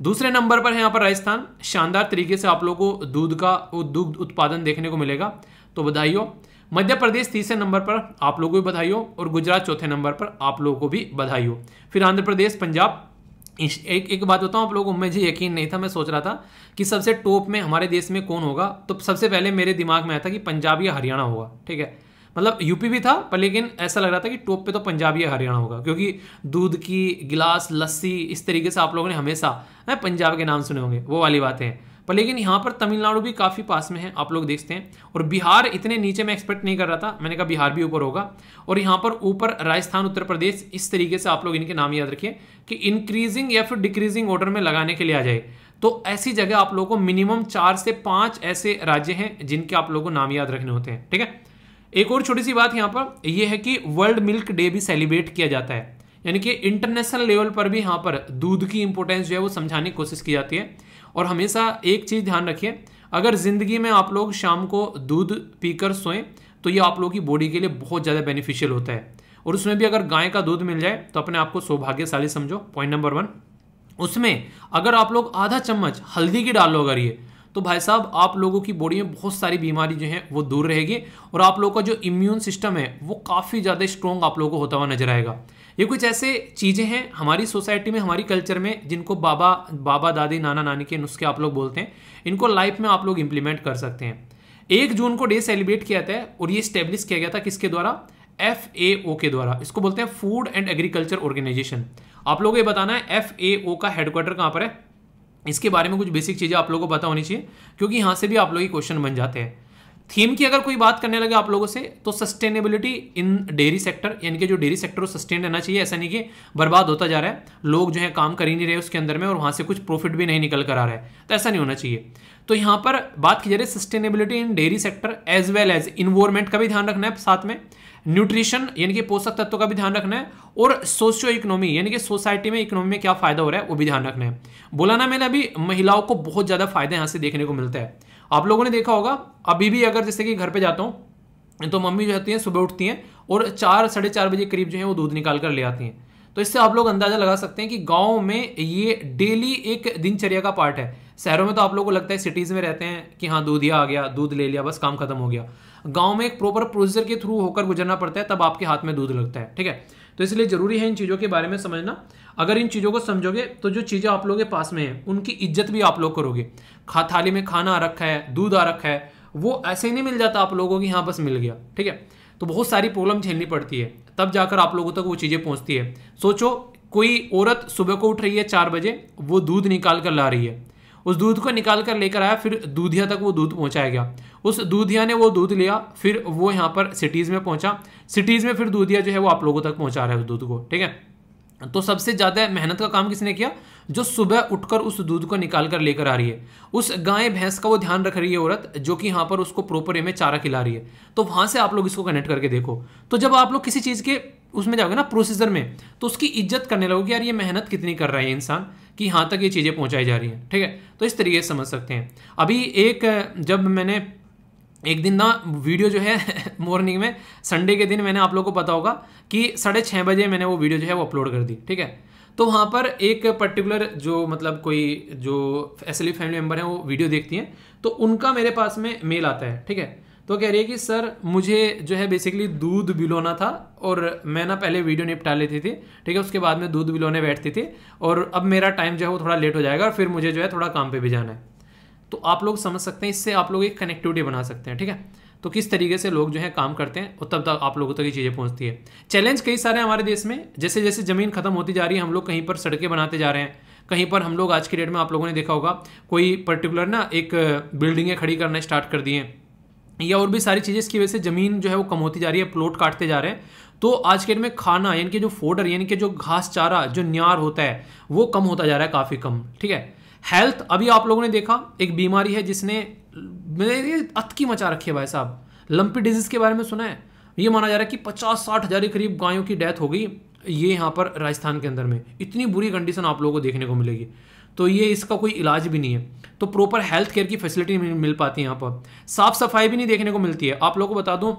दूसरे नंबर पर है यहाँ पर राजस्थान। शानदार तरीके से आप लोगों को दूध उत्पादन देखने को मिलेगा, तो बधाई हो। मध्य प्रदेश तीसरे नंबर पर आप लोगों को भी बधाई हो, और गुजरात चौथे नंबर पर आप लोगों को भी बधाई हो। फिर आंध्र प्रदेश, पंजाब। एक बात बताऊं आप लोगों को, मुझे यकीन नहीं था, मैं सोच रहा था कि सबसे टॉप में हमारे देश में कौन होगा, तो सबसे पहले मेरे दिमाग में आया था कि पंजाब या हरियाणा होगा, ठीक है। मतलब यूपी भी था पर लेकिन ऐसा लग रहा था कि टॉप पे तो पंजाब या हरियाणा होगा, क्योंकि दूध की गिलास, लस्सी, इस तरीके से आप लोगों ने हमेशा पंजाब के नाम सुने होंगे, वो वाली बातें हैं। पर लेकिन यहाँ पर तमिलनाडु भी काफ़ी पास में है, आप लोग देखते हैं। और बिहार इतने नीचे मैं एक्सपेक्ट नहीं कर रहा था, मैंने कहा बिहार भी ऊपर होगा। और यहाँ पर ऊपर राजस्थान, उत्तर प्रदेश, इस तरीके से आप लोग इनके नाम याद रखिए कि इंक्रीजिंग या फिर डिक्रीजिंग ऑर्डर में लगाने के लिए आ जाए तो ऐसी जगह आप लोगों को मिनिमम 4 से 5 ऐसे राज्य हैं जिनके आप लोगों को नाम याद रखने होते हैं, ठीक है। एक और छोटी सी बात यहाँ पर यह है कि वर्ल्ड मिल्क डे भी सेलिब्रेट किया जाता है, यानी कि इंटरनेशनल लेवल पर भी यहाँ पर दूध की इंपॉर्टेंस जो है वो समझाने की कोशिश की जाती है। और हमेशा एक चीज़ ध्यान रखिए, अगर ज़िंदगी में आप लोग शाम को दूध पीकर सोएं तो ये आप लोगों की बॉडी के लिए बहुत ज़्यादा बेनिफिशियल होता है। और उसमें भी अगर गाय का दूध मिल जाए तो अपने आप को सौभाग्यशाली समझो, पॉइंट नंबर 1। उसमें अगर आप लोग आधा चम्मच हल्दी की डाल लो अगर ये, तो भाई साहब आप लोगों की बॉडी में बहुत सारी बीमारी जो है वो दूर रहेगी, और आप लोगों का जो इम्यून सिस्टम है वो काफ़ी ज़्यादा स्ट्रॉन्ग आप लोगों को होता हुआ नजर आएगा। ये कुछ ऐसे चीज़ें हैं हमारी सोसाइटी में, हमारी कल्चर में, जिनको बाबा दादी नाना नानी के नुस्खे आप लोग बोलते हैं, इनको लाइफ में आप लोग इंप्लीमेंट कर सकते हैं। 1 जून को डे सेलिब्रेट किया जाता है और ये स्टेब्लिश किया गया था किसके द्वारा, FAO के द्वारा। इसको बोलते हैं फूड एंड एग्रीकल्चर ऑर्गेनाइजेशन। आप लोगों को ये बताना है FAO का हेडक्वार्टर कहाँ पर है, इसके बारे में कुछ बेसिक चीज़ें आप लोगों को पता होनी चाहिए, क्योंकि यहाँ से भी आप लोगों के क्वेश्चन बन जाते हैं। थीम की अगर कोई बात करने लगे आप लोगों से तो सस्टेनेबिलिटी इन डेयरी सेक्टर, यानी कि जो डेयरी सेक्टर वो सस्टेन रहना चाहिए। ऐसा नहीं कि बर्बाद होता जा रहा है, लोग जो है काम कर ही नहीं रहे उसके अंदर में और वहाँ से कुछ प्रॉफिट भी नहीं निकल कर आ रहा है, तो ऐसा नहीं होना चाहिए। तो यहाँ पर बात की जा रही है sustainability in dairy sector as well as environment का भी ध्यान रखना है, साथ में न्यूट्रिशन यानी कि पोषक तत्वों का भी ध्यान रखना है, और सोशियो इकोनॉमी यानी कि सोसाइटी में इकोनॉमी में क्या फायदा हो रहा है वो भी ध्यान रखना है। बोला ना मैंने अभी, महिलाओं को बहुत ज्यादा फायदा यहाँ से देखने को मिलता है। आप लोगों ने देखा होगा अभी भी, अगर जैसे कि घर पे जाता हूँ तो मम्मी जो होती हैं सुबह उठती हैं और 4 साढ़े 4 बजे करीब जो है वो दूध निकाल कर ले आती हैं। तो इससे आप लोग अंदाजा लगा सकते हैं कि गाँव में ये डेली एक दिनचर्या का पार्ट है। शहरों में तो आप लोगों को लगता है, सिटीज़ में रहते हैं कि हाँ दूधिया आ गया, दूध ले लिया, बस काम खत्म हो गया। गांव में एक प्रॉपर प्रोसीजर के थ्रू होकर गुजरना पड़ता है, तब आपके हाथ में दूध लगता है, ठीक है। तो इसलिए जरूरी है इन चीज़ों के बारे में समझना। अगर इन चीज़ों को समझोगे तो जो चीज़ें आप लोगों के पास में है उनकी इज्जत भी आप लोग करोगे। थाली में खाना आ रखा है, दूध आ रखा है, वो ऐसे ही नहीं मिल जाता आप लोगों की, यहाँ बस मिल गया, ठीक है। तो बहुत सारी प्रॉब्लम झेलनी पड़ती है, तब जाकर आप लोगों तक वो चीज़ें पहुँचती है। सोचो कोई औरत सुबह को उठ रही है 4 बजे, वो दूध निकाल कर ला रही है, उस दूध को निकाल कर लेकर आया, फिर दूधिया तक वो दूध पहुंचाया गया। उस दूधिया ने वो दूध लिया, फिर वो यहाँ पर सिटीज़ में पहुंचा, सिटीज़ में फिर दूधिया जो है वो आप लोगों तक पहुंचा रहा है उस दूध को, ठीक है। तो सबसे ज़्यादा मेहनत का काम किसने किया? जो सुबह उठकर उस दूध को निकाल कर लेकर आ रही है, उस गाय भैंस का वो ध्यान रख रही है औरत, जो कि यहाँ पर उसको प्रॉपर वे में चारा खिला रही है। तो वहाँ से आप लोग इसको कनेक्ट करके देखो। तो जब आप लोग किसी चीज़ के उसमें जाओगे ना, प्रोसीजर में, तो उसकी इज्जत करने लगोगे, यार ये मेहनत कितनी कर रहा है इंसान कि यहाँ तक ये चीज़ें पहुँचाई जा रही हैं, ठीक है। तो इस तरीके से समझ सकते हैं। अभी जब मैंने एक दिन ना वीडियो जो है मॉर्निंग में, संडे के दिन, मैंने आप लोगों को पता होगा कि 6:30 बजे मैंने वो वीडियो जो है वो अपलोड कर दी, ठीक है। तो वहाँ पर एक पर्टिकुलर जो मतलब कोई जो एसएलवी फैमिली मेम्बर है वो वीडियो देखती हैं, तो उनका मेरे पास में मेल आता है, ठीक है। तो कह रही है कि सर मुझे जो है बेसिकली दूध बिलोना था, और मैं ना पहले वीडियो निपटा लेती थी, ठीक है, उसके बाद में दूध बिलोने बैठती थी, और अब मेरा टाइम जो है वो थोड़ा लेट हो जाएगा, और फिर मुझे जो है थोड़ा काम पे भी जाना है। तो आप लोग समझ सकते हैं, इससे आप लोग एक कनेक्टिविटी बना सकते हैं, ठीक है। तो किस तरीके से लोग जो है काम करते हैं और तब तक आप लोगों तक ये चीज़ें पहुंचती है। चैलेंज कई सारे हैं हमारे देश में, जैसे जैसे ज़मीन खत्म होती जा रही है, हम लोग कहीं पर सड़कें बनाते जा रहे हैं, कहीं पर हम लोग आज की डेट में आप लोगों ने देखा होगा कोई पर्टिकुलर ना एक बिल्डिंगें खड़ी करना स्टार्ट कर दिए, या और भी सारी चीज़ें, इसकी वजह से ज़मीन जो है वो कम होती जा रही है, प्लॉट काटते जा रहे हैं। तो आज के डेट में खाना यानी कि जो फोडर यानी कि जो घास चारा जो न्यार होता है वो कम होता जा रहा है, काफ़ी कम, ठीक है। हेल्थ, अभी आप लोगों ने देखा एक बीमारी है जिसने मेरे अतकी मचा रखी है भाई साहब, लंपी डिजीज के बारे में सुना है? ये माना जा रहा है कि 50-60 हज़ार के करीब गायों की डेथ हो गई ये यहाँ पर राजस्थान के अंदर में। इतनी बुरी कंडीशन आप लोगों को देखने को मिलेगी। तो ये इसका कोई इलाज भी नहीं है, तो प्रॉपर हेल्थ केयर की फैसिलिटी नहीं मिल पाती है यहाँ पर, साफ सफाई भी नहीं देखने को मिलती है। आप लोगों को बता दूँ,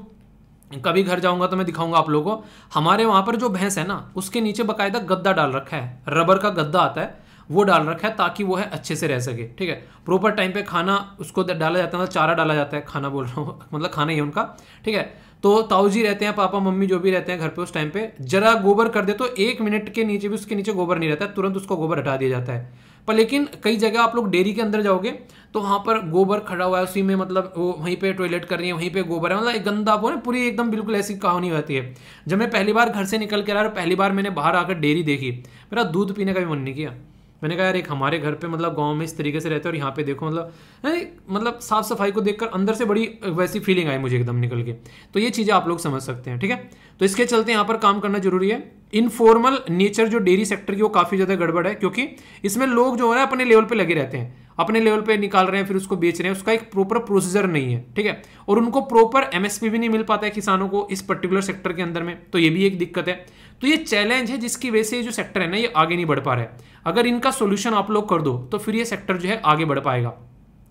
कभी घर जाऊंगा तो मैं दिखाऊंगा आप लोगों को, हमारे वहाँ पर जो भैंस है ना उसके नीचे बाकायदा गद्दा डाल रखा है, रबर का गद्दा आता है वो डाल रखा है, ताकि वो है अच्छे से रह सके, ठीक है। प्रॉपर टाइम पे खाना उसको डाला जाता है, चारा डाला जाता है, खाना बोल रहा हूँ मतलब खाना ही है उनका, ठीक है। तो ताऊजी रहते हैं, पापा मम्मी जो भी रहते हैं घर पे, उस टाइम पे जरा गोबर कर दे तो 1 मिनट के नीचे भी उसके नीचे गोबर नहीं रहता है, तुरंत उसको गोबर हटा दिया जाता है। पर लेकिन कई जगह आप लोग डेयरी के अंदर जाओगे तो वहाँ पर गोबर खड़ा हुआ है, उसी में मतलब वो वहीं पे टॉयलेट कर रही है, वहीं पे गोबर है, मतलब एक गंदा वो ना पूरी एकदम बिल्कुल ऐसी कहानी होती है। जब मैं पहली बार घर से निकल के आया और पहली बार मैंने बाहर आकर डेयरी देखी, मेरा दूध पीने का भी मन नहीं किया। मैंने कहा यार एक हमारे घर पे मतलब गांव में इस तरीके से रहते हैं और यहाँ पे देखो मतलब साफ सफाई को देखकर अंदर से बड़ी वैसी फीलिंग आई मुझे एकदम निकल के। तो ये चीज़ें आप लोग समझ सकते हैं, ठीक है। तो इसके चलते यहाँ पर काम करना जरूरी है। इनफॉर्मल नेचर जो डेयरी सेक्टर की वो काफ़ी ज़्यादा गड़बड़ है, क्योंकि इसमें लोग जो है अपने लेवल पर लगे रहते हैं, अपने लेवल पे निकाल रहे हैं, फिर उसको बेच रहे हैं, उसका एक प्रॉपर प्रोसीजर नहीं है, ठीक है। और उनको प्रॉपर एमएसपी भी नहीं मिल पाता है किसानों को इस पर्टिकुलर सेक्टर के अंदर में, तो ये भी एक दिक्कत है। तो ये चैलेंज है जिसकी वजह से ये जो सेक्टर है ना ये आगे नहीं बढ़ पा रहा है। अगर इनका सोल्यूशन आप लोग कर दो तो फिर ये सेक्टर जो है आगे बढ़ पाएगा।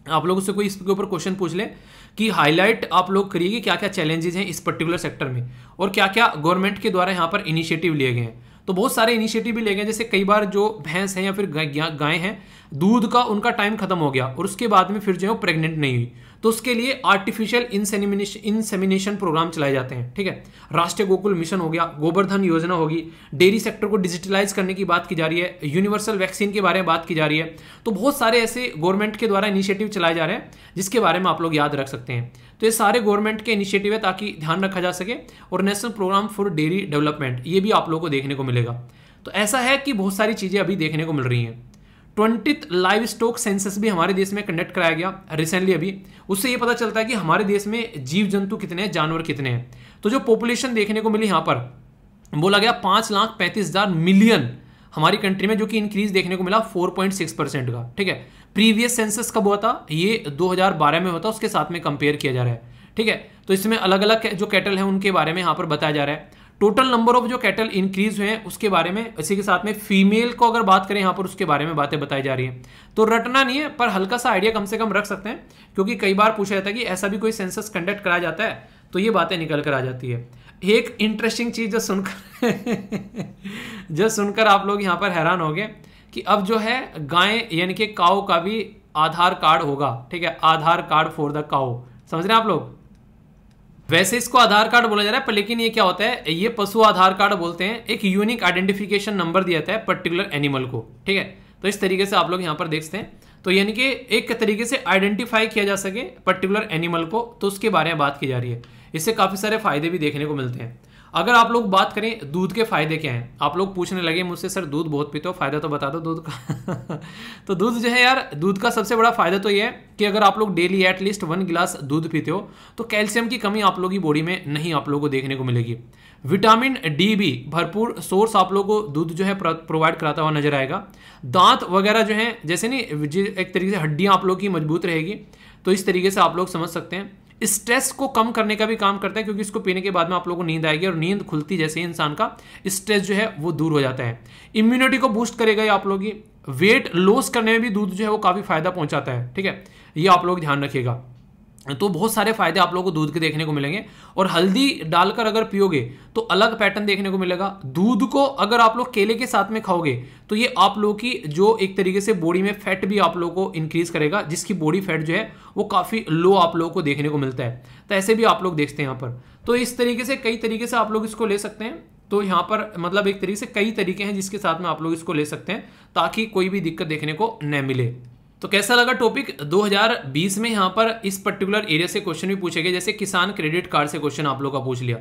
आप लोगों से कोई इसके ऊपर क्वेश्चन पूछ ले कि हाईलाइट आप लोग करिए कि क्या क्या चैलेंजेस हैं इस पर्टिकुलर सेक्टर में और क्या क्या गवर्नमेंट के द्वारा यहाँ पर इनिशिएटिव लिए गए हैं, तो बहुत सारे इनिशिएटिव भी ले गए। जैसे कई बार जो भैंस हैं या फिर गाय हैं, दूध का उनका टाइम खत्म हो गया और उसके बाद में फिर जो है प्रेग्नेंट नहीं हुई, तो उसके लिए आर्टिफिशियल इंसेमिनेशन प्रोग्राम चलाए जाते हैं, ठीक है। राष्ट्रीय गोकुल मिशन हो गया, गोबरधन योजना होगी, डेयरी सेक्टर को डिजिटलाइज करने की बात की जा रही है, यूनिवर्सल वैक्सीन के बारे में बात की जा रही है। तो बहुत सारे ऐसे गवर्नमेंट के द्वारा इनिशिएटिव चलाए जा रहे हैं जिसके बारे में आप लोग याद रख सकते हैं। तो ये सारे गवर्नमेंट के इनिशिएटिव है ताकि ध्यान रखा जा सके, और national programme for dairy development ये भी आप लोगों को देखने को मिलेगा। तो ऐसा है कि बहुत सारी चीज़ें अभी देखने को मिल रही हैं। 20th लाइव स्टॉक सेंसस भी हमारे देश में कंडक्ट कराया गया रिसेंटली अभी, उससे ये पता चलता है कि हमारे देश में जीव जंतु कितने हैं, जानवर कितने हैं। तो जो पॉपुलेशन देखने को मिली यहाँ पर बोला गया 5,35,000 मिलियन हमारी कंट्री में, जो कि इंक्रीज देखने को मिला 4.6% का, ठीक है। प्रीवियस सेंसस कब हुआ था? ये 2012 में होता, उसके साथ में कंपेयर किया जा रहा है, ठीक है। तो इसमें अलग अलग जो कैटल हैं उनके बारे में यहाँ पर बताया जा रहा है। टोटल नंबर ऑफ जो कैटल इंक्रीज हुए हैं उसके बारे में, इसी के साथ में फीमेल को अगर बात करें यहाँ पर उसके बारे में बातें बताई जा रही हैं। तो रटना नहीं है पर हल्का सा आइडिया कम से कम रख सकते हैं, क्योंकि कई बार पूछा जाता है कि ऐसा भी कोई सेंसस कंडक्ट कराया जाता है, तो ये बातें निकल कर आ जाती है। एक इंटरेस्टिंग चीज जो सुनकर आप लोग यहाँ पर हैरान हो गए कि अब जो है गाय यानी कि काऊ का भी आधार कार्ड होगा, ठीक है। आधार कार्ड फॉर द काऊ, समझ रहे हैं आप लोग? वैसे इसको आधार कार्ड बोला जा रहा है, पर लेकिन ये क्या होता है, ये पशु आधार कार्ड बोलते हैं। एक यूनिक आइडेंटिफिकेशन नंबर दिया जाता है पर्टिकुलर एनिमल को, ठीक है। तो इस तरीके से आप लोग यहाँ पर देखते हैं, तो यानी कि एक तरीके से आइडेंटिफाई किया जा सके पर्टिकुलर एनिमल को, तो उसके बारे में बात की जा रही है। इससे काफी सारे फायदे भी देखने को मिलते हैं। अगर आप लोग बात करें दूध के फायदे क्या हैं, आप लोग पूछने लगे मुझसे सर दूध बहुत पीते हो, फायदा तो बता दो दूध का। तो दूध जो है यार, दूध का सबसे बड़ा फायदा तो ये है कि अगर आप लोग डेली एटलीस्ट 1 गिलास दूध पीते हो तो कैल्शियम की कमी आप लोगों की बॉडी में नहीं आप लोगों को देखने को मिलेगी। विटामिन डी भी भरपूर सोर्स आप लोगों को दूध जो है प्रोवाइड कराता हुआ नजर आएगा। दांत वगैरह जो है जैसे नहीं एक तरीके से हड्डियां आप लोग की मजबूत रहेगी, तो इस तरीके से आप लोग समझ सकते हैं। स्ट्रेस को कम करने का भी काम करता है, क्योंकि इसको पीने के बाद में आप लोगों को नींद आएगी और नींद खुलती जैसे ही इंसान का स्ट्रेस जो है वो दूर हो जाता है। इम्यूनिटी को बूस्ट करेगा ये आप लोग की। वेट लॉस करने में भी दूध जो है वो काफी फायदा पहुंचाता है, ठीक है, ये आप लोग ध्यान रखिएगा। तो बहुत सारे फायदे आप लोगों को दूध के देखने को मिलेंगे। और हल्दी डालकर अगर पियोगे तो अलग पैटर्न देखने को मिलेगा। दूध को अगर आप लोग केले के साथ में खाओगे तो ये आप लोगों की जो एक तरीके से बॉडी में फैट भी आप लोगों को इंक्रीज करेगा, जिसकी बॉडी फैट जो है वो काफी लो आप लोगों को देखने को मिलता है। तो ऐसे भी आप लोग देखते हैं यहाँ पर। तो इस तरीके से कई तरीके से आप लोग इसको ले सकते हैं। तो यहाँ पर मतलब एक तरीके से कई तरीके हैं जिसके साथ में आप लोग इसको ले सकते हैं, ताकि कोई भी दिक्कत देखने को न मिले। तो कैसा लगा टॉपिक 2020 में यहाँ पर इस पर्टिकुलर एरिया से क्वेश्चन भी पूछे गए। जैसे किसान क्रेडिट कार्ड से क्वेश्चन आप लोग का पूछ लिया।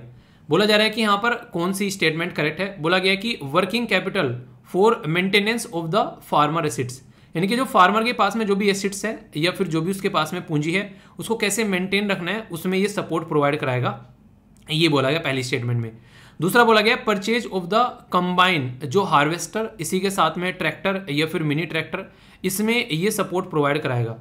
बोला जा रहा है कि यहाँ पर कौन सी स्टेटमेंट करेक्ट है। बोला गया कि working capital for maintenance of the farmer acids, यानी कि जो फार्मर के पास में जो भी एसिड्स है या फिर जो भी उसके पास में पूंजी है उसको कैसे मेंटेन रखना है, उसमें ये सपोर्ट प्रोवाइड कराएगा, ये बोला गया पहली स्टेटमेंट में। दूसरा बोला गया परचेज ऑफ द कंबाइन, जो हार्वेस्टर इसी के साथ में ट्रैक्टर या फिर मिनी ट्रैक्टर, इसमें ये सपोर्ट प्रोवाइड कराएगा।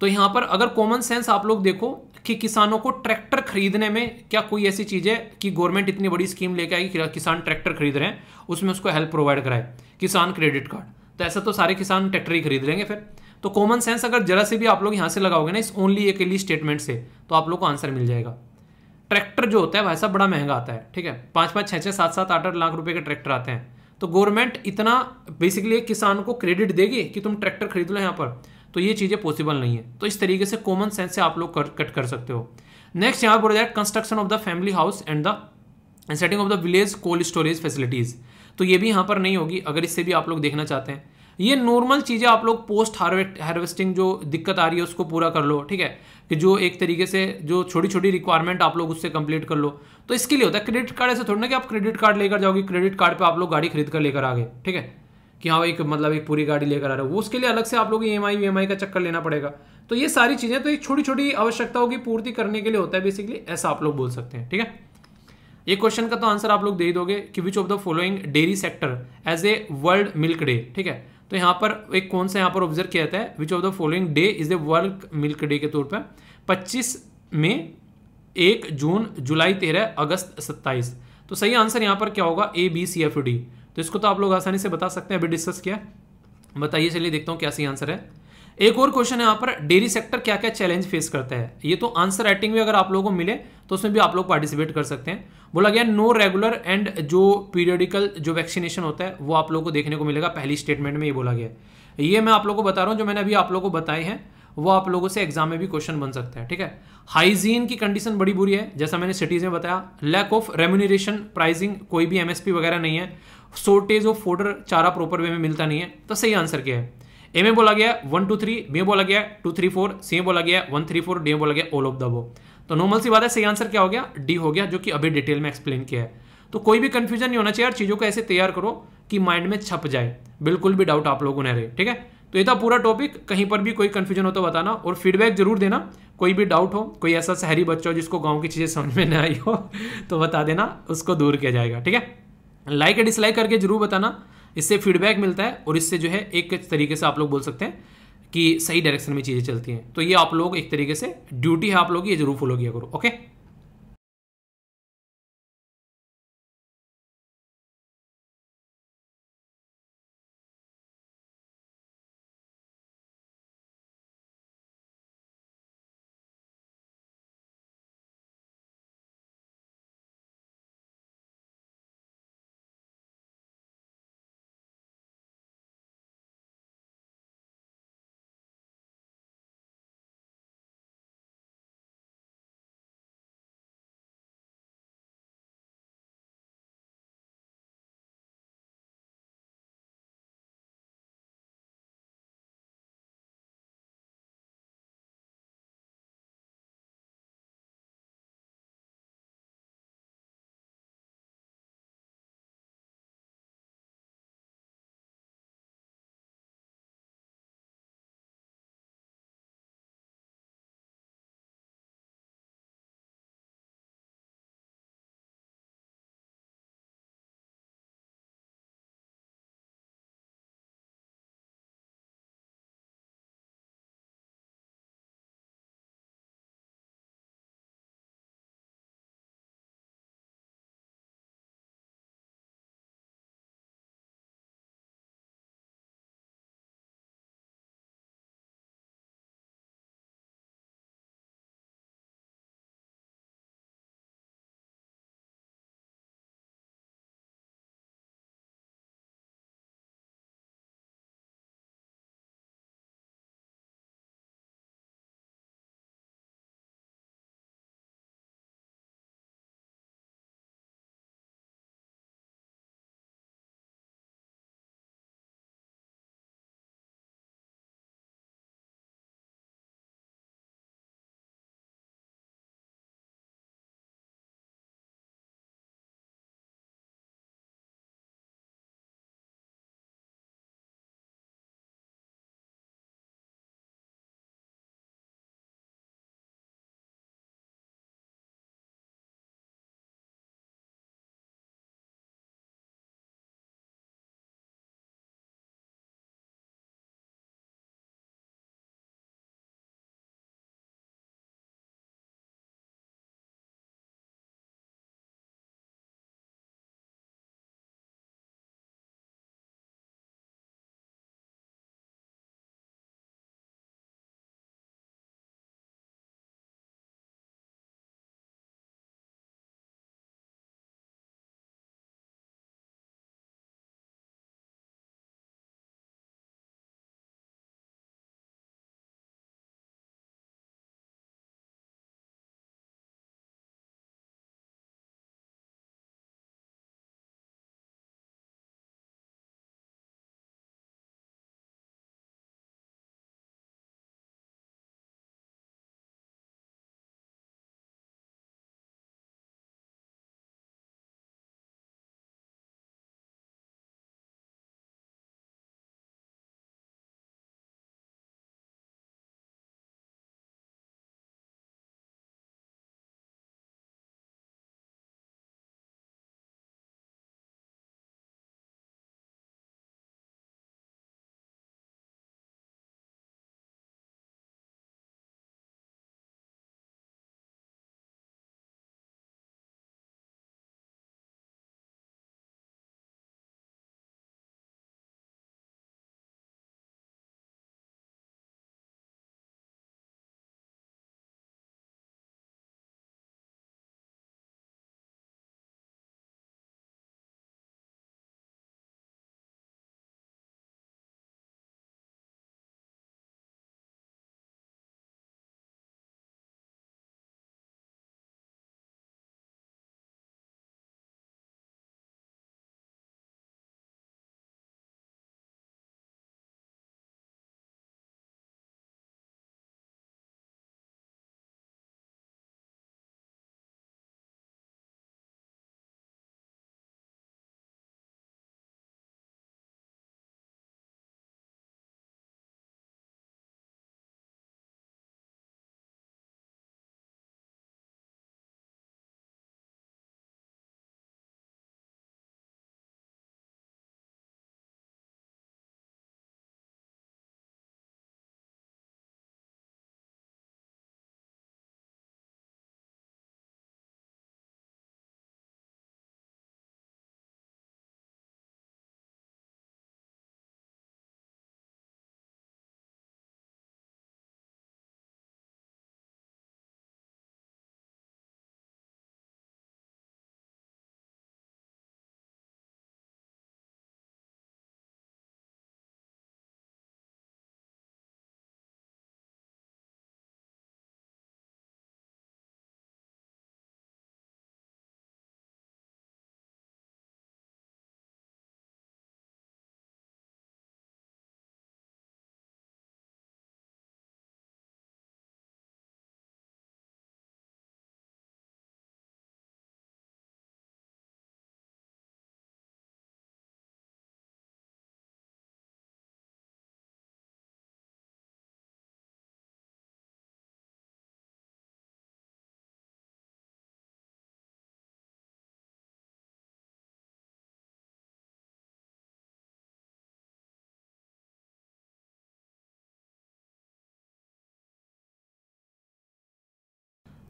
तो यहाँ पर अगर कॉमन सेंस आप लोग देखो कि किसानों को ट्रैक्टर खरीदने में क्या कोई ऐसी चीज है कि गवर्नमेंट इतनी बड़ी स्कीम लेके आएगी कि किसान ट्रैक्टर खरीद रहे हैं उसमें उसको हेल्प प्रोवाइड कराए किसान क्रेडिट कार्ड, तो ऐसा तो सारे किसान ट्रैक्टर ही खरीद लेंगे फिर। तो कॉमन सेंस अगर जरा से भी आप लोग यहाँ से लगाओगे ना इस ओनली अकेली स्टेटमेंट से, तो आप लोग को आंसर मिल जाएगा। ट्रैक्टर जो होता है वैसा बड़ा महंगा आता है, ठीक है, 5-5, 6-6, 7-7, 8-8 लाख रुपए के ट्रैक्टर आते हैं। तो गवर्नमेंट इतना बेसिकली एक किसान को क्रेडिट देगी कि तुम ट्रैक्टर खरीद लो यहाँ पर, तो ये चीजें पॉसिबल नहीं है। तो इस तरीके से कॉमन सेंस से आप लोग कट कर सकते हो। नेक्स्ट यहाँ पर हो जाए construction of the family house and the setting of the village cold storage facilities, तो ये भी यहाँ पर नहीं होगी अगर इससे भी आप लोग देखना चाहते हैं। ये नॉर्मल चीजें आप लोग पोस्ट हार्वेस्टिंग जो दिक्कत आ रही है उसको पूरा कर लो, ठीक है, कि जो एक तरीके से जो छोटी छोटी रिक्वायरमेंट आप लोग उससे कंप्लीट कर लो। तो इसके लिए होता है क्रेडिट कार्ड। ऐसे थोड़ा ना कि आप क्रेडिट कार्ड लेकर जाओगे, क्रेडिट कार्ड पे आप लोग गाड़ी खरीद कर लेकर आ गए, ठीक है, कि हाँ एक मतलब एक पूरी गाड़ी लेकर आ रहे हो, वो उसके लिए अलग से आप लोग EMI का चक्कर लेना पड़ेगा। तो ये सारी चीजें तो एक छोटी छोटी आवश्यकताओं की पूर्ति करने के लिए होता है बेसिकली, ऐसा आप लोग बोल सकते हैं, ठीक है। ये क्वेश्चन का तो आंसर आप लोग दे ही दोगे कि which of the following dairy sector as a world milk day, ठीक है। तो यहाँ पर एक कौन सा यहाँ पर ऑब्जर्व किया जाता है, विच of the following day is a world milk day के तौर पर 25 मई, 1 जून, जुलाई 13, अगस्त 27। तो सही आंसर यहाँ पर क्या होगा, ABCFD। तो इसको तो आप लोग आसानी से बता सकते हैं, अभी डिस्कस किया। बताइए, चलिए देखता हूँ क्या सही आंसर है। एक और क्वेश्चन है यहाँ पर, डेयरी सेक्टर क्या क्या चैलेंज फेस करता है। ये तो आंसर राइटिंग भी अगर आप लोगों को मिले तो उसमें भी आप लोग पार्टिसिपेट कर सकते हैं। बोला गया नो रेगुलर एंड जो पीरियडिकल जो वैक्सीनेशन होता है वो आप लोगों को देखने को मिलेगा, पहली स्टेटमेंट में ये बोला गया है। ये मैं आप लोगों को बता रहा हूँ, जो मैंने अभी आप लोगों को बताए हैं वो आप लोगों से एग्जाम में भी क्वेश्चन बन सकता है, ठीक है। हाइजीन की कंडीशन बड़ी बुरी है, जैसा मैंने सिटीज में बताया। लैक ऑफ रेम्यूनरेशन प्राइसिंग, कोई भी MSP वगैरह नहीं है। शॉर्टेज ऑफ फूडर, चारा प्रॉपर वे में मिलता नहीं है। तो सही आंसर क्या है, ए में बोला गया 1 2 3, बी में बोला गया 2 3 4, सी में बोला गया 1 3 4, डी में बोला गया ऑल ऑफ द अबव। तो नॉर्मल सी बात है, सही आंसर क्या हो गया, डी हो गया, जो कि अभी डिटेल में एक्सप्लेन किया है। तो कोई भी कंफ्यूजन नहीं होना चाहिए यार, चीजों को ऐसे तैयार करो कि माइंड में छप जाए, बिल्कुल भी डाउट आप लोगों को न रहे, ठीक है। तो ये था पूरा टॉपिक, कहीं पर भी कोई कंफ्यूजन हो तो बताना और फीडबैक जरूर देना। कोई भी डाउट हो, कोई ऐसा शहरी बच्चा हो जिसको गांव की चीजें समझ में न आई हो तो बता देना, उसको दूर किया जाएगा, ठीक है। लाइक या डिसलाइक करके जरूर बताना, इससे फीडबैक मिलता है और इससे जो है एक तरीके से आप लोग बोल सकते हैं कि सही डायरेक्शन में चीजें चलती हैं। तो ये आप लोग एक तरीके से ड्यूटी है आप लोग, ये जरूर फॉलो किया करो, ओके।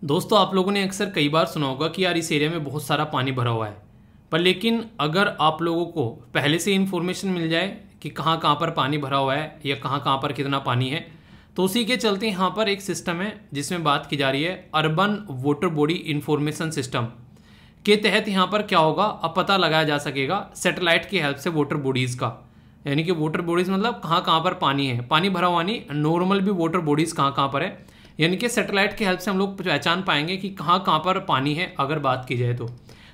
दोस्तों आप लोगों ने अक्सर कई बार सुना होगा कि यार इस एरिया में बहुत सारा पानी भरा हुआ है, पर लेकिन अगर आप लोगों को पहले से इन्फॉर्मेशन मिल जाए कि कहाँ कहाँ पर पानी भरा हुआ है या कहाँ कहाँ पर कितना पानी है, तो उसी के चलते यहाँ पर एक सिस्टम है जिसमें बात की जा रही है urban water body information system के तहत यहाँ पर क्या होगा, अब पता लगाया जा सकेगा सैटेलाइट की हेल्प से वाटर बॉडीज़ का, यानी कि वाटर बॉडीज़ मतलब कहाँ कहाँ पर पानी है, पानी भरा हुआ नहीं, नॉर्मल भी वाटर बॉडीज़ कहाँ कहाँ पर है, यानी कि सैटेलाइट की हेल्प से हम लोग पहचान पाएंगे कि कहाँ कहाँ पर पानी है अगर बात की जाए तो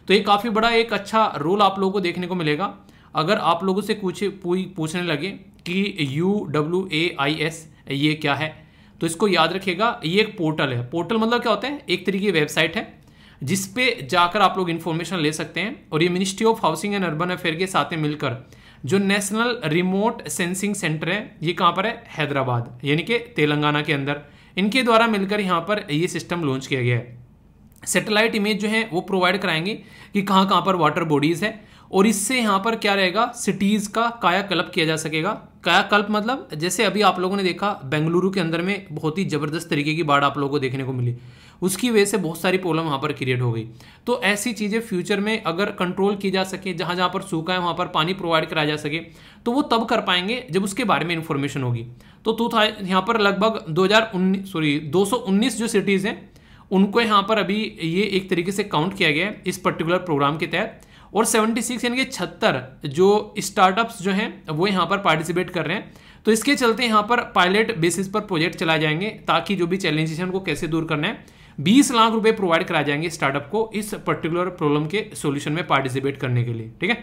ये काफ़ी बड़ा एक अच्छा रोल आप लोगों को देखने को मिलेगा। अगर आप लोगों से पूछने लगे कि UWAIS ये क्या है, तो इसको याद रखिएगा, ये एक पोर्टल है। पोर्टल मतलब क्या होता है, एक तरीके की वेबसाइट है जिस पे जाकर आप लोग इन्फॉर्मेशन ले सकते हैं। और ये ministry of housing and urban affair के साथ में मिलकर जो नेशनल रिमोट सेंसिंग सेंटर है, ये कहाँ पर है, हैदराबाद यानी कि तेलंगाना के अंदर, इनके द्वारा मिलकर यहाँ पर ये सिस्टम लॉन्च किया गया है। सैटेलाइट इमेज जो है वो प्रोवाइड कराएंगे कि कहाँ कहाँ पर वाटर बॉडीज़ है, और इससे यहाँ पर क्या रहेगा, सिटीज़ का कायाकल्प किया जा सकेगा। कायाकल्प मतलब जैसे अभी आप लोगों ने देखा बेंगलुरु के अंदर में बहुत ही ज़बरदस्त तरीके की बाढ़ आप लोगों को देखने को मिली, उसकी वजह से बहुत सारी प्रॉब्लम वहाँ पर क्रिएट हो गई। तो ऐसी चीज़ें फ्यूचर में अगर कंट्रोल की जा सके, जहाँ जहाँ पर सूखा है वहाँ पर पानी प्रोवाइड कराया जा सके, तो वो तब कर पाएंगे जब उसके बारे में इन्फॉर्मेशन होगी। तो यहाँ पर लगभग 219 जो सिटीज़ हैं उनको यहाँ पर अभी ये एक तरीके से काउंट किया गया है इस पर्टिकुलर प्रोग्राम के तहत, और 76 यानी कि 76 जो स्टार्टअप्स जो हैं वो यहाँ पर पार्टिसिपेट कर रहे हैं। तो इसके चलते यहाँ पर पायलट बेसिस पर प्रोजेक्ट चलाए जाएंगे ताकि जो भी चैलेंजेस हैं उनको कैसे दूर करना है। 20 लाख रुपए प्रोवाइड कराए जाएंगे स्टार्टअप को इस पर्टिकुलर प्रॉब्लम के सोल्यूशन में पार्टिसिपेट करने के लिए, ठीक है।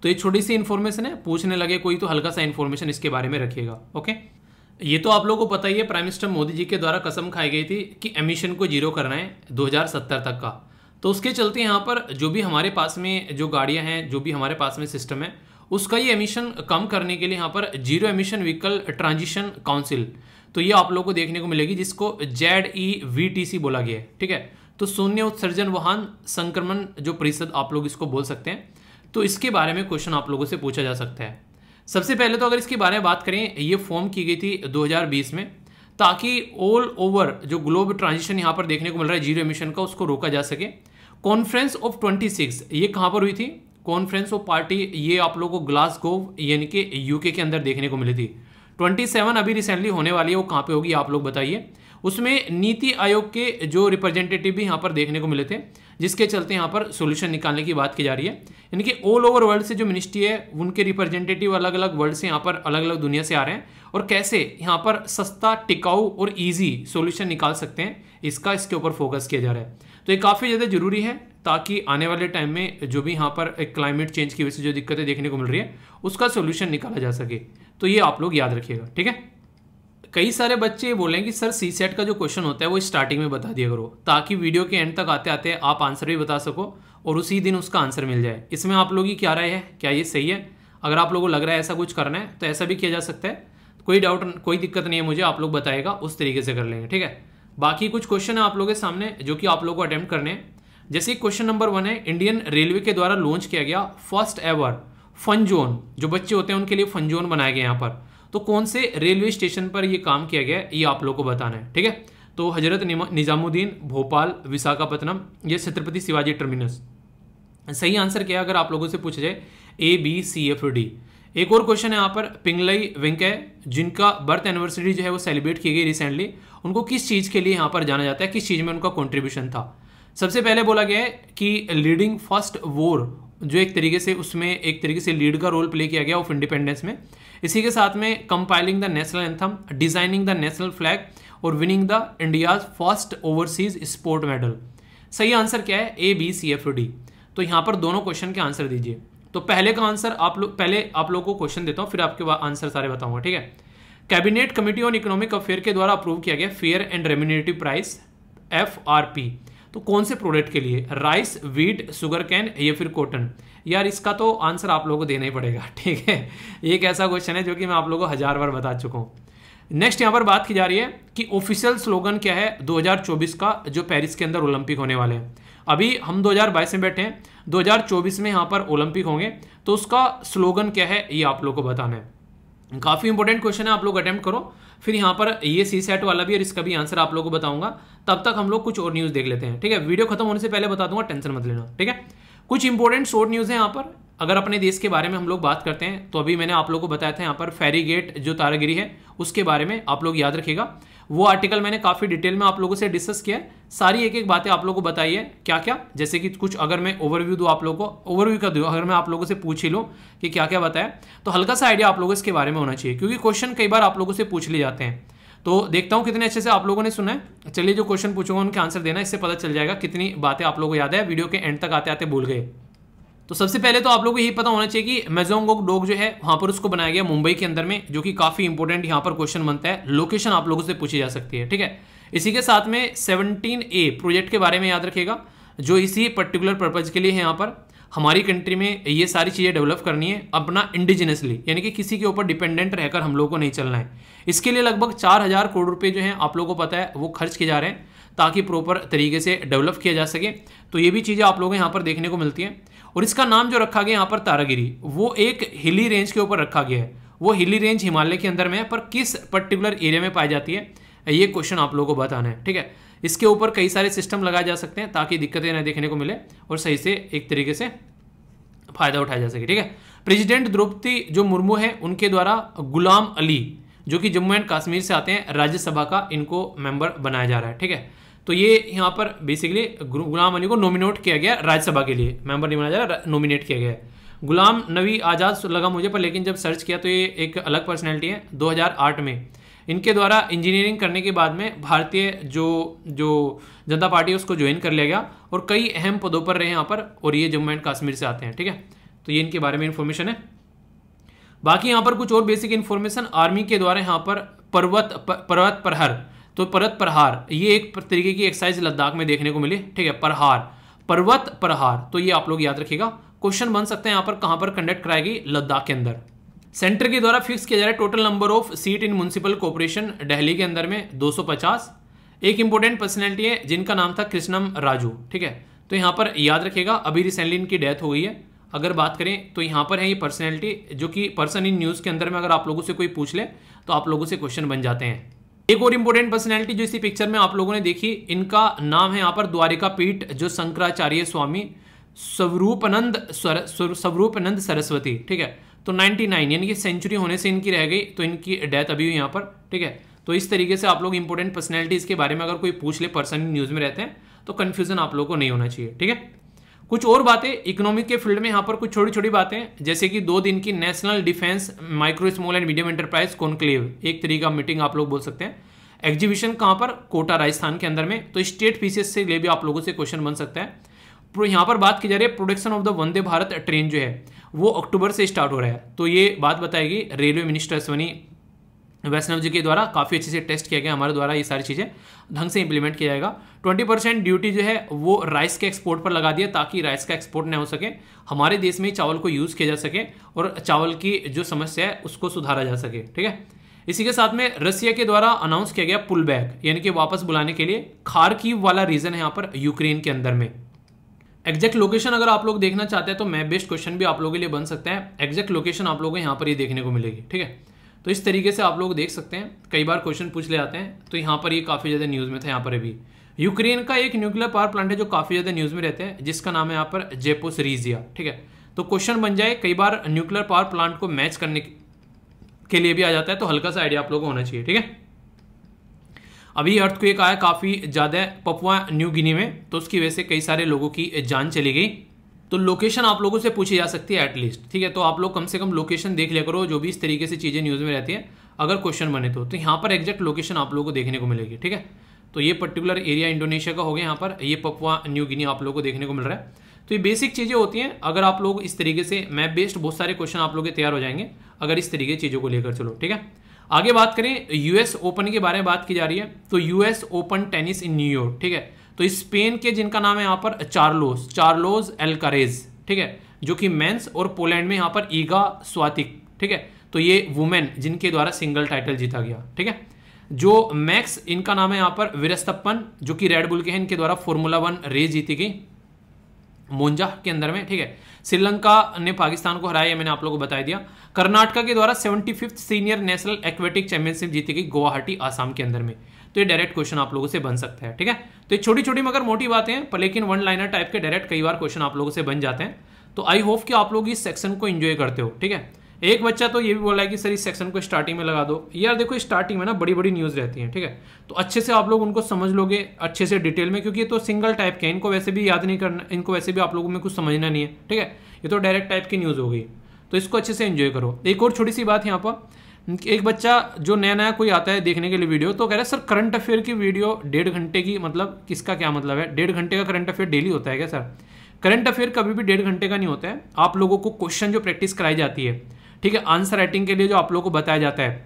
तो ये छोटी सी इन्फॉर्मेशन है, पूछने लगे कोई तो हल्का सा इन्फॉर्मेशन इसके बारे में रखिएगा, ओके। ये तो आप लोगों को पता ही है, प्राइम मिनिस्टर मोदी जी के द्वारा कसम खाई गई थी कि एमिशन को जीरो करना है 2070 तक का। तो उसके चलते यहाँ पर जो भी हमारे पास में जो गाड़ियाँ हैं, जो भी हमारे पास में सिस्टम है, उसका ये एमिशन कम करने के लिए यहाँ पर zero emission vehicle transition council, तो ये आप लोगों को देखने को मिलेगी, जिसको ZEVTC बोला गया है, ठीक है। तो शून्य उत्सर्जन वाहन संक्रमण जो परिषद आप लोग इसको बोल सकते हैं। तो इसके बारे में क्वेश्चन आप लोगों से पूछा जा सकता है। सबसे पहले तो अगर इसके बारे में बात करें, ये फॉर्म की गई थी 2020 में, ताकि ऑल ओवर जो ग्लोब ट्रांजिशन यहाँ पर देखने को मिल रहा है जीरो एमिशन का, उसको रोका जा सके। कॉन्फ्रेंस ऑफ 26 ये कहाँ पर हुई थी, कॉन्फ्रेंस ऑफ पार्टी, ये आप लोगों को ग्लासगो यानी कि यूके के अंदर देखने को मिली थी। 27 अभी रिसेंटली होने वाली है, वो कहाँ पे होगी आप लोग बताइए। उसमें नीति आयोग के जो रिप्रेजेंटेटिव भी यहाँ पर देखने को मिले थे, जिसके चलते यहाँ पर सोल्यूशन निकालने की बात की जा रही है। यानी कि ऑल ओवर वर्ल्ड से जो मिनिस्ट्री है उनके रिप्रेजेंटेटिव अलग अलग वर्ल्ड से यहाँ पर अलग अलग दुनिया से आ रहे हैं, और कैसे यहाँ पर सस्ता, टिकाऊ और ईजी सोल्यूशन निकाल सकते हैं, इसके ऊपर फोकस किया जा रहा है। तो ये काफ़ी ज़्यादा जरूरी है ताकि आने वाले टाइम में जो भी यहाँ पर एक क्लाइमेट चेंज की वजह से जो दिक्कतें देखने को मिल रही है उसका सोल्यूशन निकाला जा सके। तो ये आप लोग याद रखिएगा, ठीक है। कई सारे बच्चे बोलेंगे कि सर CSET का जो क्वेश्चन होता है वो स्टार्टिंग में बता दिया करो, ताकि वीडियो के एंड तक आते आते आप आंसर भी बता सको और उसी दिन उसका आंसर मिल जाए। इसमें आप लोगों की क्या राय है, क्या ये सही है? अगर आप लोगों को लग रहा है ऐसा कुछ करना है तो ऐसा भी किया जा सकता है, कोई डाउट, कोई दिक्कत नहीं है मुझे, आप लोग बताएगा उस तरीके से कर लेंगे, ठीक है। बाकी कुछ क्वेश्चन है आप लोगों के सामने जो कि आप लोगों को अटेम्प्ट करने हैं। जैसे क्वेश्चन नंबर 1 है, इंडियन रेलवे के द्वारा लॉन्च किया गया फर्स्ट एवर फन जोन, जो बच्चे होते हैं उनके लिए फन जोन बनाया गया यहाँ पर, तो कौन से रेलवे स्टेशन पर ये काम किया गया ये आप लोगों को बताना है, ठीक है। तो हजरत निजामुद्दीन, भोपाल, विशाखापट्टनम, ये छत्रपति शिवाजी टर्मिनस। सही आंसर क्या है अगर आप लोगों से पूछा जाए, ABCFD। एक और क्वेश्चन है यहाँ पर, पिंगलई वेंकैया, जिनका बर्थ एनिवर्सरी जो है वो सेलिब्रेट की गई रिसेंटली, उनको किस चीज़ के लिए यहाँ पर जाना जाता है, किस चीज़ में उनका कॉन्ट्रीब्यूशन था? सबसे पहले बोला गया है कि लीडिंग फर्स्ट वॉर, जो एक तरीके से उसमें एक तरीके से लीड का रोल प्ले किया गया ऑफ इंडिपेंडेंस में। इसी के साथ में compiling the national anthem, designing the national flag और winning the India's first overseas sport medal. सही आंसर क्या है? ABCFD। तो यहाँ पर दोनों क्वेश्चन के आंसर दीजिए। तो पहले का आंसर पहले आप लोगों को क्वेश्चन देता हूँ, फिर आपके आंसर सारे बताऊंगा, ठीक है। Cabinet committee on economic affair के द्वारा अप्रूव किया गया fair and remunerative price FRP, तो कौन से प्रोडक्ट के लिए? राइस, वीट, शुगर कैन या फिर कॉटन? यार इसका तो आंसर आप लोगों को देना ही पड़ेगा, ठीक है। एक ऐसा क्वेश्चन है जो कि मैं आप लोगों को 1000 बार बता चुका हूँ। नेक्स्ट यहाँ पर बात की जा रही है कि ऑफिशियल स्लोगन क्या है 2024 का, जो पेरिस के अंदर ओलंपिक होने वाले हैं। अभी हम 2022 में बैठे हैं, 2024 में यहाँ पर ओलंपिक होंगे, तो उसका स्लोगन क्या है ये आप लोग को बताना है। काफ़ी इंपॉर्टेंट क्वेश्चन है, आप लोग अटेम्प्ट करो। फिर यहाँ पर ये CSAT वाला भी और इसका भी आंसर आप लोगों को बताऊंगा। तब तक हम लोग कुछ और न्यूज़ देख लेते हैं, ठीक है। वीडियो खत्म होने से पहले बता दूंगा, टेंशन मत लेना, ठीक है। कुछ इंपॉर्टेंट शॉर्ट न्यूज़ है यहाँ पर। अगर अपने देश के बारे में हम लोग बात करते हैं तो अभी मैंने आप लोगों को बताया था यहाँ पर फेरी गेट जो तारागिरी है उसके बारे में आप लोग याद रखिएगा। वो आर्टिकल मैंने काफ़ी डिटेल में आप लोगों से डिस्कस किया है, सारी एक एक बातें आप लोगों को बताई है क्या क्या। जैसे कि कुछ अगर मैं ओवरव्यू दूँ आप लोगों को, ओवरव्यू कर दूँ, अगर मैं आप लोगों से पूछ ही लूँ कि क्या क्या बताया तो हल्का सा आइडिया आप लोगों को इसके बारे में होना चाहिए, क्योंकि क्वेश्चन कई बार आप लोगों से पूछ लिए जाते हैं। तो देखता हूँ कितने अच्छे से आप लोगों ने सुना है। चलिए जो क्वेश्चन पूछूंगा उनके आंसर देना, इससे पता चल जाएगा कितनी बातें आप लोगों को याद है, वीडियो के एंड तक आते आते भूल गए। तो सबसे पहले तो आप लोगों को यही पता होना चाहिए कि मेजोंगोक डॉक जो है वहां पर उसको बनाया गया मुंबई के अंदर में, जो कि काफी इंपॉर्टेंट यहाँ पर क्वेश्चन बनता है। लोकेशन आप लोगों से पूछी जा सकती है, ठीक है। इसी के साथ में 17A प्रोजेक्ट के बारे में याद रखिएगा, जो इसी पर्टिकुलर पर्पज के लिए है। यहाँ पर हमारी कंट्री में ये सारी चीज़ें डेवलप करनी है अपना इंडिजिनसली, यानी कि किसी के ऊपर डिपेंडेंट रहकर हम लोग को नहीं चलना है। इसके लिए लगभग 4000 करोड़ रुपए जो है आप लोगों को पता है वो खर्च किए जा रहे हैं ताकि प्रॉपर तरीके से डेवलप किया जा सके। तो ये भी चीज़ें आप लोगों को यहाँ पर देखने को मिलती हैं। और इसका नाम जो रखा गया यहाँ पर तारागिरी, वो एक हिली रेंज के ऊपर रखा गया है। वो हिली रेंज हिमालय के अंदर में है, पर किस पर्टिकुलर एरिया में पाई जाती है ये क्वेश्चन आप लोगों को बताना है, ठीक है। इसके ऊपर कई सारे सिस्टम लगाए जा सकते हैं ताकि दिक्कतें न देखने को मिले और सही से एक तरीके से फायदा उठाया जा सके, ठीक है। प्रेसिडेंट द्रौपदी जो मुर्मू है उनके द्वारा गुलाम अली जो कि जम्मू एंड कश्मीर से आते हैं राज्यसभा का, इनको मेंबर बनाया जा रहा है, ठीक है। तो ये यहाँ पर बेसिकली गुलाम अली को नॉमिनेट किया गया राज्यसभा के लिए, मेंबर नहीं बनाया जा रहा, नॉमिनेट किया गया है। गुलाम नबी आज़ाद लगा मुझे, पर लेकिन जब सर्च किया तो ये एक अलग पर्सनैलिटी है। 2008 में इनके द्वारा इंजीनियरिंग करने के बाद में भारतीय जो जनता पार्टी है उसको ज्वाइन कर लिया गया और कई अहम पदों पर रहे यहाँ पर, और ये जम्मू एंड कश्मीर से आते हैं, ठीक है। तो ये इनके बारे में इंफॉर्मेशन है। बाकी यहाँ पर कुछ और बेसिक इन्फॉर्मेशन, आर्मी के द्वारा यहाँ पर पर्वत प्रहर, तो पर्वत प्रहार ये एक तरीके की एक्सरसाइज लद्दाख में देखने को मिली, ठीक है। प्रहार, पर्वत प्रहार, तो ये आप लोग याद रखिएगा। क्वेश्चन बन सकते हैं यहाँ पर कहाँ पर कंडक्ट कराएगी, लद्दाख के अंदर। सेंटर के द्वारा फिक्स किया जा रहा है total number of seat in municipal corporation Delhi के अंदर में 250। एक इंपॉर्टेंट पर्सनैलिटी है जिनका नाम था कृष्णम राजू, ठीक है। तो यहाँ पर याद रखिएगा, अभी रिसेंटली इनकी डेथ हो गई है। अगर बात करें तो यहाँ पर है ये पर्सनैलिटी जो कि पर्सन इन न्यूज़ के अंदर में अगर आप लोगों से कोई पूछ ले तो आप लोगों से क्वेश्चन बन जाते हैं। एक और इंपॉर्टेंट पर्सनैलिटी जो इसी पिक्चर में आप लोगों ने देखी, इनका नाम है यहाँ पर द्वारिका पीठ जो शंकराचार्य स्वामी स्वरूपानंद सरस्वती, ठीक है। तो 99 यानी कि सेंचुरी होने से इनकी रह गई, तो इनकी डेथ अभी हुई यहाँ पर, ठीक है। तो इस तरीके से आप लोग इंपॉर्टेंट पर्सनैलिटीज के बारे में अगर कोई पूछ ले, पर्सन न्यूज़ में रहते हैं, तो कंफ्यूजन आप लोगों को नहीं होना चाहिए, ठीक है। कुछ और बातें इकोनॉमिक के फील्ड में यहाँ पर कुछ छोटी छोटी बातें, जैसे कि 2 दिन की national defence micro small and medium enterprise conclave, एक तरीका मीटिंग आप लोग बोल सकते हैं। एग्जीबिशन कहाँ पर, कोटा राजस्थान के अंदर में। तो स्टेट पीसीएस से ले भी आप लोगों से क्वेश्चन बन सकता है। यहाँ पर बात की जा रही है production of the Vande Bharat train जो है वो अक्टूबर से स्टार्ट हो रहा है। तो ये बात बताएगी रेलवे मिनिस्टर अश्विनी वैष्णव जी के द्वारा, काफ़ी अच्छे से टेस्ट किया गया हमारे द्वारा, ये सारी चीज़ें ढंग से इंप्लीमेंट किया जाएगा। 20% ड्यूटी जो है वो राइस के एक्सपोर्ट पर लगा दिया ताकि राइस का एक्सपोर्ट न हो सके, हमारे देश में चावल को यूज़ किया जा सके और चावल की जो समस्या है उसको सुधारा जा सके, ठीक है। इसी के साथ में रसिया के द्वारा अनाउंस किया गया पुल बैक, यानी कि वापस बुलाने के लिए। खार्किव वाला रीजन है यहाँ पर यूक्रेन के अंदर में। एग्जैक्ट लोकेशन अगर आप लोग देखना चाहते हैं तो मैप बेस्ड क्वेश्चन भी आप लोगों के लिए बन सकता है। एग्जैक्ट लोकेशन आप लोगों को यहाँ पर ये देखने को मिलेगी, ठीक है। तो इस तरीके से आप लोग देख सकते हैं, कई बार क्वेश्चन पूछ ले जाते हैं। तो यहाँ पर ये काफ़ी ज़्यादा न्यूज़ में था। यहाँ पर अभी यूक्रेन का एक न्यूक्लियर पावर प्लांट है जो काफ़ी ज़्यादा न्यूज़ में रहते हैं, जिसका नाम है यहाँ पर जेपोसरीजिया, ठीक है। तो क्वेश्चन बन जाए, कई बार न्यूक्लियर पावर प्लांट को मैच करने के लिए भी आ जाता है, तो हल्का सा आइडिया आप लोगों को होना चाहिए, ठीक है। अभी अर्थक्वेक आया काफ़ी ज़्यादा पपुआ न्यू गिनी में, तो उसकी वजह से कई सारे लोगों की जान चली गई। तो लोकेशन आप लोगों से पूछी जा सकती है एटलीस्ट, ठीक है। तो आप लोग कम से कम लोकेशन देख लिया करो, जो भी इस तरीके से चीज़ें न्यूज़ में रहती हैं, अगर क्वेश्चन बने तो यहाँ पर एग्जैक्ट लोकेशन आप लोगों को देखने को मिलेगी, ठीक है। तो ये पर्टिकुलर एरिया इंडोनेशिया का हो गया, यहाँ पर ये पपुआ न्यू गिनी आप लोगों को देखने को मिल रहा है। तो ये बेसिक चीज़ें होती हैं, अगर आप लोग इस तरीके से मैप बेस्ड बहुत सारे क्वेश्चन आप लोग के तैयार हो जाएंगे अगर इस तरीके की चीज़ों को लेकर चलो, ठीक है। आगे बात करें यूएस ओपन के बारे में बात की जा रही है। तो US open tennis in New York, ठीक है। तो स्पेन के जिनका नाम है यहाँ पर चार्लोस एल्कारेज, ठीक है, जो कि मेंस, और पोलैंड में यहाँ पर ईगा स्वातिक, ठीक है। तो ये वुमेन जिनके द्वारा सिंगल टाइटल जीता गया, ठीक है। जो मैक्स इनका नाम है यहाँ पर विरस्तप्पन, जो कि रेड बुल के हैं, इनके द्वारा फॉर्मूला 1 रेस जीती गई। मोन्जा के अंदर में, ठीक है। श्रीलंका ने पाकिस्तान को हराया, मैंने आप लोगों को बता दिया। कर्नाटका के द्वारा 75th senior national aquatic championship जीती गई गुवाहाटी आसाम के अंदर में। तो ये डायरेक्ट क्वेश्चन आप लोगों से बन सकता है, ठीक है। तो ये छोटी छोटी मगर मोटी बातें हैं, पर लेकिन वन लाइनर टाइप के डायरेक्ट कई बार क्वेश्चन आप लोगों से बन जाते हैं। तो आई होप कि आप लोग इस सेक्शन को एंजॉय करते हो, ठीक है। एक बच्चा तो ये भी बोला है कि सर इस सेक्शन को स्टार्टिंग में लगा दो। यार देखो स्टार्टिंग में ना बड़ी बड़ी न्यूज़ रहती हैं, ठीक है। तो अच्छे से आप लोग उनको समझ लोगे अच्छे से डिटेल में, क्योंकि ये तो सिंगल टाइप के हैं, इनको वैसे भी याद नहीं करना, इनको वैसे भी आप लोगों में कुछ समझना नहीं है, ठीक है। ये तो डायरेक्ट टाइप की न्यूज़ हो गई, तो इसको अच्छे से एंजॉय करो। एक और छोटी सी बात यहाँ पर, एक बच्चा जो नया नया कोई आता है देखने के लिए वीडियो, तो कह रहा है सर करंट अफेयर की वीडियो 1.5 घंटे की, मतलब किसका क्या मतलब है? 1.5 घंटे का करंट अफेयर डेली होता है क्या सर? करंट अफेयर कभी भी 1.5 घंटे का नहीं होता है। आप लोगों को क्वेश्चन जो प्रैक्टिस कराई जाती है, ठीक है, आंसर राइटिंग के लिए जो आप लोगों को बताया जाता है,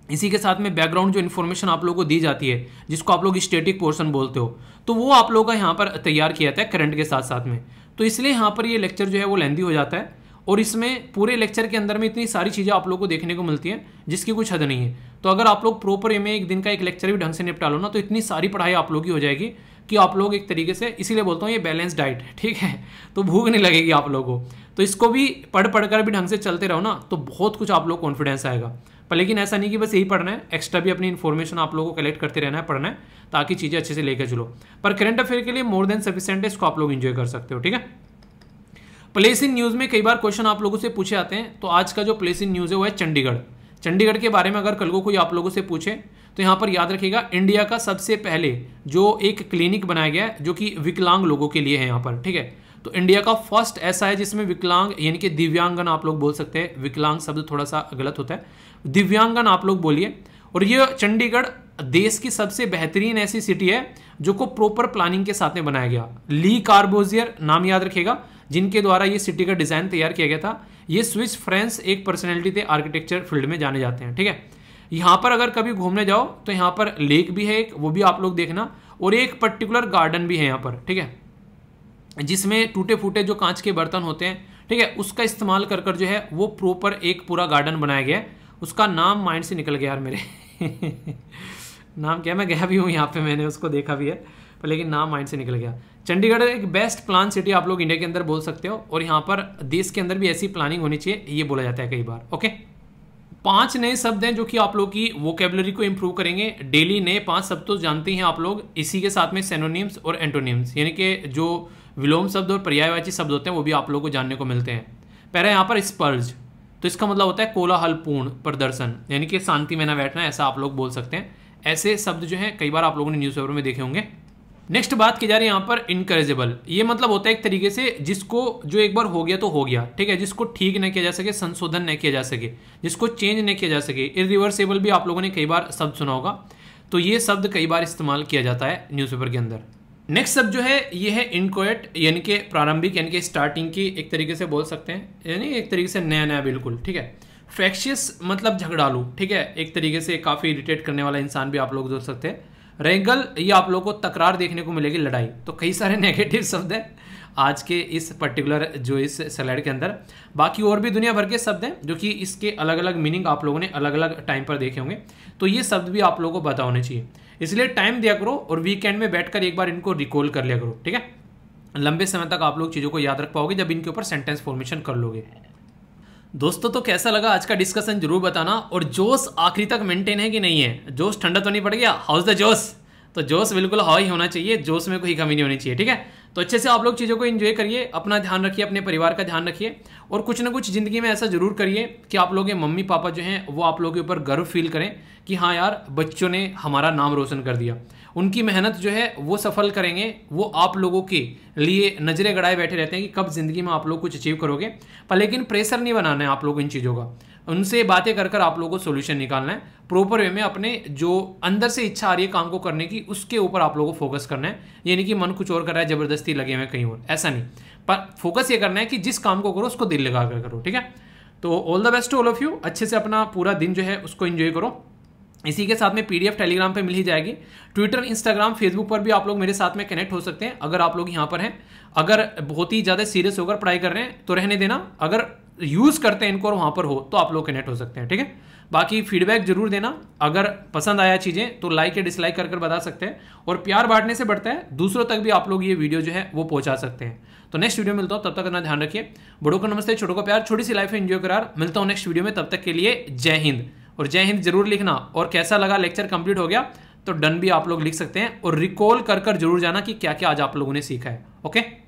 इसी के साथ में बैकग्राउंड जो इन्फॉर्मेशन आप लोगों को दी जाती है, जिसको आप लोग स्टैटिक पोर्शन बोलते हो, तो वो आप लोगों का यहाँ पर तैयार किया जाता है करंट के साथ साथ में। तो इसलिए यहाँ पर ये लेक्चर जो है वो लेंदी हो जाता है, और इसमें पूरे लेक्चर के अंदर में इतनी सारी चीज़ें आप लोगों को देखने को मिलती हैं जिसकी कुछ हद नहीं है। तो अगर आप लोग प्रॉपर वे में एक दिन का एक लेक्चर भी ढंग से निपटा लो ना, तो इतनी सारी पढ़ाई आप लोगों की हो जाएगी कि आप लोग एक तरीके से, इसीलिए बोलता हूँ ये बैलेंस डाइट है, ठीक है। तो भूख नहीं लगेगी आप लोगों को। तो इसको भी पढ़ कर भी ढंग से चलते रहो ना, तो बहुत कुछ आप लोग कॉन्फिडेंस आएगा। पर लेकिन ऐसा नहीं कि बस यही पढ़ना है, एक्स्ट्रा भी अपनी इन्फॉर्मेशन आप लोगों को कलेक्ट करते रहना है, पढ़ना है, ताकि चीज़ें अच्छे से लेकर चलो। पर करंट अफेयर के लिए मोर देन सफिशिएंट है, इसको आप लोग एंजॉय कर सकते हो, ठीक है। प्लेस इन न्यूज़ में कई बार क्वेश्चन आप लोगों से पूछे आते हैं। तो आज का जो प्लेस इन न्यूज़ है वो है चंडीगढ़। चंडीगढ़ के बारे में अगर कल को कोई आप लोगों से पूछे तो यहाँ पर याद रखिएगा, इंडिया का सबसे पहले जो एक क्लिनिक बनाया गया है जो कि विकलांग लोगों के लिए है यहाँ पर, ठीक है। तो इंडिया का फर्स्ट ऐसा है जिसमें विकलांग यानी कि दिव्यांगन आप लोग बोल सकते हैं, विकलांग शब्द थोड़ा सा गलत होता है, दिव्यांगन आप लोग बोलिए। और ये चंडीगढ़ देश की सबसे बेहतरीन ऐसी सिटी है जो को प्रॉपर प्लानिंग के साथ में बनाया गया। ली कार्बोजियर नाम याद रखिएगा, जिनके द्वारा ये सिटी का डिज़ाइन तैयार किया गया था। ये स्विस फ्रेंच एक पर्सनैलिटी थे, आर्किटेक्चर फील्ड में जाने जाते हैं, ठीक है। यहाँ पर अगर कभी घूमने जाओ तो यहाँ पर लेक भी है एक, वो भी आप लोग देखना, और एक पर्टिकुलर गार्डन भी है यहाँ पर, ठीक है, जिसमें टूटे फूटे जो कांच के बर्तन होते हैं, ठीक है, उसका इस्तेमाल कर कर जो है वो प्रॉपर एक पूरा गार्डन बनाया गया है। उसका नाम माइंड से निकल गया यार मेरे नाम क्या, मैं गया भी हूँ यहाँ पे, मैंने उसको देखा भी है, पर लेकिन नाम माइंड से निकल गया। चंडीगढ़ एक बेस्ट प्लान सिटी आप लोग इंडिया के अंदर बोल सकते हो, और यहाँ पर देश के अंदर भी ऐसी प्लानिंग होनी चाहिए, ये बोला जाता है कई बार, ओके। 5 नए शब्द हैं जो कि आप लोग की वोकेबलरी को इंप्रूव करेंगे डेली। नए 5 शब्द तो जानते हैं आप लोग, इसी के साथ में सिनोनिम्स और एंटोनिम्स, यानी कि जो विलोम शब्द और पर्यायवाची शब्द होते हैं वो भी आप लोगों को जानने को मिलते हैं। पहले यहाँ पर स्पर्ज, तो इसका मतलब होता है कोलाहलपूर्ण प्रदर्शन, यानी कि शांति में ना बैठना, ऐसा आप लोग बोल सकते हैं। ऐसे शब्द जो हैं कई बार आप लोगों ने न्यूज़पेपर में देखे होंगे। नेक्स्ट बात की जा रही है यहाँ पर इनकरेजेबल, ये मतलब होता है एक तरीके से जिसको जो एक बार हो गया तो हो गया, ठीक है, जिसको ठीक नहीं किया जा सके, संशोधन नहीं किया जा सके, जिसको चेंज नहीं किया जा सके। इरिवर्सेबल भी आप लोगों ने कई बार शब्द सुना होगा, तो ये शब्द कई बार इस्तेमाल किया जाता है न्यूज़पेपर के अंदर। नेक्स्ट शब्द जो है ये है इनकोएट, यानी कि प्रारंभिक, यानी कि स्टार्टिंग की एक तरीके से बोल सकते हैं, यानी एक तरीके से नया नया बिल्कुल, ठीक है। फैक्शियस मतलब झगड़ालू, ठीक है, एक तरीके से काफ़ी इरिटेट करने वाला इंसान भी आप लोग बोल सकते हैं। रेगल, ये आप लोगों को तकरार देखने को मिलेगी, लड़ाई। तो कई सारे नेगेटिव शब्द हैं आज के इस पर्टिकुलर जो इस स्लाइड के अंदर। बाकी और भी दुनिया भर के शब्द हैं जो कि इसके अलग अलग मीनिंग आप लोगों ने अलग अलग टाइम पर देखे होंगे, तो ये शब्द भी आप लोगों को पता होने चाहिए। इसलिए टाइम दिया करो और वीकेंड में बैठकर एक बार इनको रिकॉल कर लिया करो, ठीक है। लंबे समय तक आप लोग चीज़ों को याद रख पाओगे जब इनके ऊपर सेंटेंस फॉर्मेशन कर लोगे। दोस्तों तो कैसा लगा आज का डिस्कशन जरूर बताना, और जोश आखिरी तक मेंटेन है कि नहीं है, जोश ठंडा तो नहीं पड़ गया, हाउस द जोश, तो जोश बिल्कुल हाई ही होना चाहिए, जोश में कोई कमी नहीं होनी चाहिए, ठीक है। तो अच्छे से आप लोग चीज़ों को एंजॉय करिए, अपना ध्यान रखिए, अपने परिवार का ध्यान रखिए, और कुछ ना कुछ ज़िंदगी में ऐसा जरूर करिए कि आप लोग के मम्मी पापा जो हैं वो आप लोगों के ऊपर गर्व फील करें कि हाँ यार बच्चों ने हमारा नाम रोशन कर दिया। उनकी मेहनत जो है वो सफल करेंगे, वो आप लोगों के लिए नज़रें गड़ाए बैठे रहते हैं कि कब ज़िंदगी में आप लोग कुछ अचीव करोगे। पर लेकिन प्रेशर नहीं बनाना है आप लोग इन चीज़ों का, उनसे बातें कर कर आप लोगों को सोल्यूशन निकालना है। प्रॉपर वे में अपने जो अंदर से इच्छा आ रही है काम को करने की, उसके ऊपर आप लोगों को फोकस करना है। यानी कि मन कुछ और कर रहा है, ज़बरदस्ती लगे हुए कहीं और, ऐसा नहीं, पर फोकस ये करना है कि जिस काम को करो उसको दिल लगा कर करो, ठीक है। तो all the best to all of you, अच्छे से अपना पूरा दिन जो है उसको एंजॉय करो। इसी के साथ में PDF टेलीग्राम पे मिल ही जाएगी। ट्विटर, इंस्टाग्राम, फेसबुक पर भी आप लोग मेरे साथ में कनेक्ट हो सकते हैं अगर आप लोग यहाँ पर हैं। अगर बहुत ही ज़्यादा सीरियस होकर पढ़ाई कर रहे हैं तो रहने देना, अगर यूज़ करते हैं इनको और वहाँ पर हो तो आप लोग कनेक्ट हो सकते हैं। ठीक है, बाकी फीडबैक जरूर देना, अगर पसंद आया चीज़ें तो लाइक या डिसलाइक कर बता सकते हैं, और प्यार बांटने से बढ़ता है, दूसरों तक भी आप लोग ये वीडियो जो है वो पहुंचा सकते हैं। तो नेक्स्ट वीडियो मिलता हूँ, तब तक अपना ध्यान रखिए। बड़ों को नमस्ते, छोटों को प्यार, छोटी सी लाइफ एंजॉय करार। मिलता हूँ नेक्स्ट वीडियो में, तब तक के लिए जय हिंद। और जय हिंद जरूर लिखना, और कैसा लगा लेक्चर कंप्लीट हो गया तो डन भी आप लोग लिख सकते हैं, और रिकॉल कर जरूर जाना कि क्या क्या आज आप लोगों ने सीखा है। ओके।